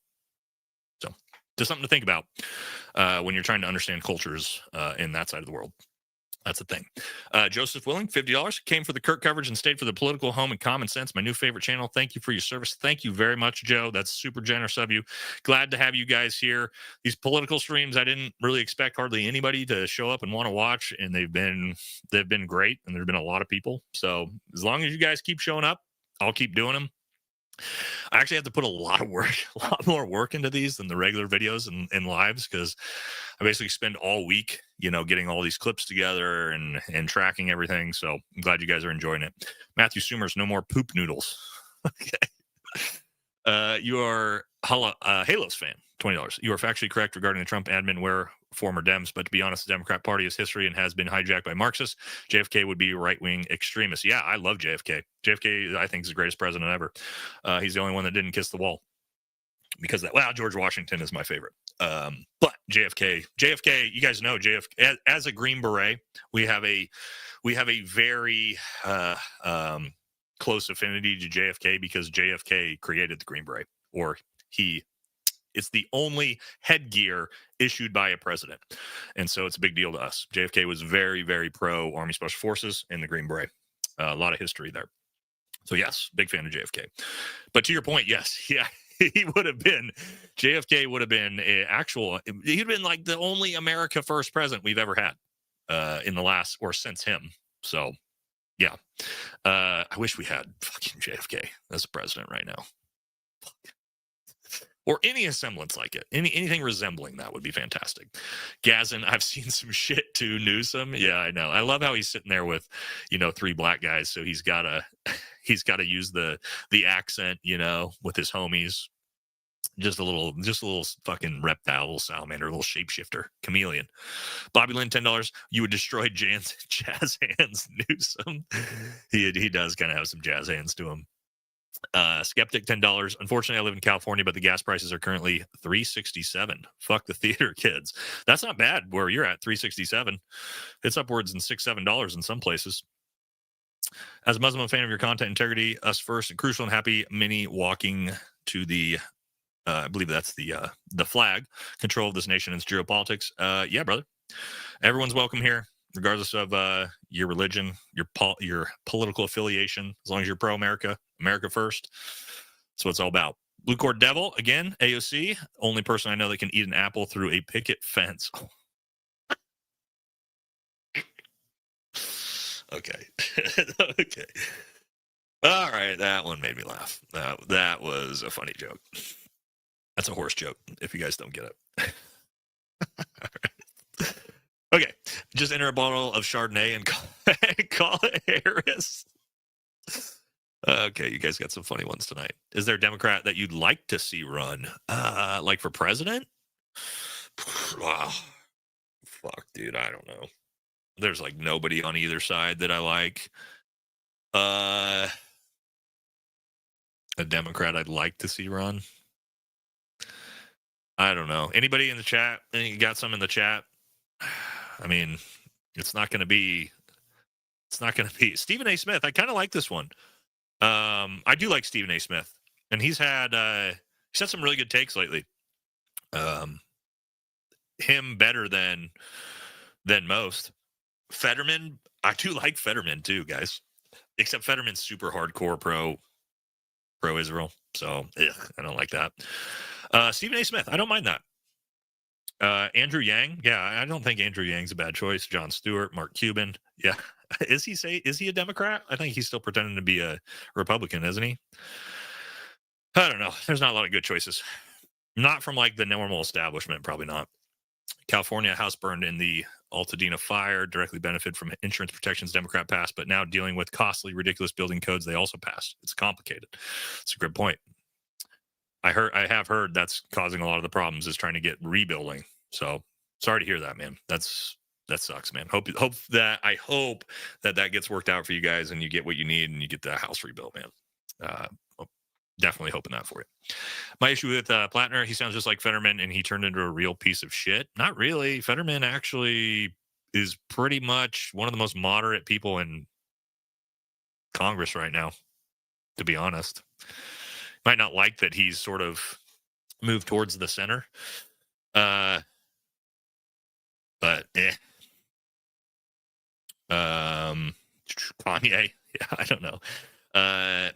So just something to think about when you're trying to understand cultures in that side of the world. That's the thing. Joseph Willing, $50, came for the Kirk coverage and stayed for the political home and common sense, my new favorite channel. Thank you for your service. Thank you very much, Joe. That's super generous of you. Glad to have you guys here. These political streams, I didn't really expect hardly anybody to show up and want to watch, and they've been great, and there's been a lot of people. So as long as you guys keep showing up, I'll keep doing them. I actually have to put a lot more work into these than the regular videos and lives, because I basically spend all week, getting all these clips together and tracking everything. So I'm glad you guys are enjoying it. Matthew Summers, no more poop noodles. Okay. You are Halos fan, $20. You are factually correct regarding the Trump admin where former Dems, but to be honest, the Democrat Party is history and has been hijacked by Marxists. JFK would be right-wing extremist. Yeah, I love JFK. JFK, I think, is the greatest president ever. He's the only one that didn't kiss the wall. Because George Washington is my favorite. But JFK, you guys know JFK as a Green Beret, we have a very close affinity to JFK because JFK created the Green Beret, or it's the only headgear issued by a president. And so it's a big deal to us. JFK was very, very pro Army Special Forces and the Green Beret. A lot of history there. So yes, big fan of JFK. But to your point, yes, yeah, JFK would have been he'd been like the only America First president we've ever had in the last, or since him. So yeah, I wish we had fucking JFK as a president right now. Or any semblance like it. Anything resembling that would be fantastic. Gazin, I've seen some shit too. Newsom. Yeah, I know. I love how he's sitting there with, 3 black guys. So he's gotta use the accent, with his homies. Just a little fucking reptile, little salamander, little shapeshifter, chameleon. Bobby Lynn, $10. You would destroy jazz hands, Newsom. He does kind of have some jazz hands to him. Skeptic, $10. Unfortunately, I live in California, but the gas prices are currently $3.67. Fuck the theater kids. That's not bad where you're at, $3.67. It's upwards in $6-7 in some places. As a Muslim, a fan of your content integrity, us first, and crucial and happy mini walking to the I believe that's the flag, control of this nation and its geopolitics. Yeah, brother. Everyone's welcome here, regardless of your religion, your political affiliation. As long as you're pro-America, America first. That's what it's all about. Blue Cord Devil, again, AOC. Only person I know that can eat an apple through a picket fence. Okay. Okay. All right. That one made me laugh. That was a funny joke. That's a horse joke, if you guys don't get it. Right. Okay. Just enter a bottle of Chardonnay and call it Harris. Okay, you guys got some funny ones tonight. Is there a Democrat that you'd like to see run? Like for president? Wow. Fuck, dude, I don't know. There's like nobody on either side that I like. A Democrat I'd like to see run? I don't know. Anybody in the chat? You got some in the chat? I mean, it's not going to be Stephen A. Smith. I kind of like this one. I do like Stephen A. Smith, and he's had some really good takes lately. him better than most. Fetterman, I do like Fetterman too, guys. Except Fetterman's super hardcore pro Israel, so I don't like that. Stephen A. Smith, I don't mind that. Andrew Yang, yeah, I don't think Andrew Yang's a bad choice. Jon Stewart, Mark Cuban, yeah. Is he a Democrat? I think he's still pretending to be a Republican, isn't he? I don't know. There's not a lot of good choices. Not from like the normal establishment, probably not. California house burned in the Altadena fire, directly benefited from insurance protections Democrat passed, but now dealing with costly, ridiculous building codes they also passed. It's complicated. It's a good point. I have heard that's causing a lot of the problems is trying to get rebuilding. So sorry to hear that, man. That sucks, man. I hope that gets worked out for you guys and you get what you need and you get the house rebuilt, man. Definitely hoping that for you. My issue with Plattner, he sounds just like Fetterman and he turned into a real piece of shit. Not really. Fetterman actually is pretty much one of the most moderate people in Congress right now, to be honest. Might not like that he's sort of moved towards the center. But Kanye, yeah, I don't know.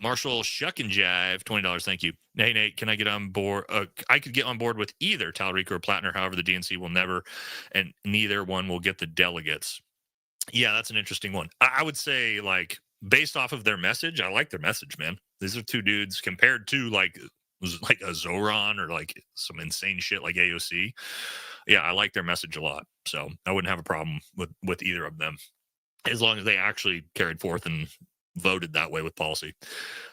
Marshall Shuck and Jive, $20. Thank you. Hey, Nate, can I get on board? I could get on board with either Talarico or Plattner. However, the DNC will never, and neither one will get the delegates. Yeah, that's an interesting one. I would say, like, based off of their message, I like their message, man. These are two dudes compared to like a Zoran or like some insane shit like AOC. Yeah, I like their message a lot. So I wouldn't have a problem with either of them as long as they actually carried forth and voted that way with policy.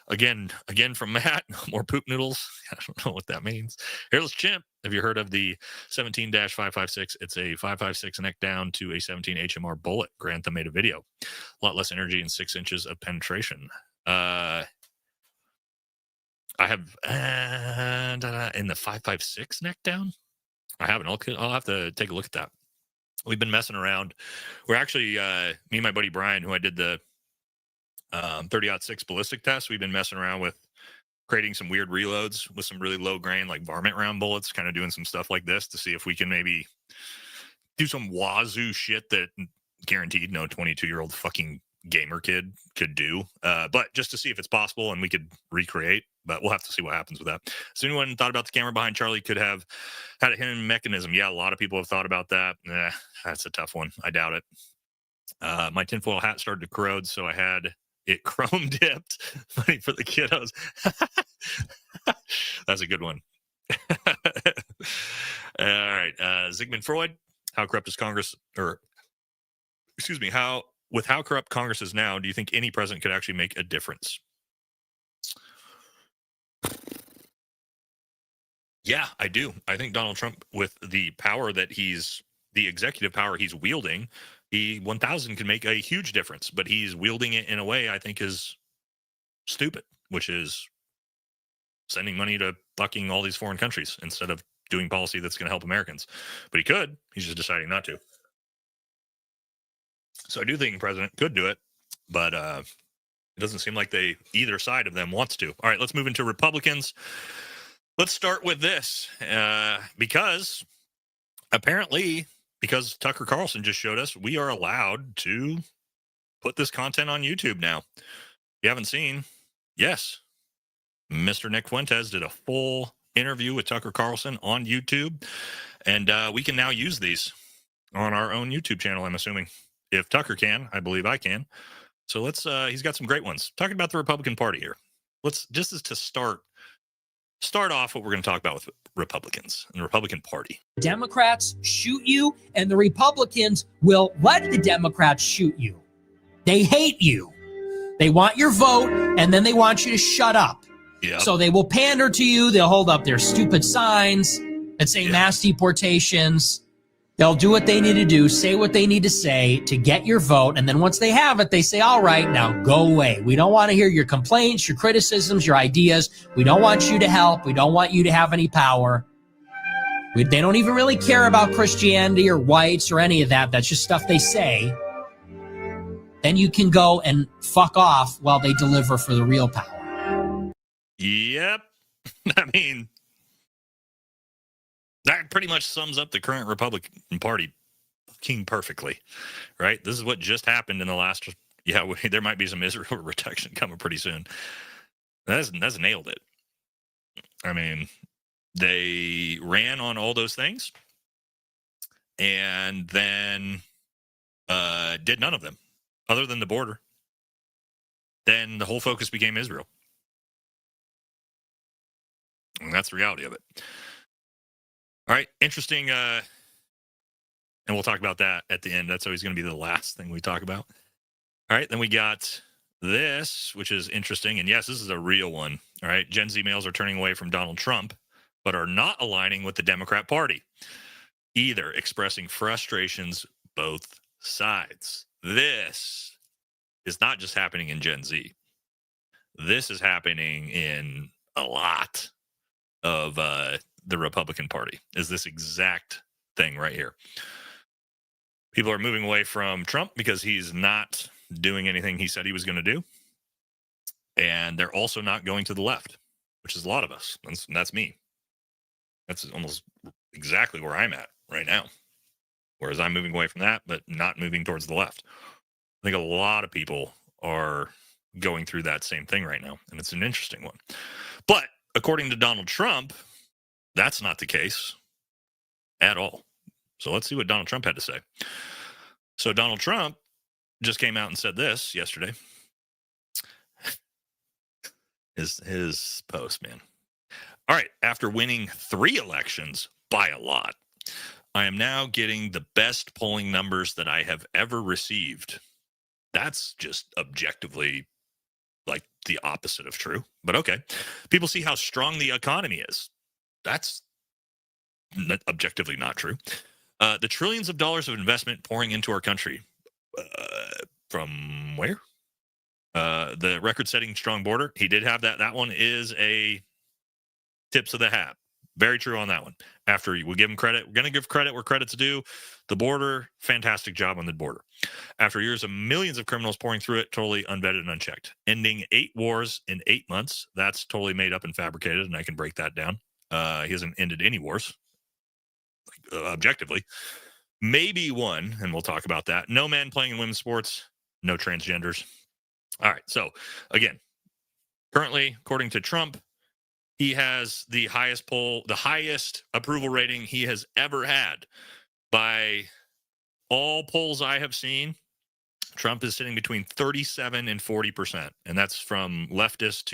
Again from Matt, more poop noodles. I don't know what that means. Hairless Chimp, have you heard of the 17-556? It's a 5.56 neck down to a 17 HMR bullet. Grantham made a video. A lot less energy and 6 inches of penetration. I have in the 5.56 neck down. I haven't. I'll have to take a look at that. We've been messing around. We're actually me and my buddy Brian, who I did the 30-06 ballistic test. We've been messing around with creating some weird reloads with some really low grain, like varmint round bullets, kind of doing some stuff like this to see if we can maybe do some wazoo shit that guaranteed no 22-year-old fucking gamer kid could do. But just to see if it's possible and we could recreate, but we'll have to see what happens with that. So anyone thought about the camera behind Charlie could have had a hidden mechanism? Yeah, a lot of people have thought about that. That's a tough one. I doubt it. My tinfoil hat started to corrode, so I had it chrome dipped. Funny for the kiddos. That's a good one. All right. Sigmund Freud, how corrupt is Congress, or excuse me, how corrupt Congress is now, do you think any president could actually make a difference? Yeah, I do. I think Donald Trump, with the power that the executive power he's wielding, he 1,000 can make a huge difference, but he's wielding it in a way I think is stupid, which is sending money to fucking all these foreign countries instead of doing policy that's going to help Americans. But he could. He's just deciding not to. So I do think the president could do it, but it doesn't seem like either side of them wants to. All right, let's move into Republicans. Let's start with this because apparently, because Tucker Carlson just showed us, we are allowed to put this content on YouTube now. If you haven't seen, yes, Mr. Nick Fuentes did a full interview with Tucker Carlson on YouTube, and we can now use these on our own YouTube channel, I'm assuming. If Tucker can, I believe I can. So he's got some great ones. Talking about the Republican Party here. Just as to start off what we're going to talk about with Republicans and the Republican Party. Democrats shoot you, and the Republicans will let the Democrats shoot you. They hate you. They want your vote, and then they want you to shut up. Yep. So they will pander to you. They'll hold up their stupid signs that say mass deportations. They'll do what they need to do, say what they need to say to get your vote. And then once they have it, they say, all right, now go away. We don't want to hear your complaints, your criticisms, your ideas. We don't want you to help. We don't want you to have any power. They don't even really care about Christianity or whites or any of that. That's just stuff they say. Then you can go and fuck off while they deliver for the real power. Yep. I mean, That pretty much sums up the current Republican Party fucking perfectly, right? This is what just happened in the last. Yeah, there might be some Israel protection coming pretty soon. That's nailed it. I mean, they ran on all those things, and then did none of them, other than the border. Then the whole focus became Israel, and that's the reality of it. All right, interesting. And we'll talk about that at the end. That's always going to be the last thing we talk about. All right, then we got this, which is interesting. And yes, this is a real one. All right, Gen Z males are turning away from Donald Trump, but are not aligning with the Democrat Party either, expressing frustrations both sides. This is not just happening in Gen Z. This is happening in a lot of the Republican Party, is this exact thing right here. People are moving away from Trump because he's not doing anything he said he was going to do. And they're also not going to the left, which is a lot of us. That's me. That's almost exactly where I'm at right now. Whereas I'm moving away from that, but not moving towards the left. I think a lot of people are going through that same thing right now. And it's an interesting one. But according to Donald Trump, that's not the case at all. So let's see what Donald Trump had to say. So Donald Trump just came out and said this yesterday. His post, man. All right. After winning 3 elections by a lot, I am now getting the best polling numbers that I have ever received. That's just objectively like the opposite of true. But okay. People see how strong the economy is. That's objectively not true. The trillions of dollars of investment pouring into our country. From where? The record-setting strong border. He did have that. That one is a tips of the hat. Very true on that one. After we give him credit, we're going to give credit where credit's due. The border, fantastic job on the border. After years of millions of criminals pouring through it, totally unvetted and unchecked. Ending 8 wars in 8 months. That's totally made up and fabricated, and I can break that down. He hasn't ended any wars, objectively. Maybe one, and we'll talk about that. No men playing in women's sports. No transgenders. All right. So, again, currently, according to Trump, he has the highest approval rating he has ever had. By all polls I have seen, Trump is sitting between 37 and 40%. And that's from leftist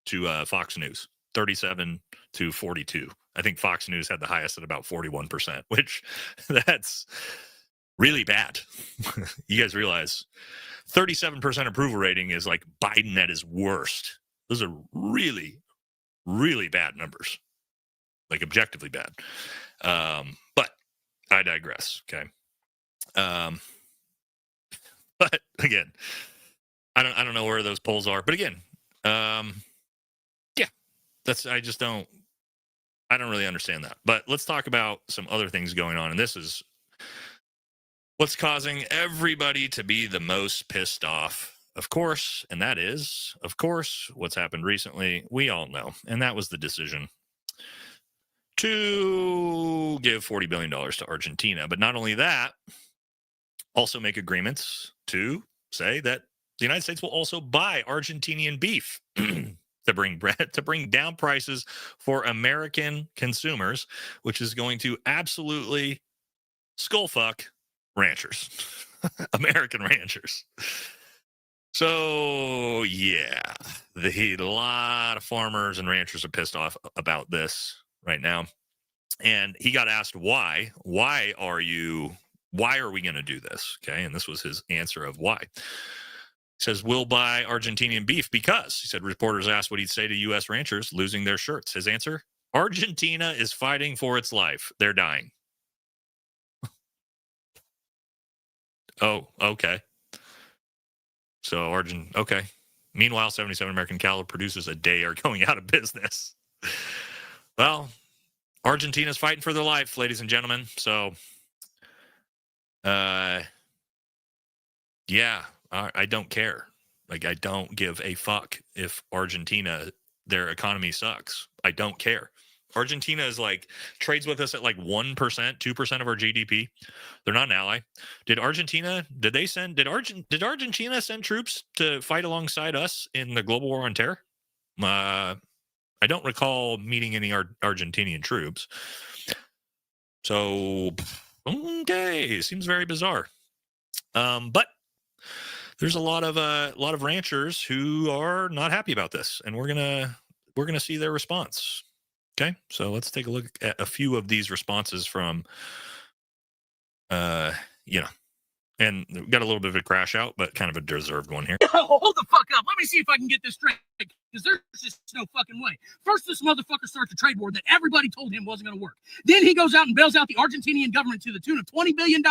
to Fox News, 37 to 42. I think Fox News had the highest at about 41%, which that's really bad. You guys realize 37% approval rating is like Biden at his worst. Those are really, really bad numbers, like objectively bad. But I digress. Okay. But again, I don't know where those polls are. But again, yeah, I don't really understand that. But let's talk about some other things going on. And this is what's causing everybody to be the most pissed off, of course. And that is, of course, what's happened recently. We all know. And that was the decision to give $40 billion to Argentina. But not only that, also make agreements to say that the United States will also buy Argentinian beef to bring down prices for American consumers, which is going to absolutely skullfuck ranchers, American ranchers. So yeah, a lot of farmers and ranchers are pissed off about this right now. And he got asked why are we going to do this? Okay. And this was his answer of why. He says, we'll buy Argentinian beef because, he said, reporters asked what he'd say to U.S. ranchers losing their shirts. His answer, Argentina is fighting for its life. They're dying. Oh, okay. So okay. Meanwhile, 77 American cattle producers a day are going out of business. Well, Argentina's fighting for their life, ladies and gentlemen. So, yeah, I don't care. Like, I don't give a fuck if Argentina, their economy sucks. I don't care. Argentina is like trades with us at like 1%, 2% of our GDP. They're not an ally. Did Argentina send troops to fight alongside us in the global war on terror? I don't recall meeting any Argentinian troops. So, okay, seems very bizarre. But there's a lot of ranchers who are not happy about this, and we're gonna see their response. Okay, so let's take a look at a few of these responses from, and we got a little bit of a crash out, but kind of a deserved one here. Hold the fuck up. Let me see if I can get this straight. Because there's just no fucking way. First, this motherfucker starts a trade war that everybody told him wasn't going to work. Then he goes out and bails out the Argentinian government to the tune of $20 billion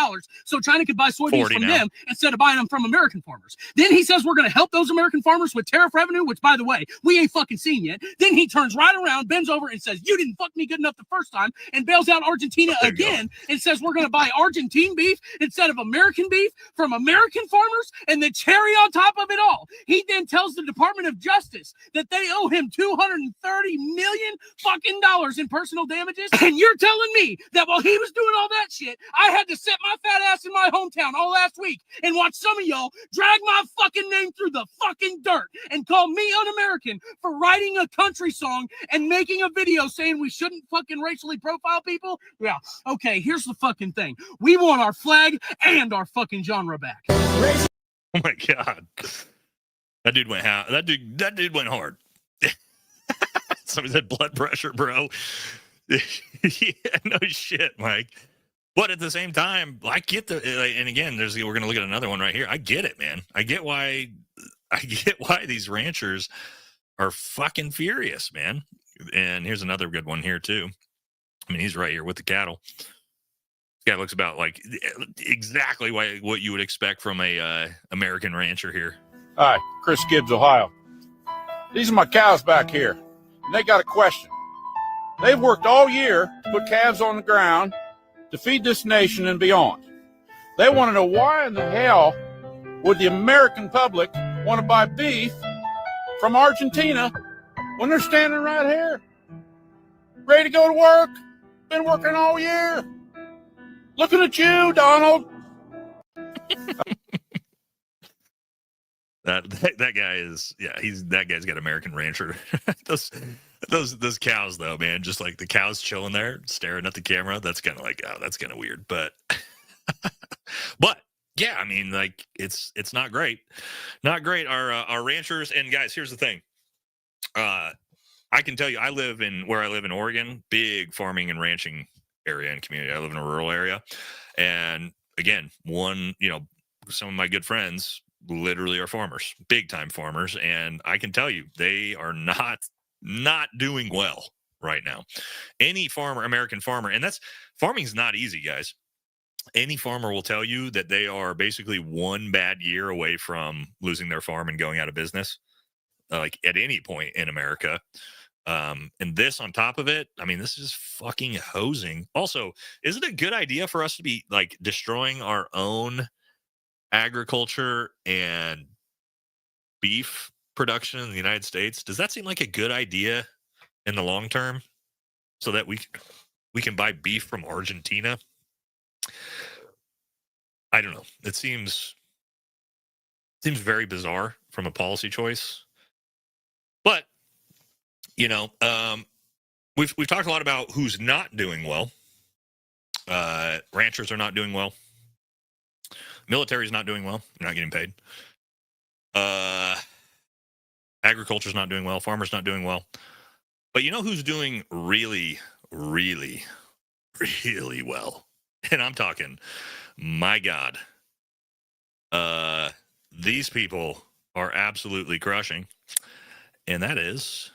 so China could buy soybeans from them instead of buying them from American farmers. Then he says we're going to help those American farmers with tariff revenue, which, by the way, we ain't fucking seen yet. Then he turns right around, bends over, and says, you didn't fuck me good enough the first time, and bails out Argentina again and says we're going to buy Argentine beef instead of American beef from American farmers. And the cherry on top of it all, he then tells the Department of Justice that they owe him $230 million fucking dollars in personal damages. And you're telling me that while he was doing all that shit, I had to sit my fat ass in my hometown all last week and watch some of y'all drag my fucking name through the fucking dirt and call me un-American for writing a country song and making a video saying we shouldn't fucking racially profile people? Yeah, okay, here's the fucking thing. We want our flag and our fucking genre back. Oh my God. That dude went hard. Somebody said blood pressure, bro. Yeah, no shit, Mike. But at the same time, I get and again, we're gonna look at another one right here. I get it, man. I get why these ranchers are fucking furious, man. And here's another good one here too. I mean, he's right here with the cattle. This guy looks about like exactly what you would expect from a American rancher here. Hi, Chris Gibbs, Ohio. These are my cows back here, and they got a question. They've worked all year to put calves on the ground to feed this nation and beyond. They want to know why in the hell would the American public want to buy beef from Argentina when they're standing right here, ready to go to work, been working all year. Looking at you, Donald. That guy is, yeah, that guy's got American rancher. those cows though, man, just like the cows chilling there staring at the camera. That's kind of like, oh, that's kind of weird, but yeah, I mean, like it's not great. Our ranchers, and guys, here's the thing. I can tell you, where I live in Oregon, big farming and ranching area and community. I live in a rural area, and again, some of my good friends literally are farmers, big time farmers, and I can tell you they are not doing well right now. Any farmer, American farmer, and farming's not easy, guys. Any farmer will tell you that they are basically one bad year away from losing their farm and going out of business, like at any point in America. And this on top of it, I mean, this is fucking hosing. Also, is it a good idea for us to be like destroying our own agriculture and beef production in the United States? Does that seem like a good idea in the long term, so that we can buy beef from Argentina? I don't know. It seems very bizarre from a policy choice, but we've talked a lot about who's not doing well. Ranchers are not doing well. Military's not doing well. They're not getting paid. Agriculture's not doing well. Farmers not doing well. But you know who's doing really, really, really well? And I'm talking, my God. These people are absolutely crushing. And that is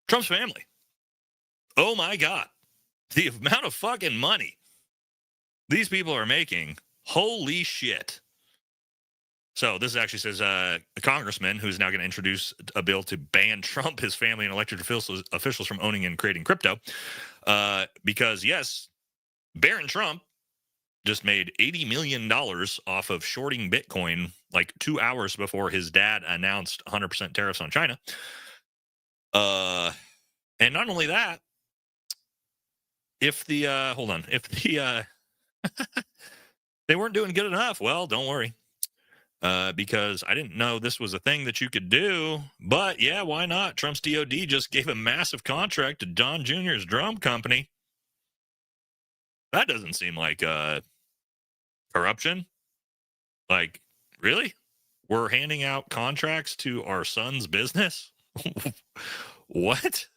Trump's family. Oh my God. The amount of fucking money these people are making, holy shit. So this actually says a congressman who's now going to introduce a bill to ban Trump, his family, and elected officials from owning and creating crypto. Because, yes, Baron Trump just made $80 million off of shorting Bitcoin like 2 hours before his dad announced 100% tariffs on China. And not only that, if the they weren't doing good enough, well, don't worry. Because I didn't know this was a thing that you could do. But yeah, why not? Trump's DOD just gave a massive contract to Don Jr.'s drum company. That doesn't seem like corruption. Like, really? We're handing out contracts to our son's business? What?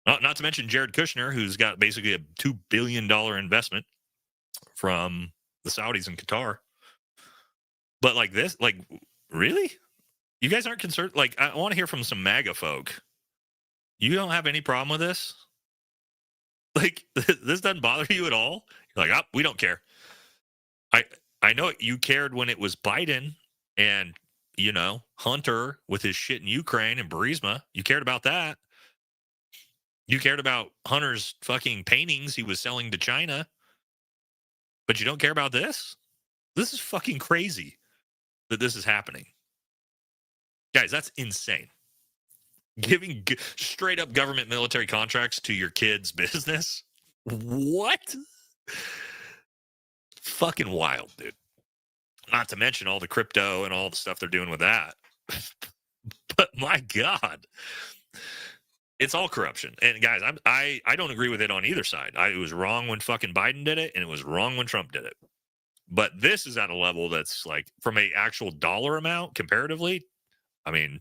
Not to mention Jared Kushner, who's got basically a $2 billion investment from the Saudis and Qatar. But like this, like, really? You guys aren't concerned? Like, I want to hear from some MAGA folk. You don't have any problem with this? Like, this doesn't bother you at all? You're like, oh, we don't care. I know you cared when it was Biden and, you know, Hunter with his shit in Ukraine and Burisma. You cared about that. You cared about Hunter's fucking paintings he was selling to China. But you don't care about this? This is fucking crazy that this is happening. Guys, that's insane. Giving straight up government military contracts to your kid's business? What? Fucking wild, dude. Not to mention all the crypto and all the stuff they're doing with that. But my God, it's all corruption. And guys, I don't agree with it on either side. It was wrong when fucking Biden did it, and it was wrong when Trump did it. But this is at a level that's like, from a actual dollar amount comparatively, I mean,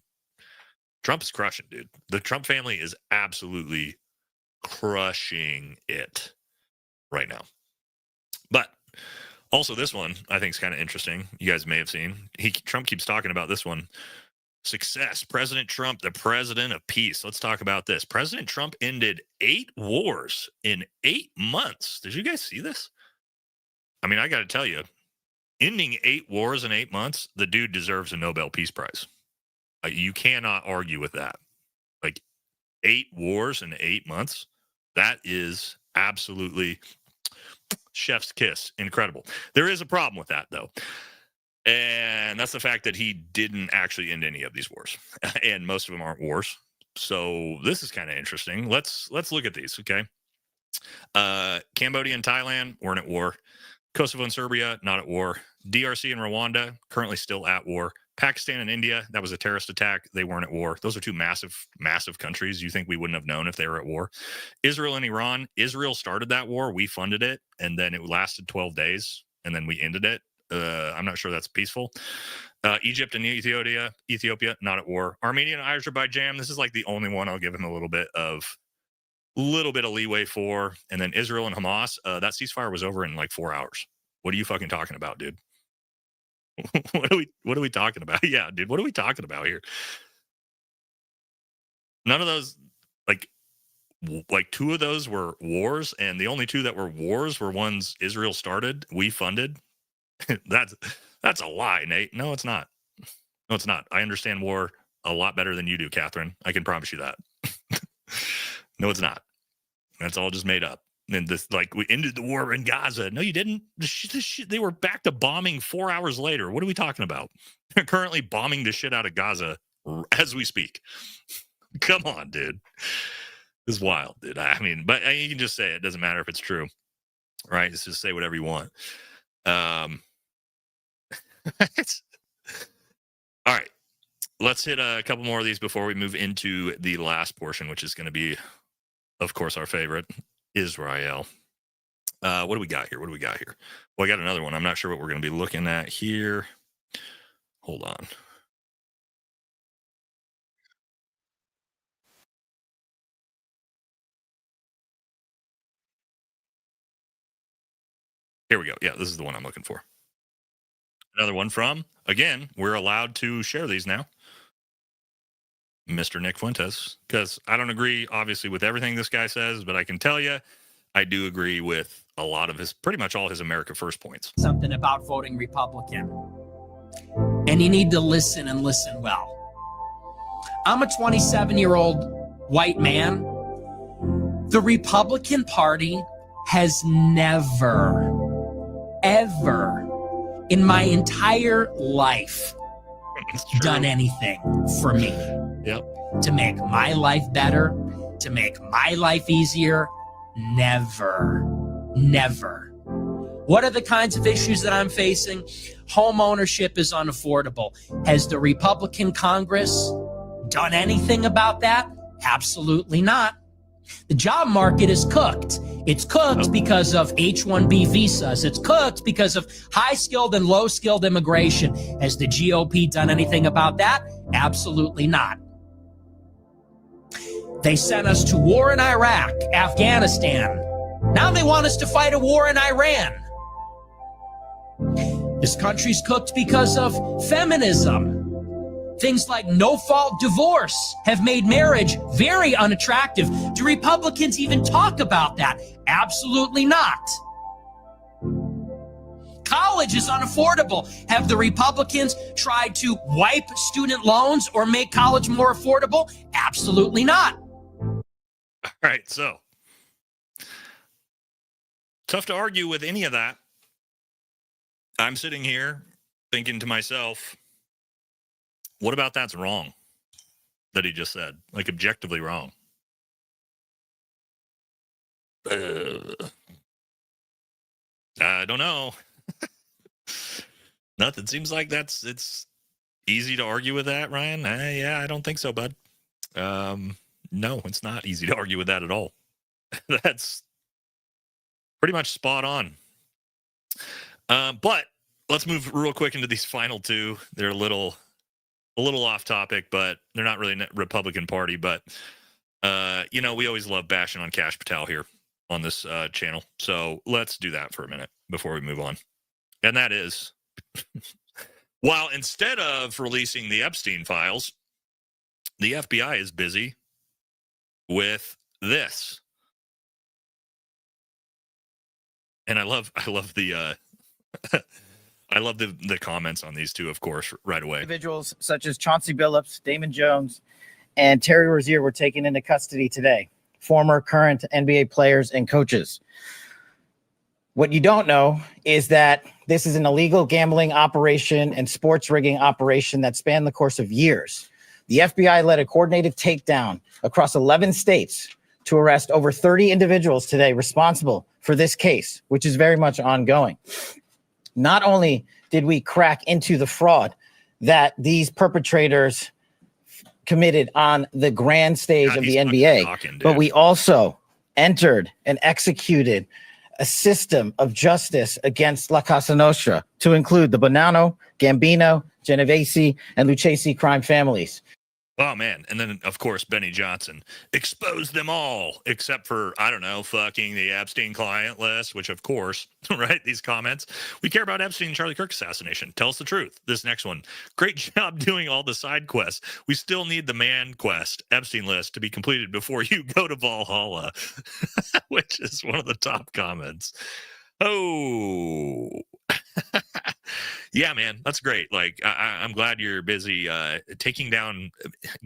Trump's crushing, dude. The Trump family is absolutely crushing it right now. But also this one, I think, is kind of interesting. You guys may have seen. Trump keeps talking about this one. Success. President Trump, the president of peace. Let's talk about this. President Trump ended 8 wars in 8 months. Did you guys see this? I mean, I got to tell you, ending 8 wars in 8 months, the dude deserves a Nobel Peace Prize. You cannot argue with that. Like, 8 wars in 8 months, that is absolutely chef's kiss. Incredible. There is a problem with that, though. And that's the fact that he didn't actually end any of these wars. And most of them aren't wars. So this is kind of interesting. Let's look at these, okay? Cambodia and Thailand weren't at war. Kosovo and Serbia, not at war. DRC and Rwanda, currently still at war. Pakistan and India, that was a terrorist attack. They weren't at war. Those are 2 massive, massive countries. You think we wouldn't have known if they were at war. Israel and Iran, Israel started that war. We funded it, and then it lasted 12 days, and then we ended it. I'm not sure that's peaceful. Egypt and Ethiopia, not at war. Armenia and Azerbaijan, this is like the only one I'll give him a little bit of leeway for. And then Israel and Hamas, that ceasefire was over in like 4 hours. What are you fucking talking about, dude? What are we talking about? Yeah, dude, what are we talking about here? None of those, like 2 of those were wars, and the only 2 that were wars were ones Israel started, we funded. That's a lie, Nate. No, it's not. No, it's not. I understand war a lot better than you do, Catherine. I can promise you that. No, it's not. That's all just made up. And this, like, we ended the war in Gaza. No, you didn't. They were back to bombing 4 hours later. What are we talking about? They're currently bombing the shit out of Gaza as we speak. Come on, dude. This is wild, dude. I mean, but you can just say it. It doesn't matter if it's true, right? Just say whatever you want. All right. Let's hit a couple more of these before we move into the last portion, which is going to be, of course, our favorite, Israel. What do we got here? Well, I got another one. I'm not sure what we're going to be looking at here. Hold on. Here we go. Yeah, this is the one I'm looking for. Another one from, again, we're allowed to share these now, Mr. Nick Fuentes, because I don't agree, obviously, with everything this guy says, but I can tell you, I do agree with a lot of pretty much all his America First points. Something about voting Republican. And you need to listen and listen well. I'm a 27-year-old white man. The Republican Party has never, ever in my entire life done anything for me. Yep. To make my life better, to make my life easier? Never. Never. What are the kinds of issues that I'm facing? Home ownership is unaffordable. Has the Republican Congress done anything about that? Absolutely not. The job market is cooked. It's cooked because of H-1B visas. It's cooked because of high-skilled and low-skilled immigration. Has the GOP done anything about that? Absolutely not. They sent us to war in Iraq, Afghanistan. Now they want us to fight a war in Iran. This country's cooked because of feminism. Things like no-fault divorce have made marriage very unattractive. Do Republicans even talk about that? Absolutely not. College is unaffordable. Have the Republicans tried to wipe student loans or make college more affordable? Absolutely not. All right, so tough to argue with any of that. I'm sitting here thinking to myself, what about that's wrong that he just said? Like, objectively wrong. I don't know. Nothing seems like it's easy to argue with that, Ryan. Yeah, I don't think so, bud. No, it's not easy to argue with that at all. That's pretty much spot on. But let's move real quick into these final two. They're a little off topic, but they're not really Republican Party. But, we always love bashing on Kash Patel here on this channel. So let's do that for a minute before we move on. And that is, while instead of releasing the Epstein files, the FBI is busy with this. And I love the I love the comments on these two, of course, right away. Individuals such as Chauncey Billups, Damon Jones, and Terry Rozier were taken into custody today. Former, current NBA players and coaches. What you don't know is that this is an illegal gambling operation and sports rigging operation that spanned the course of years. The FBI led a coordinated takedown across 11 states to arrest over 30 individuals today responsible for this case, which is very much ongoing. Not only did we crack into the fraud that these perpetrators committed on the grand stage of the NBA, but we also entered and executed a system of justice against La Casa Nostra to include the Bonanno, Gambino, Genovese, and Lucchese crime families. Oh, man. And then, of course, Benny Johnson exposed them all, except for, I don't know, fucking the Epstein client list, which, of course, right, these comments. We care about Epstein and Charlie Kirk assassination. Tell us the truth. This next one. Great job doing all the side quests. We still need the man quest Epstein list to be completed before you go to Valhalla, which is one of the top comments. Oh, yeah, man, that's great. Like, I'm glad you're busy taking down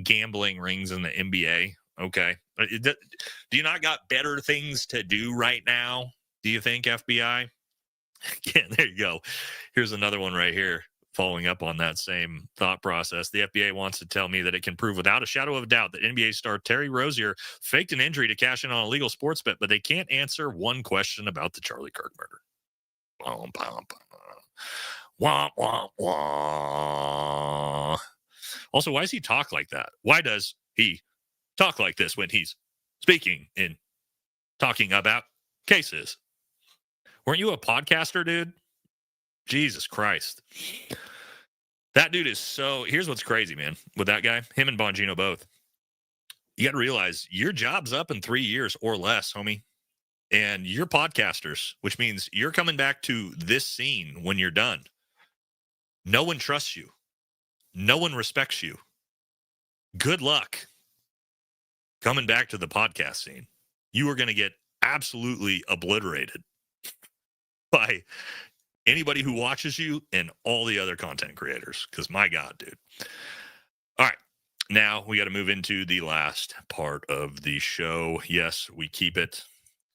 gambling rings in the NBA. Okay. Do you not got better things to do right now? Do you think, FBI? Yeah, there you go. Here's another one right here. Following up on that same thought process, the FBI wants to tell me that it can prove without a shadow of a doubt that NBA star Terry Rozier faked an injury to cash in on a legal sports bet, but they can't answer one question about the Charlie Kirk murder. Womp, womp, womp, womp, womp. Also, why does he talk like that? Why does he talk like this when he's speaking and talking about cases? Weren't you a podcaster, dude? Jesus Christ. That dude is so... Here's what's crazy, man, with that guy. Him and Bongino both. You got to realize your job's up in 3 years or less, homie. And you're podcasters, which means you're coming back to this scene when you're done. No one trusts you. No one respects you. Good luck coming back to the podcast scene. You are going to get absolutely obliterated by anybody who watches you and all the other content creators. Because my God, dude. All right. Now we got to move into the last part of the show. Yes, we keep it.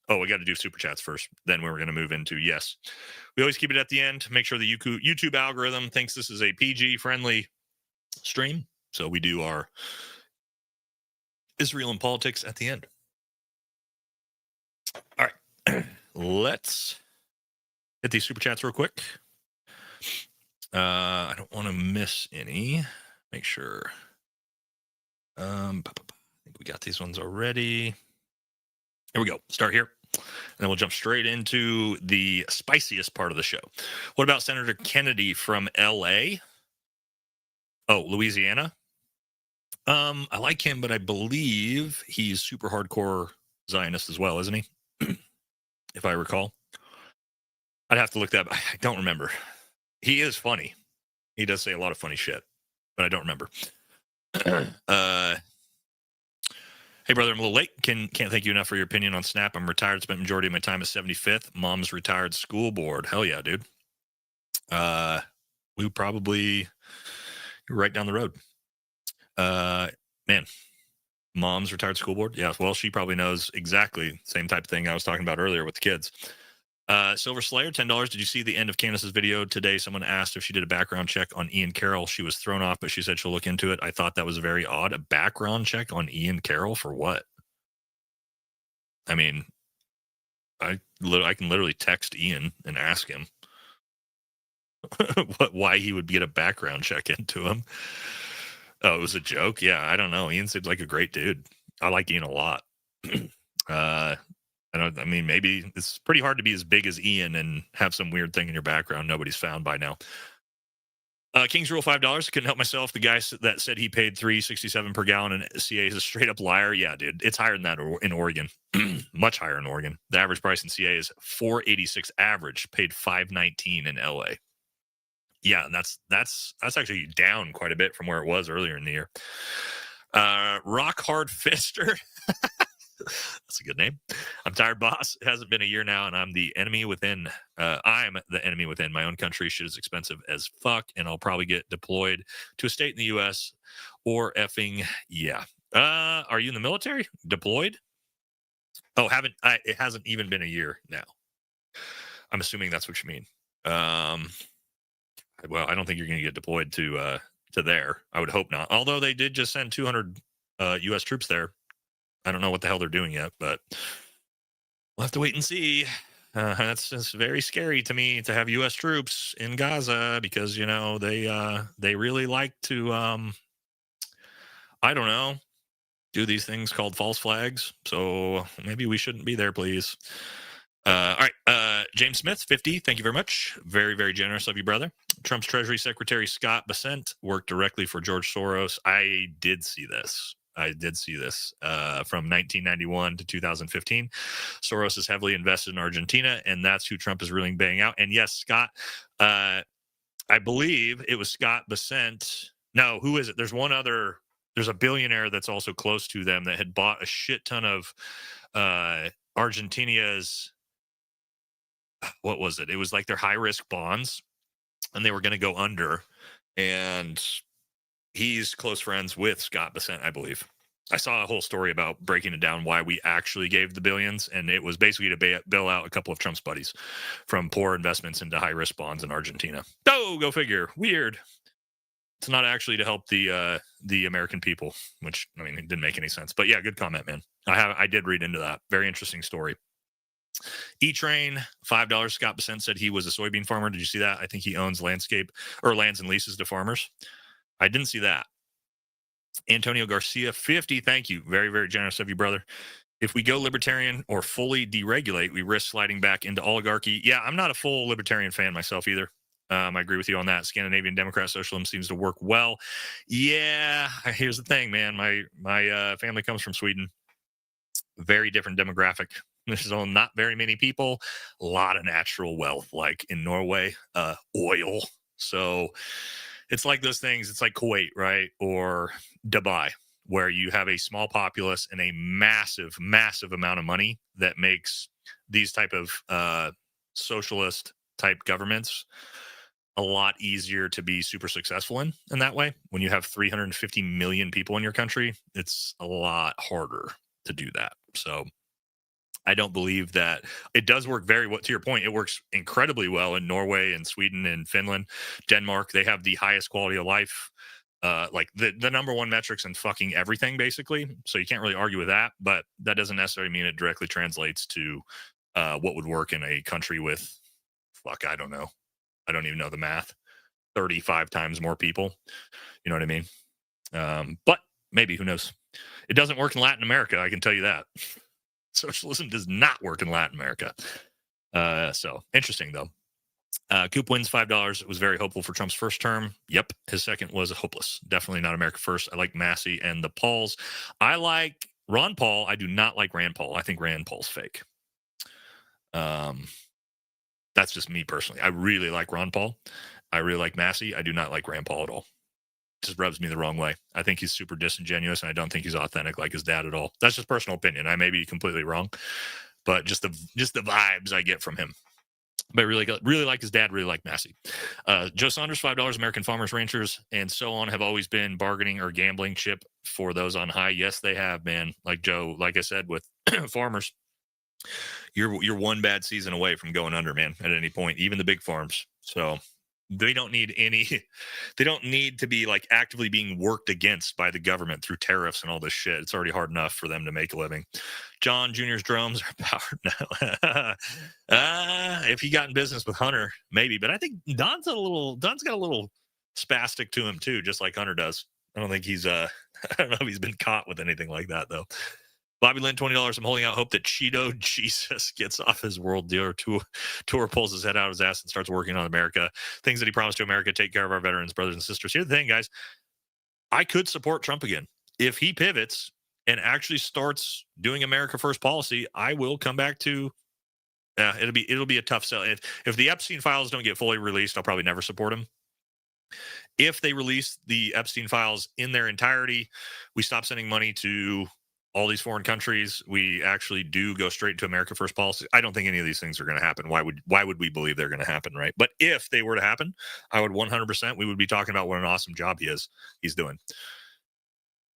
Oh, we got to do super chats first. Then we're going to move into, yes. We always keep it at the end. Make sure the YouTube algorithm thinks this is a PG-friendly stream. So we do our Israel and politics at the end. All right. Let's hit these super chats real quick. I don't want to miss any. Make sure. I think we got these ones already. Here we go. Start here. And then we'll jump straight into the spiciest part of the show. What about Senator Kennedy from LA? Oh, Louisiana. I like him, but I believe he's super hardcore Zionist as well, isn't he? If I recall. I'd have to look that up. I don't remember. He is funny. He does say a lot of funny shit, but I don't remember. Hey, brother, I'm a little late. Can't thank you enough for your opinion on Snap. I'm retired. Spent the majority of my time at 75th. Mom's retired school board. Hell yeah, dude. We probably right down the road. Man, Mom's retired school board. Yeah, well, she probably knows exactly same type of thing I was talking about earlier with the kids. Silver Slayer, $10. Did you see the end of Candace's video today? Someone asked if she did a background check on Ian Carroll. She was thrown off, but she said she'll look into it. I thought that was very odd. A background check on Ian Carroll for what? I mean, I can literally text Ian and ask him why he would get a background check into him. Oh, it was a joke? Yeah, I don't know. Ian seems like a great dude. I like Ian a lot. I mean, maybe it's pretty hard to be as big as Ian and have some weird thing in your background nobody's found by now. King's Rule, $5. Couldn't help myself. The guy that said he paid $3.67 per gallon in CA is a straight up liar. Yeah, dude, it's higher than that in Oregon. Much higher in Oregon. The average price in CA is $4.86 average. Paid $5.19 in LA. Yeah, and that's actually down quite a bit from where it was earlier in the year. Rock Hard Fister. That's a good name. I'm tired, boss. It hasn't been a year now, and I'm the enemy within. I'm the enemy within. My own country shit is expensive as fuck, and I'll probably get deployed to a state in the U.S. or effing yeah. Are you in the military? Deployed? Oh, it hasn't even been a year now. I'm assuming that's what you mean. Well, I don't think you're going to get deployed to there. I would hope not. Although they did just send 200 U.S. troops there. I don't know what the hell they're doing yet, but we'll have to wait and see. That's just very scary to me to have U.S. troops in Gaza because, you know, they really like to, I don't know, do these things called false flags. So maybe we shouldn't be there, please. All right. James Smith, 50. Thank you very much. Very, very generous of you, brother. Trump's Treasury Secretary Scott Bessent worked directly for George Soros. I did see this from 1991 to 2015. Soros is heavily invested in Argentina, and that's who Trump is really banging out. And yes, Scott, I believe it was Scott Bessent. No, who is it? There's one other. There's a billionaire that's also close to them that had bought a shit ton of Argentina's. What was it? It was like their high risk bonds, and they were going to go under. And he's close friends with Scott Bessent, I believe. I saw a whole story about breaking it down why we actually gave the billions, and it was basically to bail out a couple of Trump's buddies from poor investments into high-risk bonds in Argentina. Oh, go figure. Weird. It's not actually to help the American people, which, I mean, it didn't make any sense. But yeah, good comment, man. I did read into that. Very interesting story. E-Train, $5. Scott Bessent said he was a soybean farmer. Did you see that? I think he owns lands and leases to farmers. I didn't see that. Antonio Garcia, 50. Thank you. Very, very generous of you, brother. If we go libertarian or fully deregulate, we risk sliding back into oligarchy. Yeah, I'm not a full libertarian fan myself either. I agree with you on that. Scandinavian Democrat socialism seems to work well. Yeah, here's the thing, man. My family comes from Sweden. Very different demographic. There's not very many people. A lot of natural wealth, like in Norway, oil. So it's like those things. It's like Kuwait, right? Or Dubai, where you have a small populace and a massive, massive amount of money that makes these type of socialist type governments a lot easier to be super successful in that way. When you have 350 million people in your country, it's a lot harder to do that. So I don't believe that it does work very well. To your point, it works incredibly well in Norway and Sweden and Finland, Denmark. They have the highest quality of life like the number one metrics in fucking everything, basically. So you can't really argue with that, but that doesn't necessarily mean it directly translates to what would work in a country with, fuck, I don't know. I don't even know the math. 35 times more people. You know what I mean? But maybe, who knows? It doesn't work in Latin America, I can tell you that. Socialism does not work in Latin America. So interesting, though. Coop wins $5. It was very hopeful for Trump's first term. Yep. His second was hopeless. Definitely not America first. I like Massey and the Pauls. I like Ron Paul. I do not like Rand Paul. I think Rand Paul's fake. That's just me personally. I really like Ron Paul. I really like Massey. I do not like Rand Paul at all. Just rubs me the wrong way. I think he's super disingenuous, and I don't think he's authentic like his dad at all. That's just personal opinion. I may be completely wrong, but just the vibes I get from him. But really like his dad, really like Massey. Joe Saunders, $5. American farmers, ranchers, and so on have always been bargaining or gambling chip for those on high. Yes, they have, man. Like Joe, like I said, with farmers, you're one bad season away from going under, man, at any point, even the big farms. So they don't need to be like actively being worked against by the government through tariffs and all this shit. It's already hard enough for them to make a living. John Jr.'s drones are powered now. If he got in business with Hunter, maybe, but I think Don's got a little spastic to him too, just like Hunter does. I don't think he's I don't know if he's been caught with anything like that though. Bobby Lynn, $20. I'm holding out hope that Cheeto Jesus gets off his world tour, pulls his head out of his ass and starts working on America. Things that he promised to America, take care of our veterans, brothers and sisters. Here's the thing, guys. I could support Trump again. If he pivots and actually starts doing America first policy, I will come back to it'll be a tough sell. If the Epstein files don't get fully released, I'll probably never support him. If they release the Epstein files in their entirety, we stop sending money to all these foreign countries, we actually do go straight into America first policy. I don't think any of these things are going to happen. Why would we believe they're going to happen, right? But if they were to happen, I would 100%, we would be talking about what an awesome job he's doing.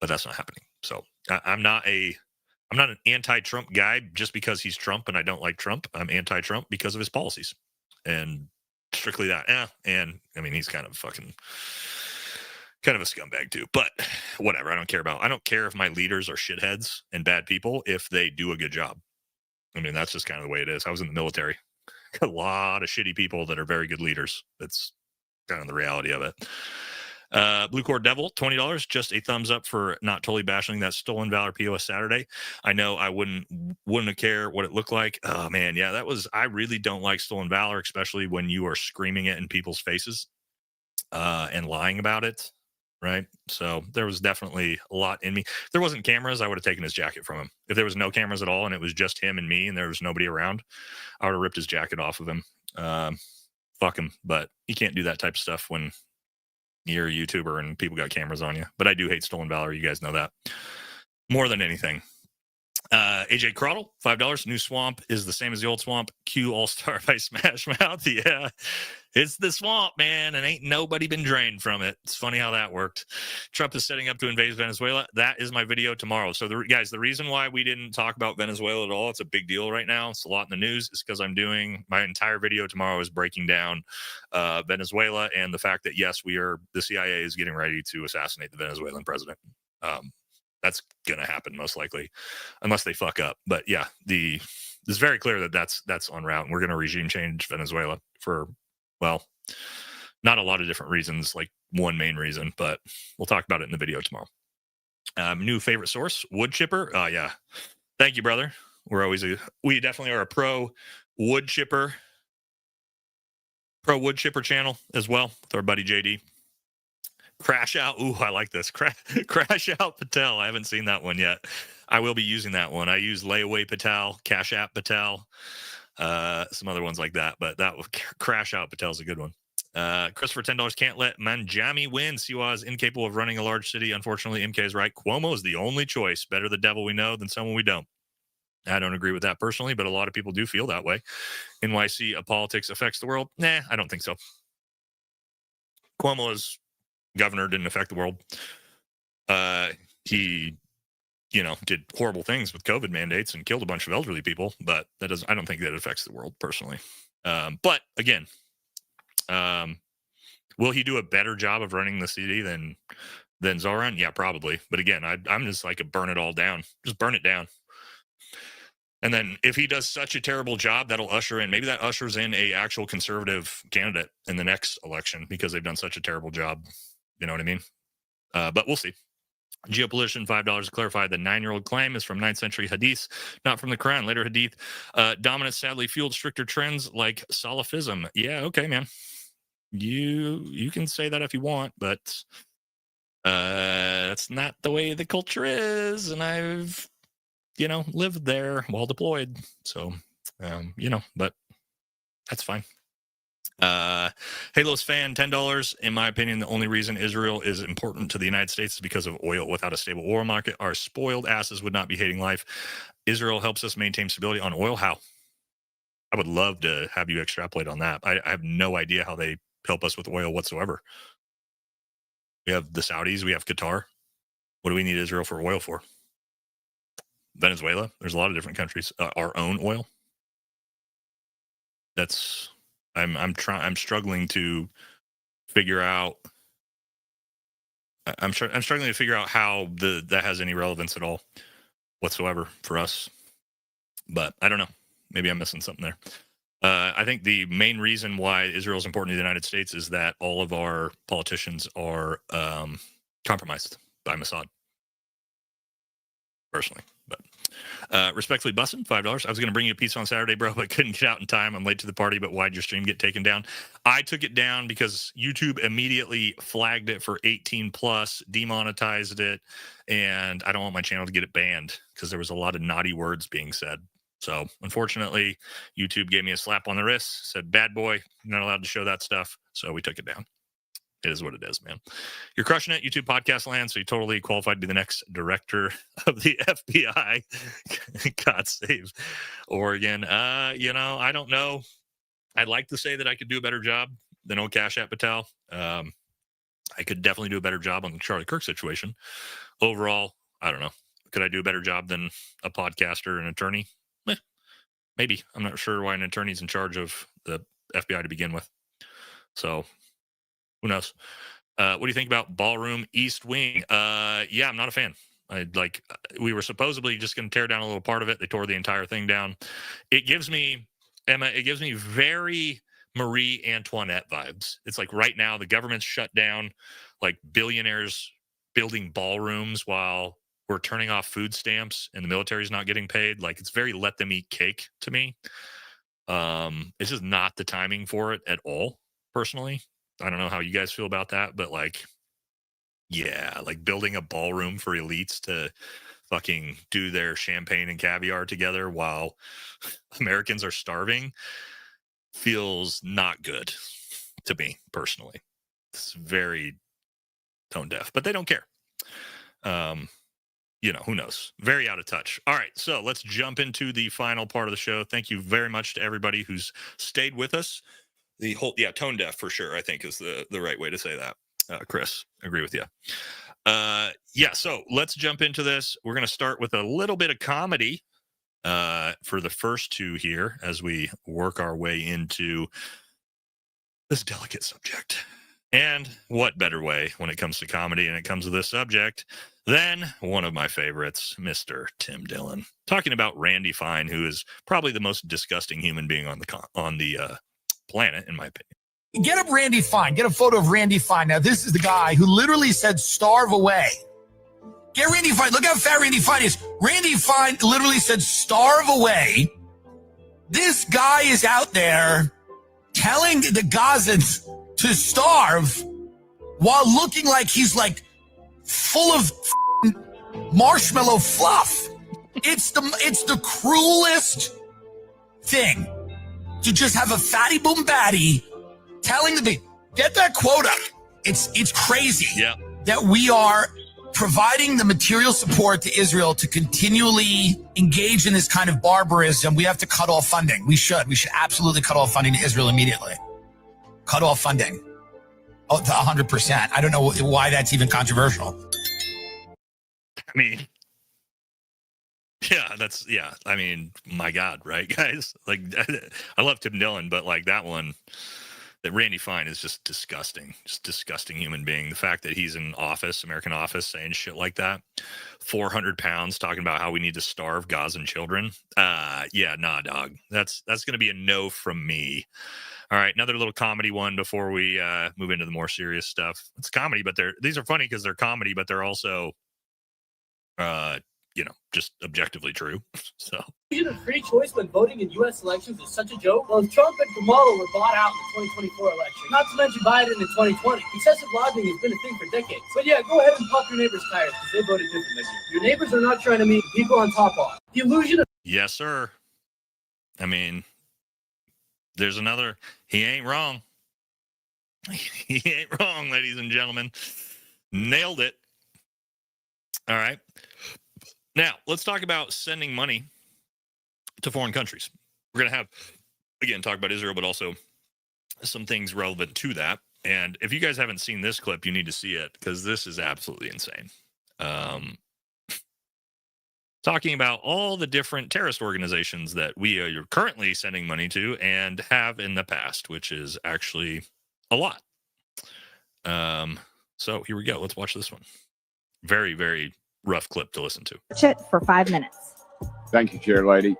But that's not happening. So I'm not an anti-Trump guy just because he's Trump and I don't like Trump. I'm anti-Trump because of his policies. And strictly that. And I mean, he's kind of a scumbag too, but whatever. I don't care if my leaders are shitheads and bad people if they do a good job. I mean, that's just kind of the way it is. I was in the military. A lot of shitty people that are very good leaders. That's kind of the reality of it. Blue Cord Devil, $20. Just a thumbs up for not totally bashing that Stolen Valor POS Saturday. I know I wouldn't have cared what it looked like. Oh man, yeah, I really don't like Stolen Valor, especially when you are screaming it in people's faces and lying about it. Right. So there was definitely a lot in me. If there wasn't cameras, I would have taken his jacket from him. If there was no cameras at all and it was just him and me and there was nobody around, I would have ripped his jacket off of him. Fuck him. But you can't do that type of stuff when you're a YouTuber and people got cameras on you. But I do hate Stolen Valor. You guys know that more than anything. AJ Crawdle, $5. New swamp is the same as the old swamp. Q All-Star by Smash Mouth. Yeah, it's the swamp, man, and ain't nobody been drained from it. It's funny how that worked. Trump is setting up to invade Venezuela. That is my video tomorrow. So, guys, the reason why we didn't talk about Venezuela at all, it's a big deal right now. It's a lot in the news. Is because I'm doing my entire video tomorrow is breaking down Venezuela and the fact that, yes, the CIA is getting ready to assassinate the Venezuelan president. That's going to happen most likely unless they fuck up. But yeah, it's very clear that that's en route. And we're going to regime change Venezuela for, well, not a lot of different reasons, like one main reason, but we'll talk about it in the video tomorrow. New favorite source, wood chipper. Yeah. Thank you, brother. We definitely are a pro wood chipper channel as well with our buddy JD. Crash Out. Ooh, I like this. Crash Out Patel. I haven't seen that one yet. I will be using that one. I use Layaway Patel, Cash App Patel, some other ones like that. But Crash Out Patel is a good one. Chris for $10. Can't let Manjami win. Siwa is incapable of running a large city. Unfortunately, MK is right. Cuomo is the only choice. Better the devil we know than someone we don't. I don't agree with that personally, but a lot of people do feel that way. NYC politics affects the world. Nah, I don't think so. Cuomo is governor, didn't affect the world. He, did horrible things with COVID mandates and killed a bunch of elderly people, but I don't think that affects the world personally. But again, Will he do a better job of running the city than Zoran? Yeah, probably. But again, I'm just like a burn it all down. Just burn it down. And then if he does such a terrible job, that'll usher in, maybe that ushers in a actual conservative candidate in the next election because they've done such a terrible job. You know what I mean? But we'll see. Geopolitician, $5 to clarify. The 9-year-old claim is from 9th century hadiths, not from the Quran. Later hadith, dominance sadly fueled stricter trends like Salafism. Yeah, okay, man. You can say that if you want, but that's not the way the culture is. And I've, lived there while deployed. So, but that's fine. Halos fan, $10. In my opinion, the only reason Israel is important to the United States is because of oil. Without a stable oil market, our spoiled asses would not be hating life. Israel helps us maintain stability on oil. How? I would love to have you extrapolate on that. I have no idea how they help us with oil whatsoever. We have the Saudis, we have Qatar. What do we need Israel for oil for? Venezuela. There's a lot of different countries. Our own oil. That's. I'm struggling to figure out. I'm struggling to figure out how that has any relevance at all whatsoever for us. But I don't know. Maybe I'm missing something there. I think the main reason why Israel is important to the United States is that all of our politicians are compromised by Mossad. Personally, but respectfully, Bussin, $5. I was going to bring you a piece on Saturday, bro, but couldn't get out in time. I'm late to the party, but why'd your stream get taken down? I took it down because YouTube immediately flagged it for 18 plus, demonetized it, and I don't want my channel to get it banned because there was a lot of naughty words being said. So unfortunately, YouTube gave me a slap on the wrist, said, bad boy, you're not allowed to show that stuff. So we took it down. It is what it is, man. You're crushing it, YouTube podcast land, so you're totally qualified to be the next director of the FBI. God save Oregon. I don't know. I'd like to say that I could do a better job than old Cash App Patel. I could definitely do a better job on the Charlie Kirk situation. Overall, I don't know. Could I do a better job than a podcaster or an attorney? Maybe. I'm not sure why an attorney's in charge of the FBI to begin with. So who knows? What do you think about Ballroom East Wing? Yeah, I'm not a fan. We were supposedly just going to tear down a little part of it. They tore the entire thing down. It gives me, Emma, very Marie Antoinette vibes. It's like right now the government's shut down, like billionaires building ballrooms while we're turning off food stamps and the military's not getting paid. Like it's very let them eat cake to me. It's just not the timing for it at all, personally. I don't know how you guys feel about that, but building a ballroom for elites to fucking do their champagne and caviar together while Americans are starving feels not good to me personally. It's very tone deaf, but they don't care. Who knows? Very out of touch. All right, so let's jump into the final part of the show. Thank you very much to everybody who's stayed with us. The whole, tone deaf for sure, I think is the right way to say that. Chris, agree with you. So let's jump into this. We're going to start with a little bit of comedy for the first two here as we work our way into this delicate subject. And what better way when it comes to comedy and it comes to this subject than one of my favorites, Mr. Tim Dillon, talking about Randy Fine, who is probably the most disgusting human being on the planet, in my opinion. Get up Randy Fine. Get a photo of Randy Fine. Now, this is the guy who literally said starve away. Get Randy Fine. Look how fat Randy Fine is. Randy Fine literally said starve away. This guy is out there telling the Gazans to starve while looking like he's like full of marshmallow fluff. It's the cruelest thing to just have a fatty boom batty telling the people, get that quote up. It's crazy that we are providing the material support to Israel to continually engage in this kind of barbarism. We have to cut off funding. We should absolutely cut off funding to Israel immediately. Cut off funding. Oh, 100%. I don't know why that's even controversial. I mean, my God, right, guys? Like, I love Tim Dillon, but like that one that Randy Fine is just disgusting human being. The fact that he's in office, American office, saying shit like that, 400 pounds, talking about how we need to starve Gazan children. Yeah, nah, dog. That's going to be a no from me. All right, another little comedy one before we move into the more serious stuff. It's comedy, but these are funny because they're comedy, but they're also, just objectively true. So. Of free choice when voting in U.S. elections is such a joke. Well, if Trump and Kamala were bought out in the 2024 election, not to mention Biden in 2020, excessive lobbying has been a thing for decades. But yeah, go ahead and pop your neighbor's tires because they voted different this year. Your neighbors are not trying to meet the people on top of the illusion of. Yes, sir. I mean, there's another. He ain't wrong. He ain't wrong, ladies and gentlemen. Nailed it. All right. Now, let's talk about sending money to foreign countries. We're going to have, again, talk about Israel, but also some things relevant to that. And if you guys haven't seen this clip, you need to see it because this is absolutely insane. Talking about all the different terrorist organizations that we are currently sending money to and have in the past, which is actually a lot. So here we go. Let's watch this one. Very, very rough clip to listen to. It for 5 minutes. Thank you, Chair Lady.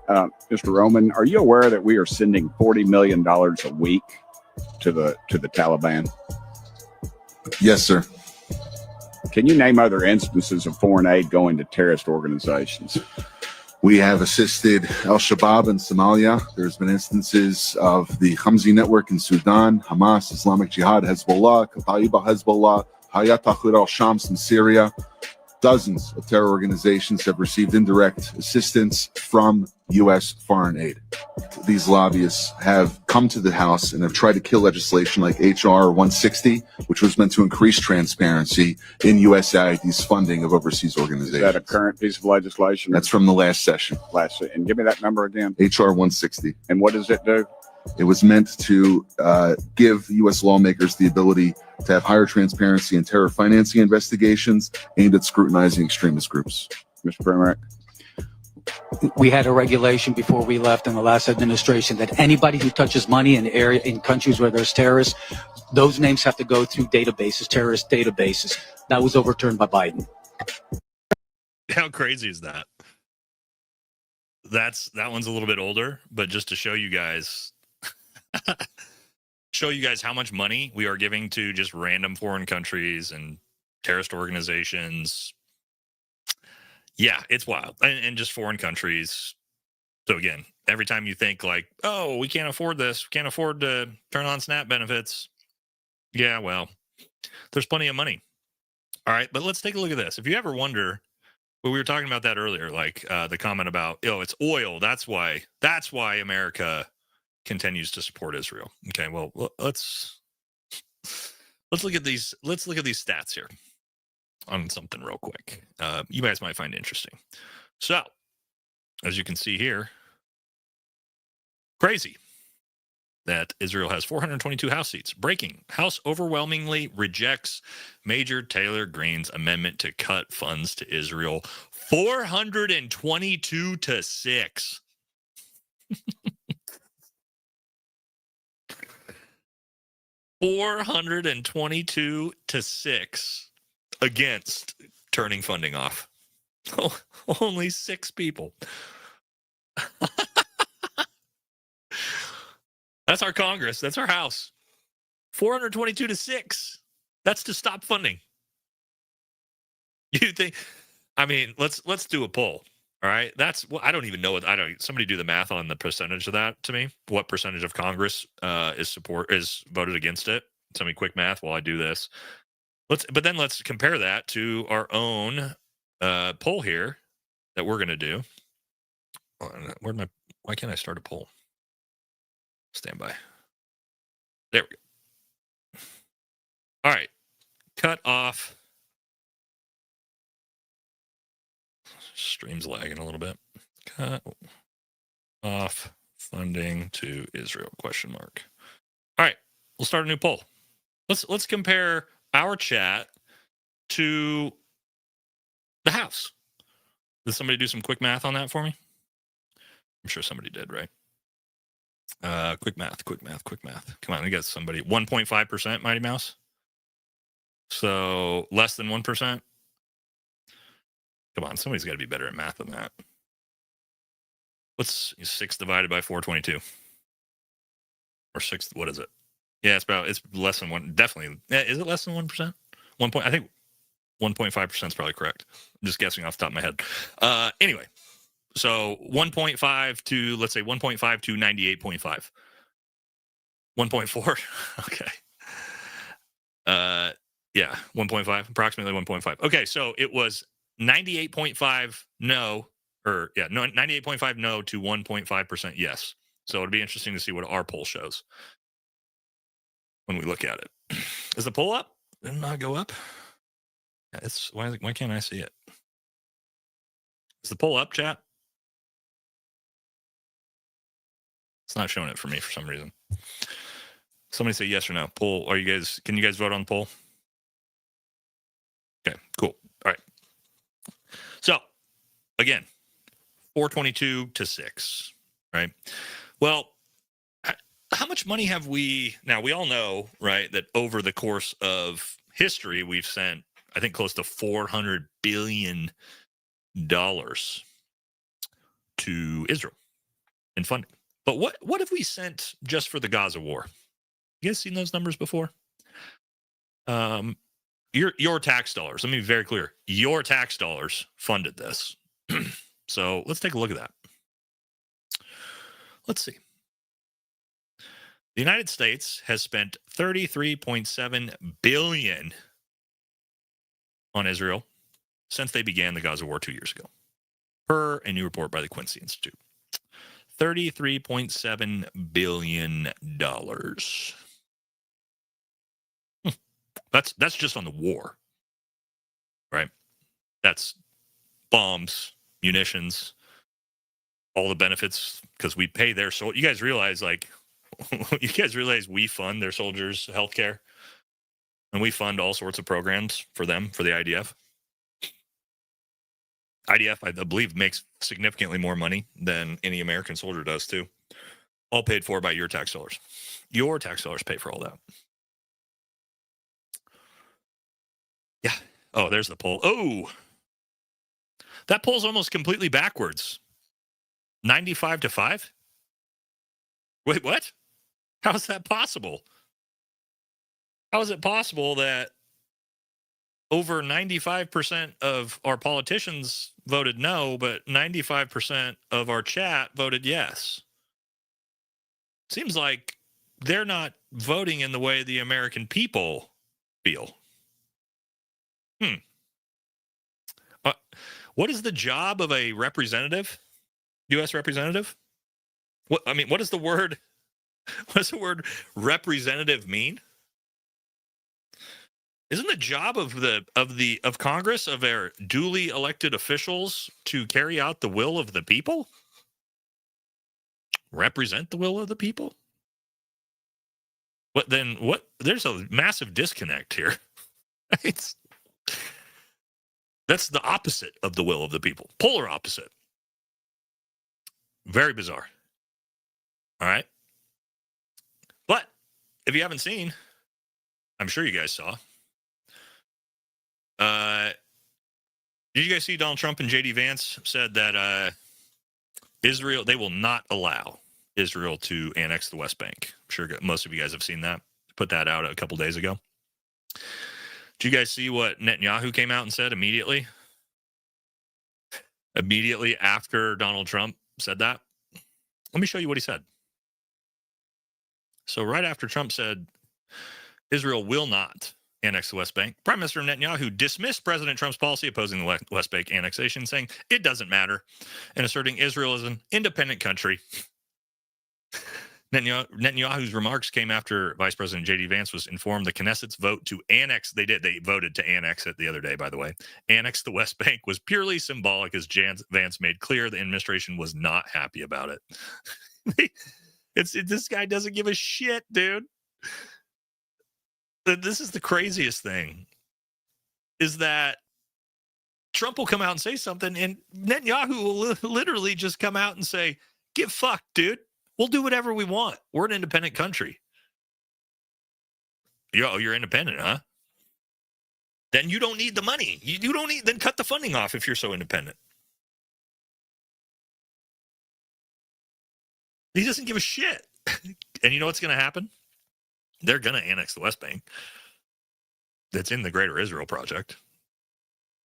Mr. Roman, are you aware that we are sending $40 million a week to the Taliban? Yes, sir. Can you name other instances of foreign aid going to terrorist organizations? We have assisted Al-Shabaab in Somalia. There's been instances of the Hamzi network in Sudan, Hamas, Islamic Jihad, Hezbollah, Kataiba Hezbollah, Hayat Tahrir al-Shams in Syria. Dozens of terror organizations have received indirect assistance from U.S. foreign aid. These lobbyists have come to the House and have tried to kill legislation like H.R. 160, which was meant to increase transparency in USAID's funding of overseas organizations. Is that a current piece of legislation? That's from the last session. And give me that number again. H.R. 160. And what does it do? It was meant to give U.S. lawmakers the ability to have higher transparency in terror financing investigations aimed at scrutinizing extremist groups. Mr. Premier. We had a regulation before we left in the last administration that anybody who touches money in countries where there's terrorists, those names have to go through databases, terrorist databases. That was overturned by Biden. How crazy is that? That one's a little bit older, but just to show you guys how much money we are giving to just random foreign countries and terrorist organizations. Yeah, it's wild. And just foreign countries. So again, every time you think like, oh, we can't afford this, we can't afford to turn on SNAP benefits. Yeah, well, there's plenty of money. All right, but let's take a look at this. If you ever wonder, well, we were talking about that earlier, like the comment about, it's oil. That's why America continues to support Israel. Okay, well, let's look at these. Let's look at these stats here on something real quick. You guys might find it interesting. So, as you can see here, crazy that Israel has 422 House seats. Breaking. House overwhelmingly rejects Major Taylor Greene's amendment to cut funds to Israel. 422-6. $422-6 against turning funding off. Oh, only 6 people. That's our Congress. That's our House. 422-6. That's to stop funding. You think? I mean, let's do a poll. All right. I don't even know what somebody do the math on the percentage of that to me. What percentage of Congress is voted against it? Tell me quick math while I do this. But then let's compare that to our own poll here that we're going to do. Why can't I start a poll? Stand by. There we go. All right. Cut off. Stream's lagging a little bit. Cut off funding to Israel? ? All right. We'll start a new poll. Let's compare our chat to the House. Did somebody do some quick math on that for me? I'm sure somebody did, right? Quick math. Come on, we got somebody. 1.5%, Mighty Mouse. So less than 1%. Come on, somebody's got to be better at math than that. What's 6 divided by 422? Or 6, what is it? Yeah, it's less than 1. Definitely. Is it less than 1%? I think 1.5% is probably correct. I'm just guessing off the top of my head. Anyway, so 1.5 to, let's say 1.5 to 98.5. 1.4. Okay. Yeah, 1.5, approximately 1.5. Okay, so it was 98.5 no, or yeah, no, 98.5 no to 1.5% yes. So it'd be interesting to see what our poll shows when we look at it. Is the poll up? Did it not go up? It's why can't I see it? Is the poll up, chat? It's not showing it for me for some reason. Somebody say yes or no. Poll. Can you guys vote on the poll? Okay, cool. All right. So again, 422 to 6, right? Well, how much money have we now? We all know, right, that over the course of history, we've sent, I think, close to $400 billion to Israel in funding. But what have we sent just for the Gaza war? You guys seen those numbers before? Your tax dollars. Let me be very clear. Your tax dollars funded this. So let's take a look at that. Let's see. The United States has spent $33.7 billion on Israel since they began the Gaza war 2 years ago, per a new report by the Quincy Institute. $33.7 billion. That's just on the war, right? That's bombs, munitions, all the benefits, because we pay their you guys realize, like, you guys realize we fund their soldiers' healthcare, and we fund all sorts of programs for them, for the IDF. IDF, I believe, makes significantly more money than any American soldier does, too. All paid for by your tax dollars. Your tax dollars pay for all that. Yeah. Oh, there's the poll. Oh, that poll's almost completely backwards. 95 to 5? Wait, what? How is that possible? How is it possible that over 95% of our politicians voted no, but 95% of our chat voted yes? Seems like they're not voting in the way the American people feel. What is the job of a representative? U.S. representative? What does the word representative mean? Isn't the job of Congress, of their duly elected officials, to carry out the will of the people? Represent the will of the people? What? There's a massive disconnect here. That's the opposite of the will of the people. Polar opposite. Very bizarre. All right. But if you haven't seen, I'm sure you guys saw. Did you guys see Donald Trump and JD Vance said that Israel, they will not allow Israel to annex the West Bank? I'm sure most of you guys have seen that. Put that out a couple days ago. Did you guys see what Netanyahu came out and said immediately? Immediately after Donald Trump said that? Let me show you what he said. So right after Trump said Israel will not annex the West Bank, Prime Minister Netanyahu dismissed President Trump's policy opposing the West Bank annexation, saying it doesn't matter, and asserting Israel is an independent country. Netanyahu's remarks came after Vice President J.D. Vance was informed the Knesset's vote to annex, they voted to annex it the other day, by the way, annex the West Bank was purely symbolic, as Vance made clear the administration was not happy about it. This guy doesn't give a shit, dude. This is the craziest thing, is that Trump will come out and say something, and Netanyahu will literally just come out and say, get fucked, dude. We'll do whatever we want. We're an independent country. You're independent, huh? Then you don't need the money. You don't need, then cut the funding off if you're so independent. He doesn't give a shit. And you know what's going to happen? They're going to annex the West Bank. That's in the Greater Israel Project.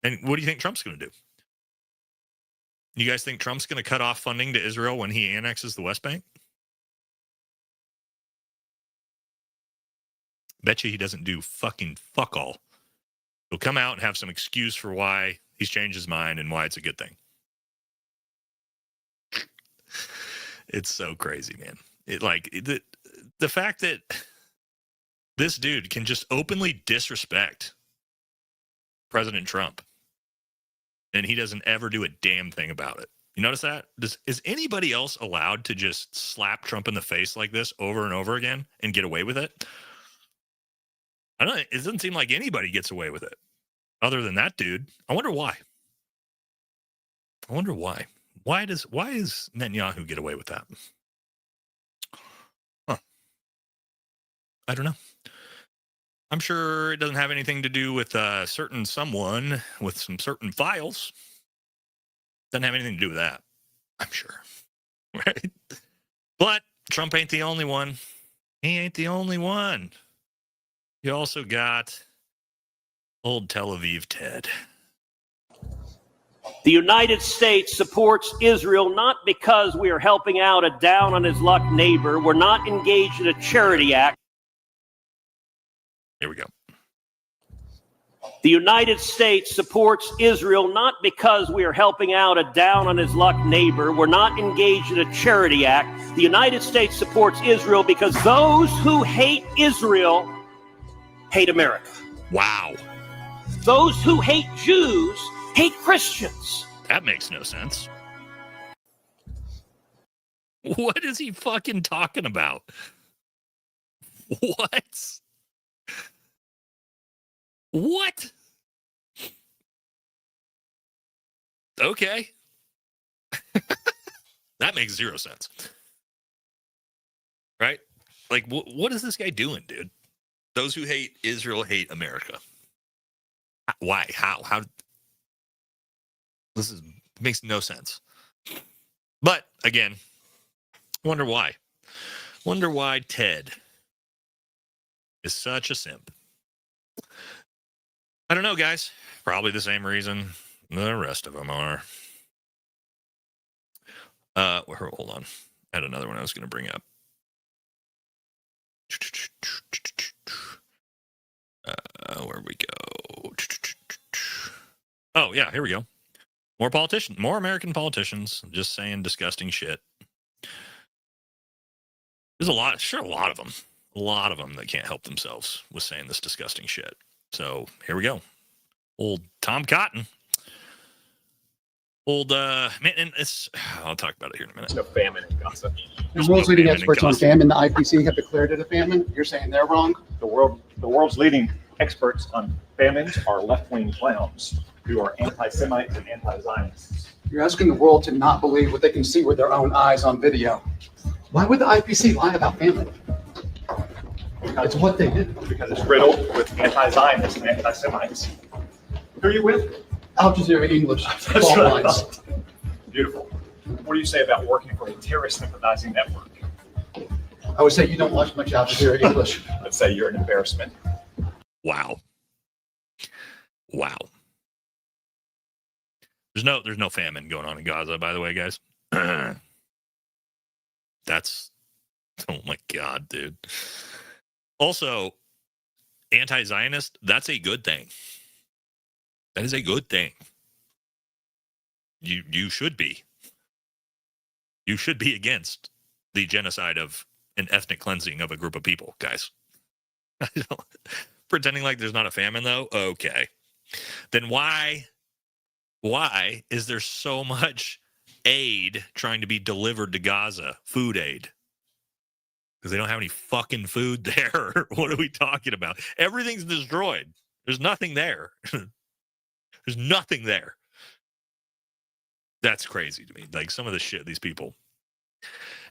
And what do you think Trump's going to do? You guys think Trump's going to cut off funding to Israel when he annexes the West Bank? Bet you he doesn't do fucking fuck all. He'll come out and have some excuse for why he's changed his mind and why it's a good thing. It's so crazy, man. The fact that this dude can just openly disrespect President Trump and he doesn't ever do a damn thing about it. You notice that? Is anybody else allowed to just slap Trump in the face like this over and over again and get away with it? I don't know. It doesn't seem like anybody gets away with it other than that dude. I wonder why. Why does Netanyahu get away with that? Huh. I don't know. I'm sure it doesn't have anything to do with certain someone with some certain files. Doesn't have anything to do with that. I'm sure. Right? But Trump ain't the only one. He ain't the only one. You also got old Tel Aviv Ted. The United States supports Israel not because we are helping out a down-on-his-luck neighbor. We're not engaged in a charity act. Here we go. The United States supports Israel not because we are helping out a down-on-his-luck neighbor. We're not engaged in a charity act. The United States supports Israel because those who hate Israel hate America. Wow. Those who hate Jews hate Christians. That makes no sense. What is he fucking talking about? What? What? Okay. That makes zero sense. Right? Like, what is this guy doing, dude? Those who hate Israel hate America. Why? How? This makes no sense. But again, wonder why. Wonder why Ted is such a simp. I don't know, guys. Probably the same reason the rest of them are. Hold on. I had another one I was going to bring up. Where we go? Oh, yeah, here we go. More American politicians just saying disgusting shit. There's a lot of them that can't help themselves with saying this disgusting shit. So here we go. Old Tom Cotton. Man, and I'll talk about it here in a minute. No famine in Gaza. The world's leading experts on famine, the IPC, have declared it a famine. You're saying they're wrong? The world's leading experts on famines are left-wing clowns who are anti-Semites and anti-Zionists. You're asking the world to not believe what they can see with their own eyes on video. Why would the IPC lie about famine? It's what they do. Because it's riddled with anti-Zionists and anti-Semites. Who are you with? Al Jazeera English. That's what I thought. Beautiful. What do you say about working for a terrorist sympathizing network? I would say you don't watch much Al Jazeera English. I'd say you're an embarrassment. Wow. There's no famine going on in Gaza, by the way, guys. That's, oh my God, dude. Also, anti-Zionist, that's a good thing. That is a good thing. You should be. You should be against the genocide of an ethnic cleansing of a group of people, guys. Pretending like there's not a famine, though? Okay. Then why is there so much aid trying to be delivered to Gaza? Food aid. Because they don't have any fucking food there. What are we talking about? Everything's destroyed. There's nothing there. There's nothing there. That's crazy to me. Like some of the shit these people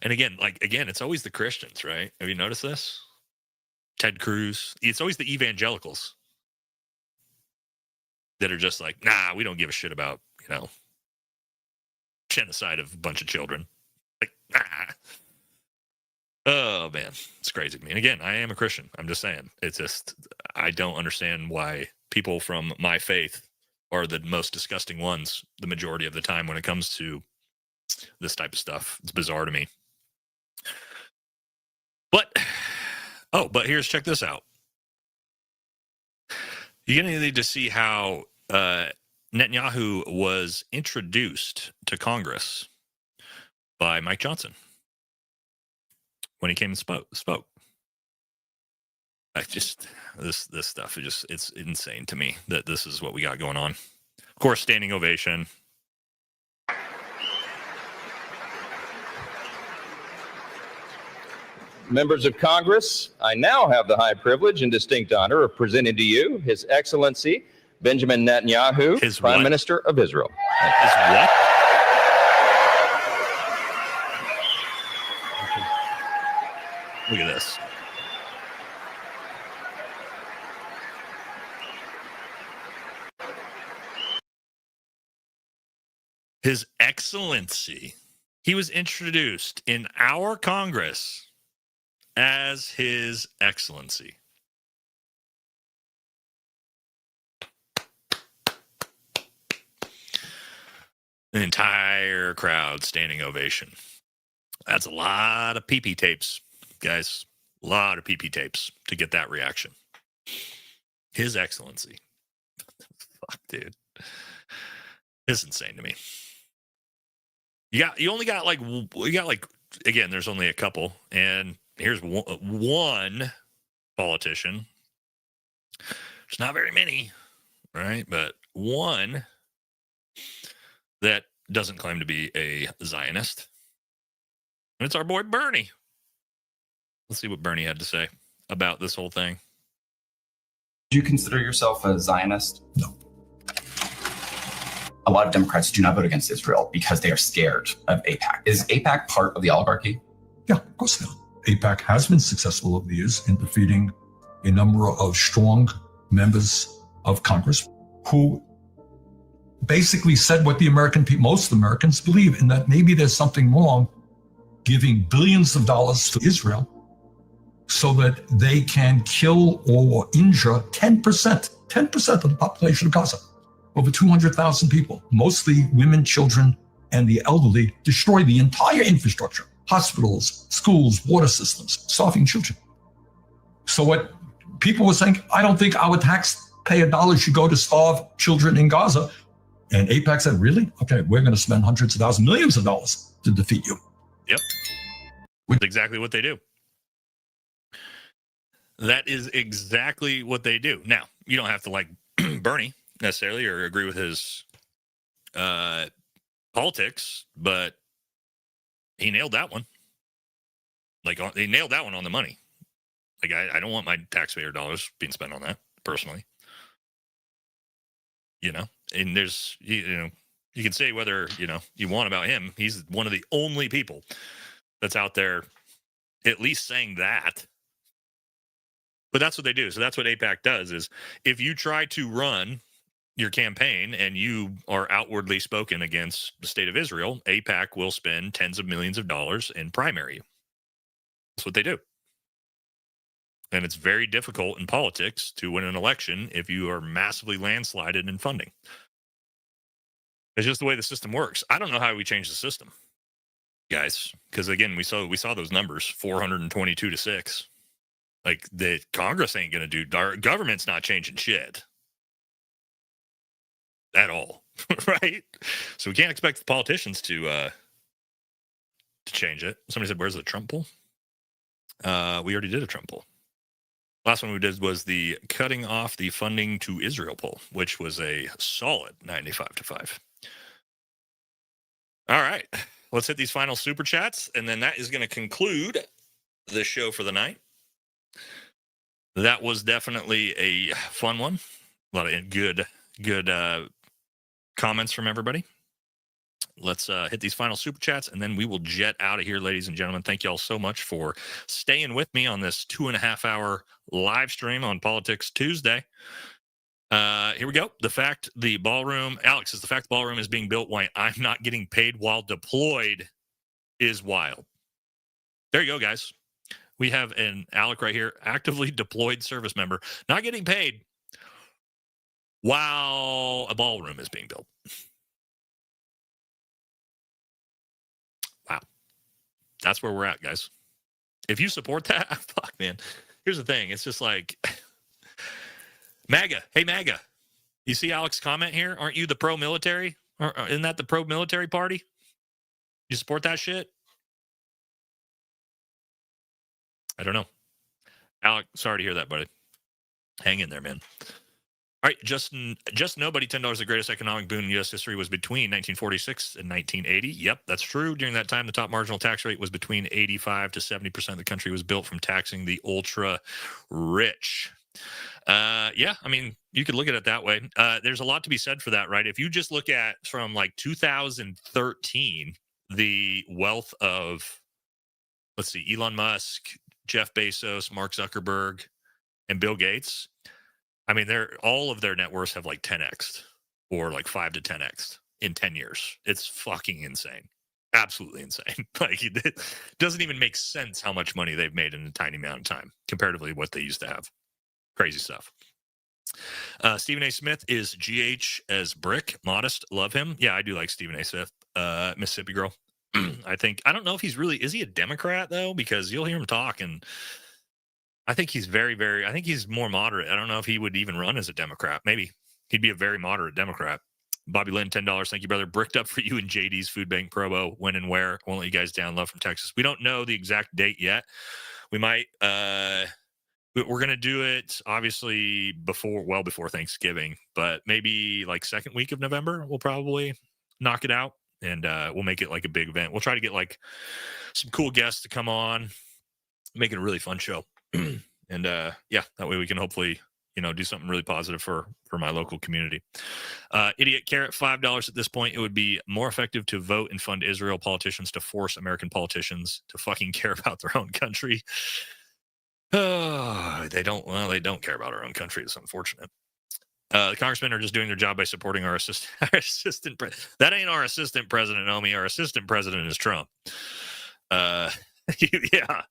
And again, it's always the Christians, right? Have you noticed this? Ted Cruz. It's always the evangelicals that are just like, nah, we don't give a shit about, genocide of a bunch of children. Like, nah. Oh, man. It's crazy to me. And again, I am a Christian. I'm just saying. It's just, I don't understand why people from my faith are the most disgusting ones the majority of the time when it comes to this type of stuff. It's bizarre to me. But check this out. You're going to need to see how Netanyahu was introduced to Congress by Mike Johnson when he came and spoke. This stuff is it's insane to me that this is what we got going on. Of course, standing ovation. Members of Congress, I now have the high privilege and distinct honor of presenting to you His Excellency Benjamin Netanyahu, Prime Minister of Israel. His what? Look at this. His Excellency. He was introduced in our Congress as His Excellency. An entire crowd standing ovation. That's a lot of PP tapes, guys. A lot of PP tapes to get that reaction. His Excellency. Fuck, dude. It's insane to me. You only got again, there's only a couple, and here's one politician. There's not very many, right? But one that doesn't claim to be a Zionist. And it's our boy Bernie. Let's see what Bernie had to say about this whole thing. Do you consider yourself a Zionist? No. A lot of Democrats do not vote against Israel because they are scared of AIPAC. Is AIPAC part of the oligarchy? Yeah, of course they are. AIPAC has been successful over the years in defeating a number of strong members of Congress who basically said what the American people, most Americans believe, in that maybe there's something wrong giving billions of dollars to Israel so that they can kill or injure 10% of the population of Gaza. Over 200,000 people, mostly women, children, and the elderly, destroy the entire infrastructure, hospitals, schools, water systems, starving children. So what people were saying, I don't think our taxpayer dollars should go to starve children in Gaza. And AIPAC said, really? Okay, we're going to spend hundreds of thousands, millions of dollars to defeat you. Yep. That's exactly what they do. That is exactly what they do. Now, you don't have to like Bernie necessarily or agree with his politics, but he nailed that one. Like, he nailed that one on the money. Like, I don't want my taxpayer dollars being spent on that, personally. And there's, you can say whether, you want about him. He's one of the only people that's out there at least saying that. But that's what they do. So that's what AIPAC does is if you try to run your campaign and you are outwardly spoken against the state of Israel, AIPAC will spend tens of millions of dollars and primary you. That's what they do. And it's very difficult in politics to win an election if you are massively landslided in funding. It's just the way the system works. I don't know how we change the system, guys, because again, we saw those numbers, 422 to 6. Like, the Congress ain't going to do, our government's not changing shit at all, right? So we can't expect the politicians to change it. Somebody said, where's the Trump poll? We already did a Trump poll. Last one we did was the cutting off the funding to Israel poll, which was a solid 95-5. All right, let's hit these final super chats, and then that is going to conclude the show for the night. That was definitely a fun one. A lot of good comments from everybody. let's hit these final super chats, and then we will jet out of here, ladies and gentlemen. Thank you all so much for staying with me on this 2.5-hour live stream on Politics Tuesday. Here we go. The fact the ballroom, Alex, is the fact the ballroom is being built while I'm not getting paid while deployed is wild. There you go, guys. We have an Alec right here, actively deployed service member, not getting paid while a ballroom is being built. Wow. That's where we're at, guys. If you support that, fuck, man. Here's the thing. It's just like, MAGA. Hey, MAGA. You see Alex's comment here? Aren't you the pro-military? Isn't that the pro-military party? You support that shit? I don't know. Alec, sorry to hear that, buddy. Hang in there, man. All right, just nobody, $10, the greatest economic boon in U.S. history was between 1946 and 1980. Yep, that's true. During that time, the top marginal tax rate was between 85 to 70% of the country was built from taxing the ultra-rich. Yeah, I mean, you could look at it that way. There's a lot to be said for that, right? If you just look at from like 2013, the wealth of, let's see, Elon Musk, Jeff Bezos, Mark Zuckerberg, and Bill Gates, I mean, all of their net worths have like 10x or like 5 to 10x in 10 years. It's fucking insane. Absolutely insane. Like, it doesn't even make sense how much money they've made in a tiny amount of time comparatively what they used to have. Crazy stuff. Stephen A. Smith is GH as Brick. Modest. Love him. Yeah, I do like Stephen A. Smith. Mississippi Girl. I don't know if he's really, is he a Democrat though? Because you'll hear him talk and I think he's I think he's more moderate. I don't know if he would even run as a Democrat. Maybe he'd be a very moderate Democrat. Bobby Lynn, $10. Thank you, brother. Bricked up for you and JD's Food Bank Probo. When and where? Won't let you guys down. Love from Texas. We don't know the exact date yet. We might, we're going to do it obviously well before Thanksgiving, but maybe like second week of November, we'll probably knock it out and we'll make it like a big event. We'll try to get like some cool guests to come on, make it a really fun show. And yeah, that way we can hopefully, do something really positive for my local community. Idiot Carrot, $5 at this point. It would be more effective to vote and fund Israel politicians to force American politicians to fucking care about their own country. Oh, they don't care about our own country. It's unfortunate. The congressmen are just doing their job by supporting our assistant president. That ain't our assistant president, Naomi. Our assistant president is Trump. Yeah.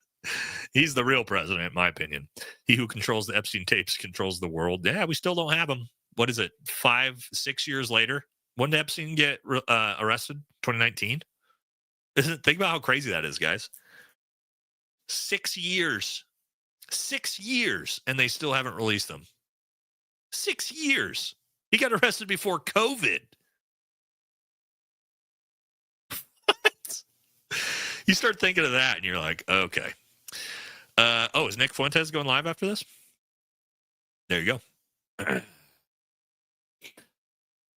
He's the real president, in my opinion. He who controls the Epstein tapes controls the world. Yeah, we still don't have him. What is it? 5-6 years later? When did Epstein get arrested? 2019? Think about how crazy that is, guys. 6 years. 6 years, and they still haven't released him. 6 years. He got arrested before COVID. What? You start thinking of that, and you're like, okay. Is Nick Fuentes going live after this? There you go.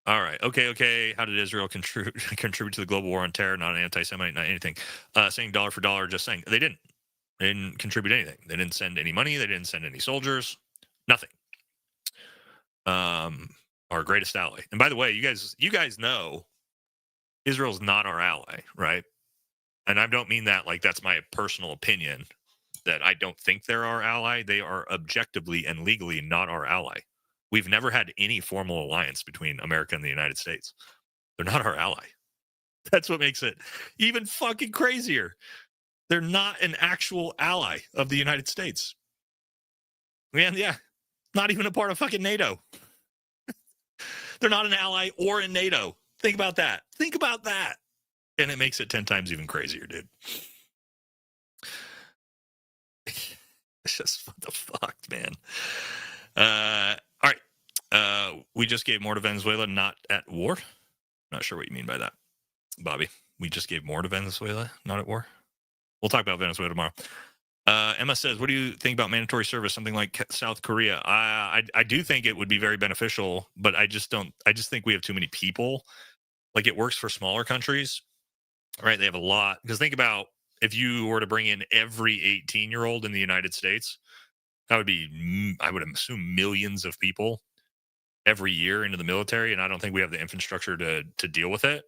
All right. Okay. How did Israel contribute to the global war on terror? Not an anti-Semite, not anything. Saying dollar for dollar, just saying. They didn't contribute anything. They didn't send any money. They didn't send any soldiers. Nothing. Our greatest ally. And by the way, you guys know Israel's not our ally, right? And I don't mean that like that's my personal opinion, that I don't think they're our ally. They are objectively and legally not our ally. We've never had any formal alliance between America and the United States. They're not our ally. That's what makes it even fucking crazier. They're not an actual ally of the United States. Man, yeah, not even a part of fucking NATO. They're not an ally or in NATO. Think about that. Think about that. And it makes it 10 times even crazier, dude. It's just what the fuck, man. All right. We just gave more to Venezuela, not at war. Not sure what you mean by that, Bobby. We just gave more to Venezuela, not at war. We'll talk about Venezuela tomorrow. Emma says, what do you think about mandatory service, something like South Korea? I do think it would be very beneficial, but I just think we have too many people. Like, it works for smaller countries, right? They have a lot. Because think about if you were to bring in every 18-year-old in the United States, that would be, I would assume, millions of people every year into the military. And I don't think we have the infrastructure to deal with it.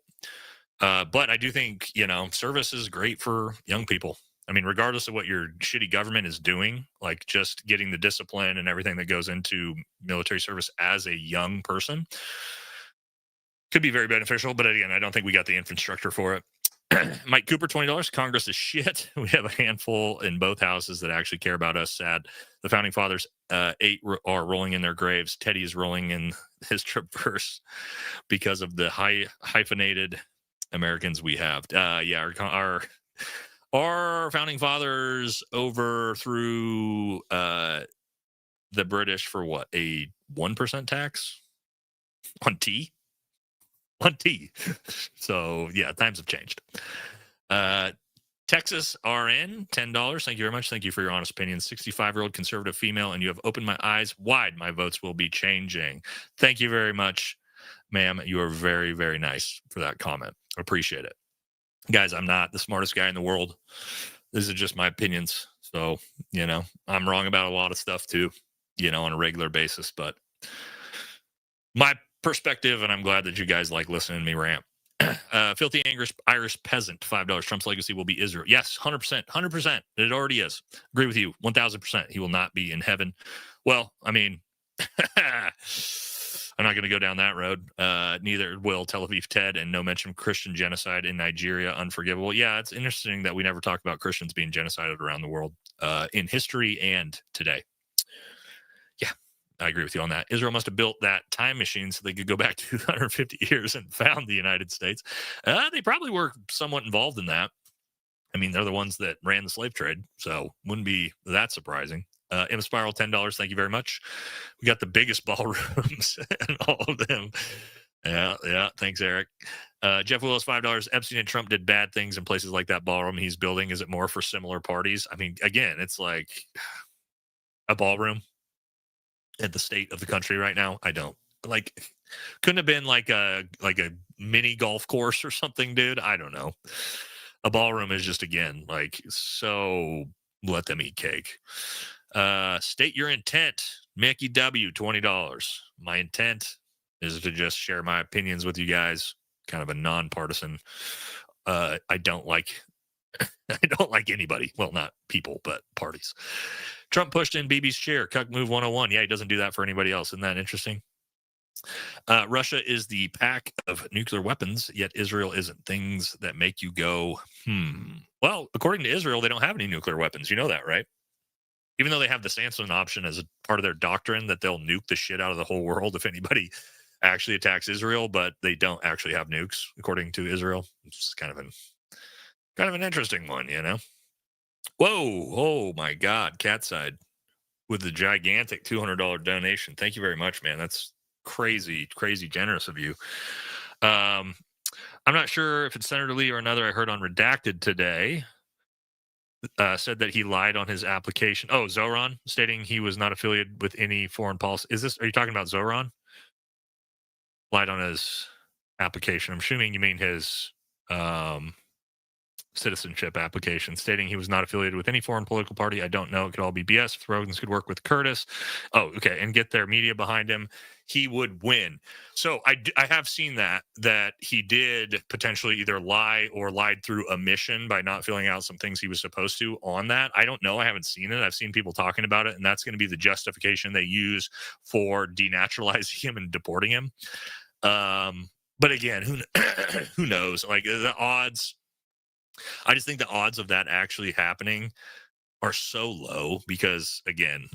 But I do think, service is great for young people. I mean, regardless of what your shitty government is doing, like just getting the discipline and everything that goes into military service as a young person could be very beneficial. But again, I don't think we got the infrastructure for it. Mike Cooper, $20. Congress is shit. We have a handful in both houses that actually care about us. Sad. The founding fathers, 8 are rolling in their graves. Teddy is rolling in his traverse because of the hyphenated Americans we have. Our founding fathers overthrew the British for what? A 1% tax on tea? On tea. So, yeah, times have changed. Texas RN, $10. Thank you very much. Thank you for your honest opinion. 65-year-old conservative female, and you have opened my eyes wide. My votes will be changing. Thank you very much, ma'am. You are very, very nice for that comment. Appreciate it. Guys, I'm not the smartest guy in the world. These are just my opinions. So, I'm wrong about a lot of stuff too, on a regular basis. But my perspective, and I'm glad that you guys like listening to me rant. Filthy Irish peasant, $5. Trump's legacy will be Israel. Yes, 100%. It already is. Agree with you, 1,000%. He will not be in heaven. Well, I mean, I'm not going to go down that road. Neither will Tel Aviv Ted, and no mention of Christian genocide in Nigeria. Unforgivable. Yeah, it's interesting that we never talk about Christians being genocided around the world in history and today. Yeah, I agree with you on that. Israel must have built that time machine so they could go back 250 years and found the United States. They probably were somewhat involved in that. I mean, they're the ones that ran the slave trade, so wouldn't be that surprising. M Spiral, $10. Thank you very much. We got the biggest ballrooms and all of them. Yeah. Thanks, Eric. Jeff Willis, $5. Epstein and Trump did bad things in places like that ballroom he's building. Is it more for similar parties? I mean, again, it's like a ballroom at the state of the country right now. I don't couldn't have been like a mini golf course or something, dude. I don't know. A ballroom is just, again, so let them eat cake. State your intent. Mickey W, $20. My intent is to just share my opinions with you guys. Kind of a nonpartisan. I don't like anybody. Well, not people, but parties. Trump pushed in Bibi's chair. Cuck move 101. Yeah, he doesn't do that for anybody else. Isn't that interesting? Russia is the pack of nuclear weapons, yet Israel isn't. Things that make you go, Well, according to Israel, they don't have any nuclear weapons. You know that, right? Even though they have the Samson option as a part of their doctrine that they'll nuke the shit out of the whole world if anybody actually attacks Israel, but they don't actually have nukes, according to Israel. It's kind of an interesting one, Whoa, oh my God, Catside with the gigantic $200 donation. Thank you very much, man. That's crazy generous of you. I'm not sure if it's Senator Lee or another I heard on Redacted today. Said that he lied on his application. Oh, Zoran, stating he was not affiliated with any foreign policy. Are you talking about Zoran? Lied on his application. I'm assuming you mean his citizenship application, stating he was not affiliated with any foreign political party. I don't know. It could all be BS. If Rogans could work with Curtis. Oh, okay. And get their media behind him, he would win. So I have seen that he did potentially either lie or lied through omission by not filling out some things he was supposed to on that. I don't know. I haven't seen it. I've seen people talking about it, and that's going to be the justification they use for denaturalizing him and deporting him. But again, who knows? The odds. I just think the odds of that actually happening are so low because, again,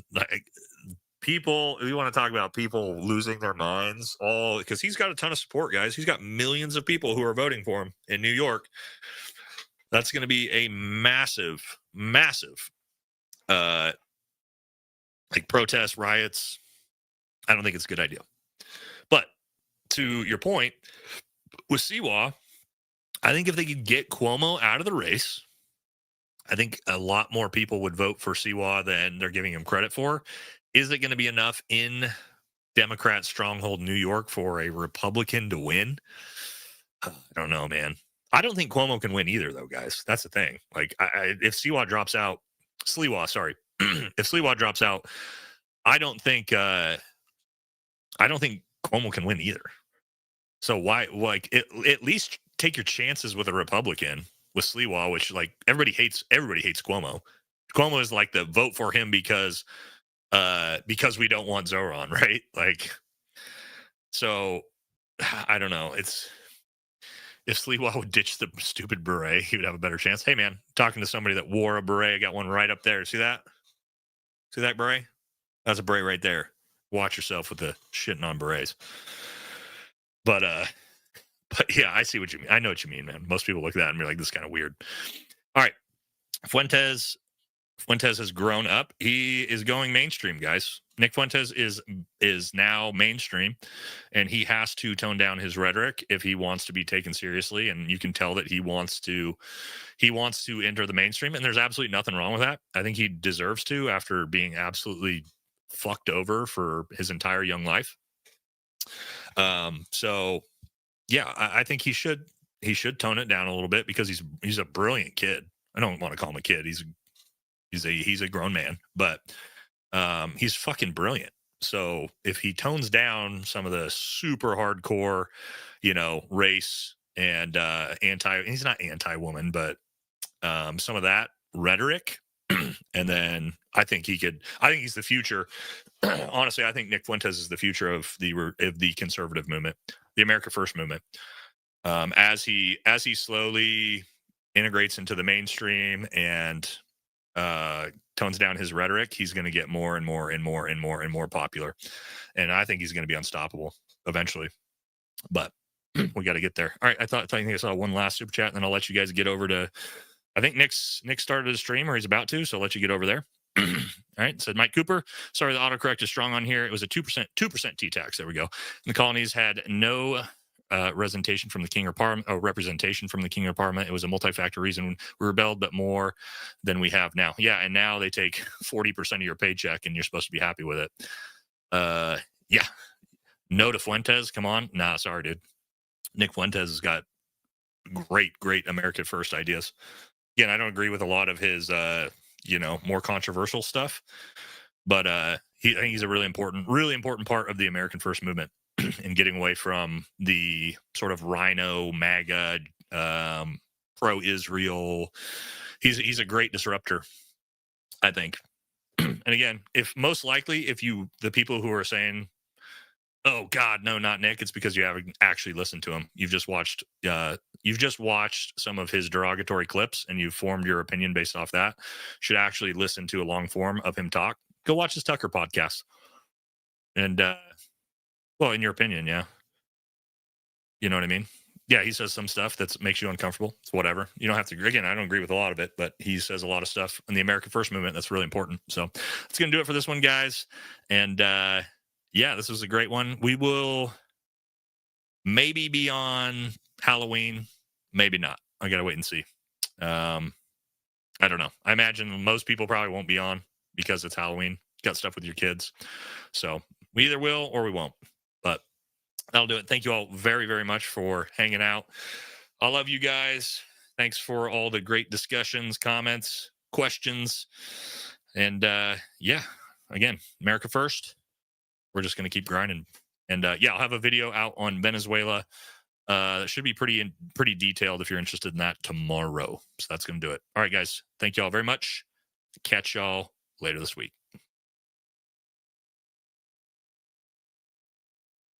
people, if you want to talk about people losing their minds, because he's got a ton of support, guys. He's got millions of people who are voting for him in New York. That's going to be a massive protests, riots. I don't think it's a good idea. But to your point, with Siwa, I think if they could get Cuomo out of the race, I think a lot more people would vote for Siwa than they're giving him credit for. Is it going to be enough in Democrat stronghold New York for a Republican to win? I don't know, man. I don't think Cuomo can win either, though, guys. That's the thing. If Siwa drops out, if Sliwa drops out, I don't think Cuomo can win either. So why, at least take your chances with a Republican, with Sliwa, which like everybody hates Cuomo. Cuomo is like the vote for him because we don't want Zoran, right? Like, so I don't know. It's, if Sliwa would ditch the stupid beret, he would have a better chance. Hey man, talking to somebody that wore a beret. I got one right up there. See that? See that beret? That's a beret right there. Watch yourself with the shitting on berets. But yeah, I see what you mean. I know what you mean, man. Most people look at that and be like, this is kind of weird. All right. Fuentes has grown up. He is going mainstream, guys. Nick Fuentes is now mainstream, and he has to tone down his rhetoric if he wants to be taken seriously. And you can tell that he wants to enter the mainstream, and there's absolutely nothing wrong with that. I think he deserves to, after being absolutely fucked over for his entire young life. So yeah, I think he should tone it down a little bit, because he's a brilliant kid. I don't want to call him a kid. He's a grown man, but he's fucking brilliant. So if he tones down some of the super hardcore, race and he's not anti-woman, but some of that rhetoric, and then I think he's the future. Honestly, I think Nick Fuentes is the future of the conservative movement, the America First movement. As he slowly integrates into the mainstream and tones down his rhetoric, he's going to get more and more and more and more and more popular, and I think he's going to be unstoppable eventually. But we got to get there. All right, I think I saw one last super chat, and then I'll let you guys get over to. I think Nick started a stream, or he's about to, so I'll let you get over there. All right, said Mike Cooper. Sorry, the autocorrect is strong on here. It was a 2% T-tax. There we go. The colonies had no representation from the king or parliament. It was a multi-factor reason we rebelled, but more than we have now. Yeah, and now they take 40% of your paycheck, and you're supposed to be happy with it. Yeah. No to Fuentes. Come on. Nah, sorry, dude. Nick Fuentes has got great America First ideas. Again, I don't agree with a lot of his more controversial stuff, but I think he's a really important part of the American First movement in getting away from the sort of rhino MAGA pro-Israel. He's a great disruptor, I think. And again, the people who are saying, oh God, no, not Nick, it's because you haven't actually listened to him. You've just watched some of his derogatory clips, and you've formed your opinion based off that. Should actually listen to a long form of him talk. Go watch his Tucker podcast. And well, in your opinion, yeah. You know what I mean? Yeah, he says some stuff that makes you uncomfortable. It's whatever. You don't have to agree. Again, I don't agree with a lot of it, but he says a lot of stuff in the American First movement that's really important. So that's going to do it for this one, guys. And yeah, this was a great one. We will maybe be on Halloween, maybe not. I got to wait and see. I don't know. I imagine most people probably won't be on because it's Halloween. Got stuff with your kids. So we either will or we won't. But that'll do it. Thank you all very, very much for hanging out. I love you guys. Thanks for all the great discussions, comments, questions. And yeah, again, America First. We're just going to keep grinding. And yeah, I'll have a video out on Venezuela. That should be pretty detailed if you're interested in that tomorrow. So that's going to do it. All right, guys. Thank you all very much. Catch y'all later this week.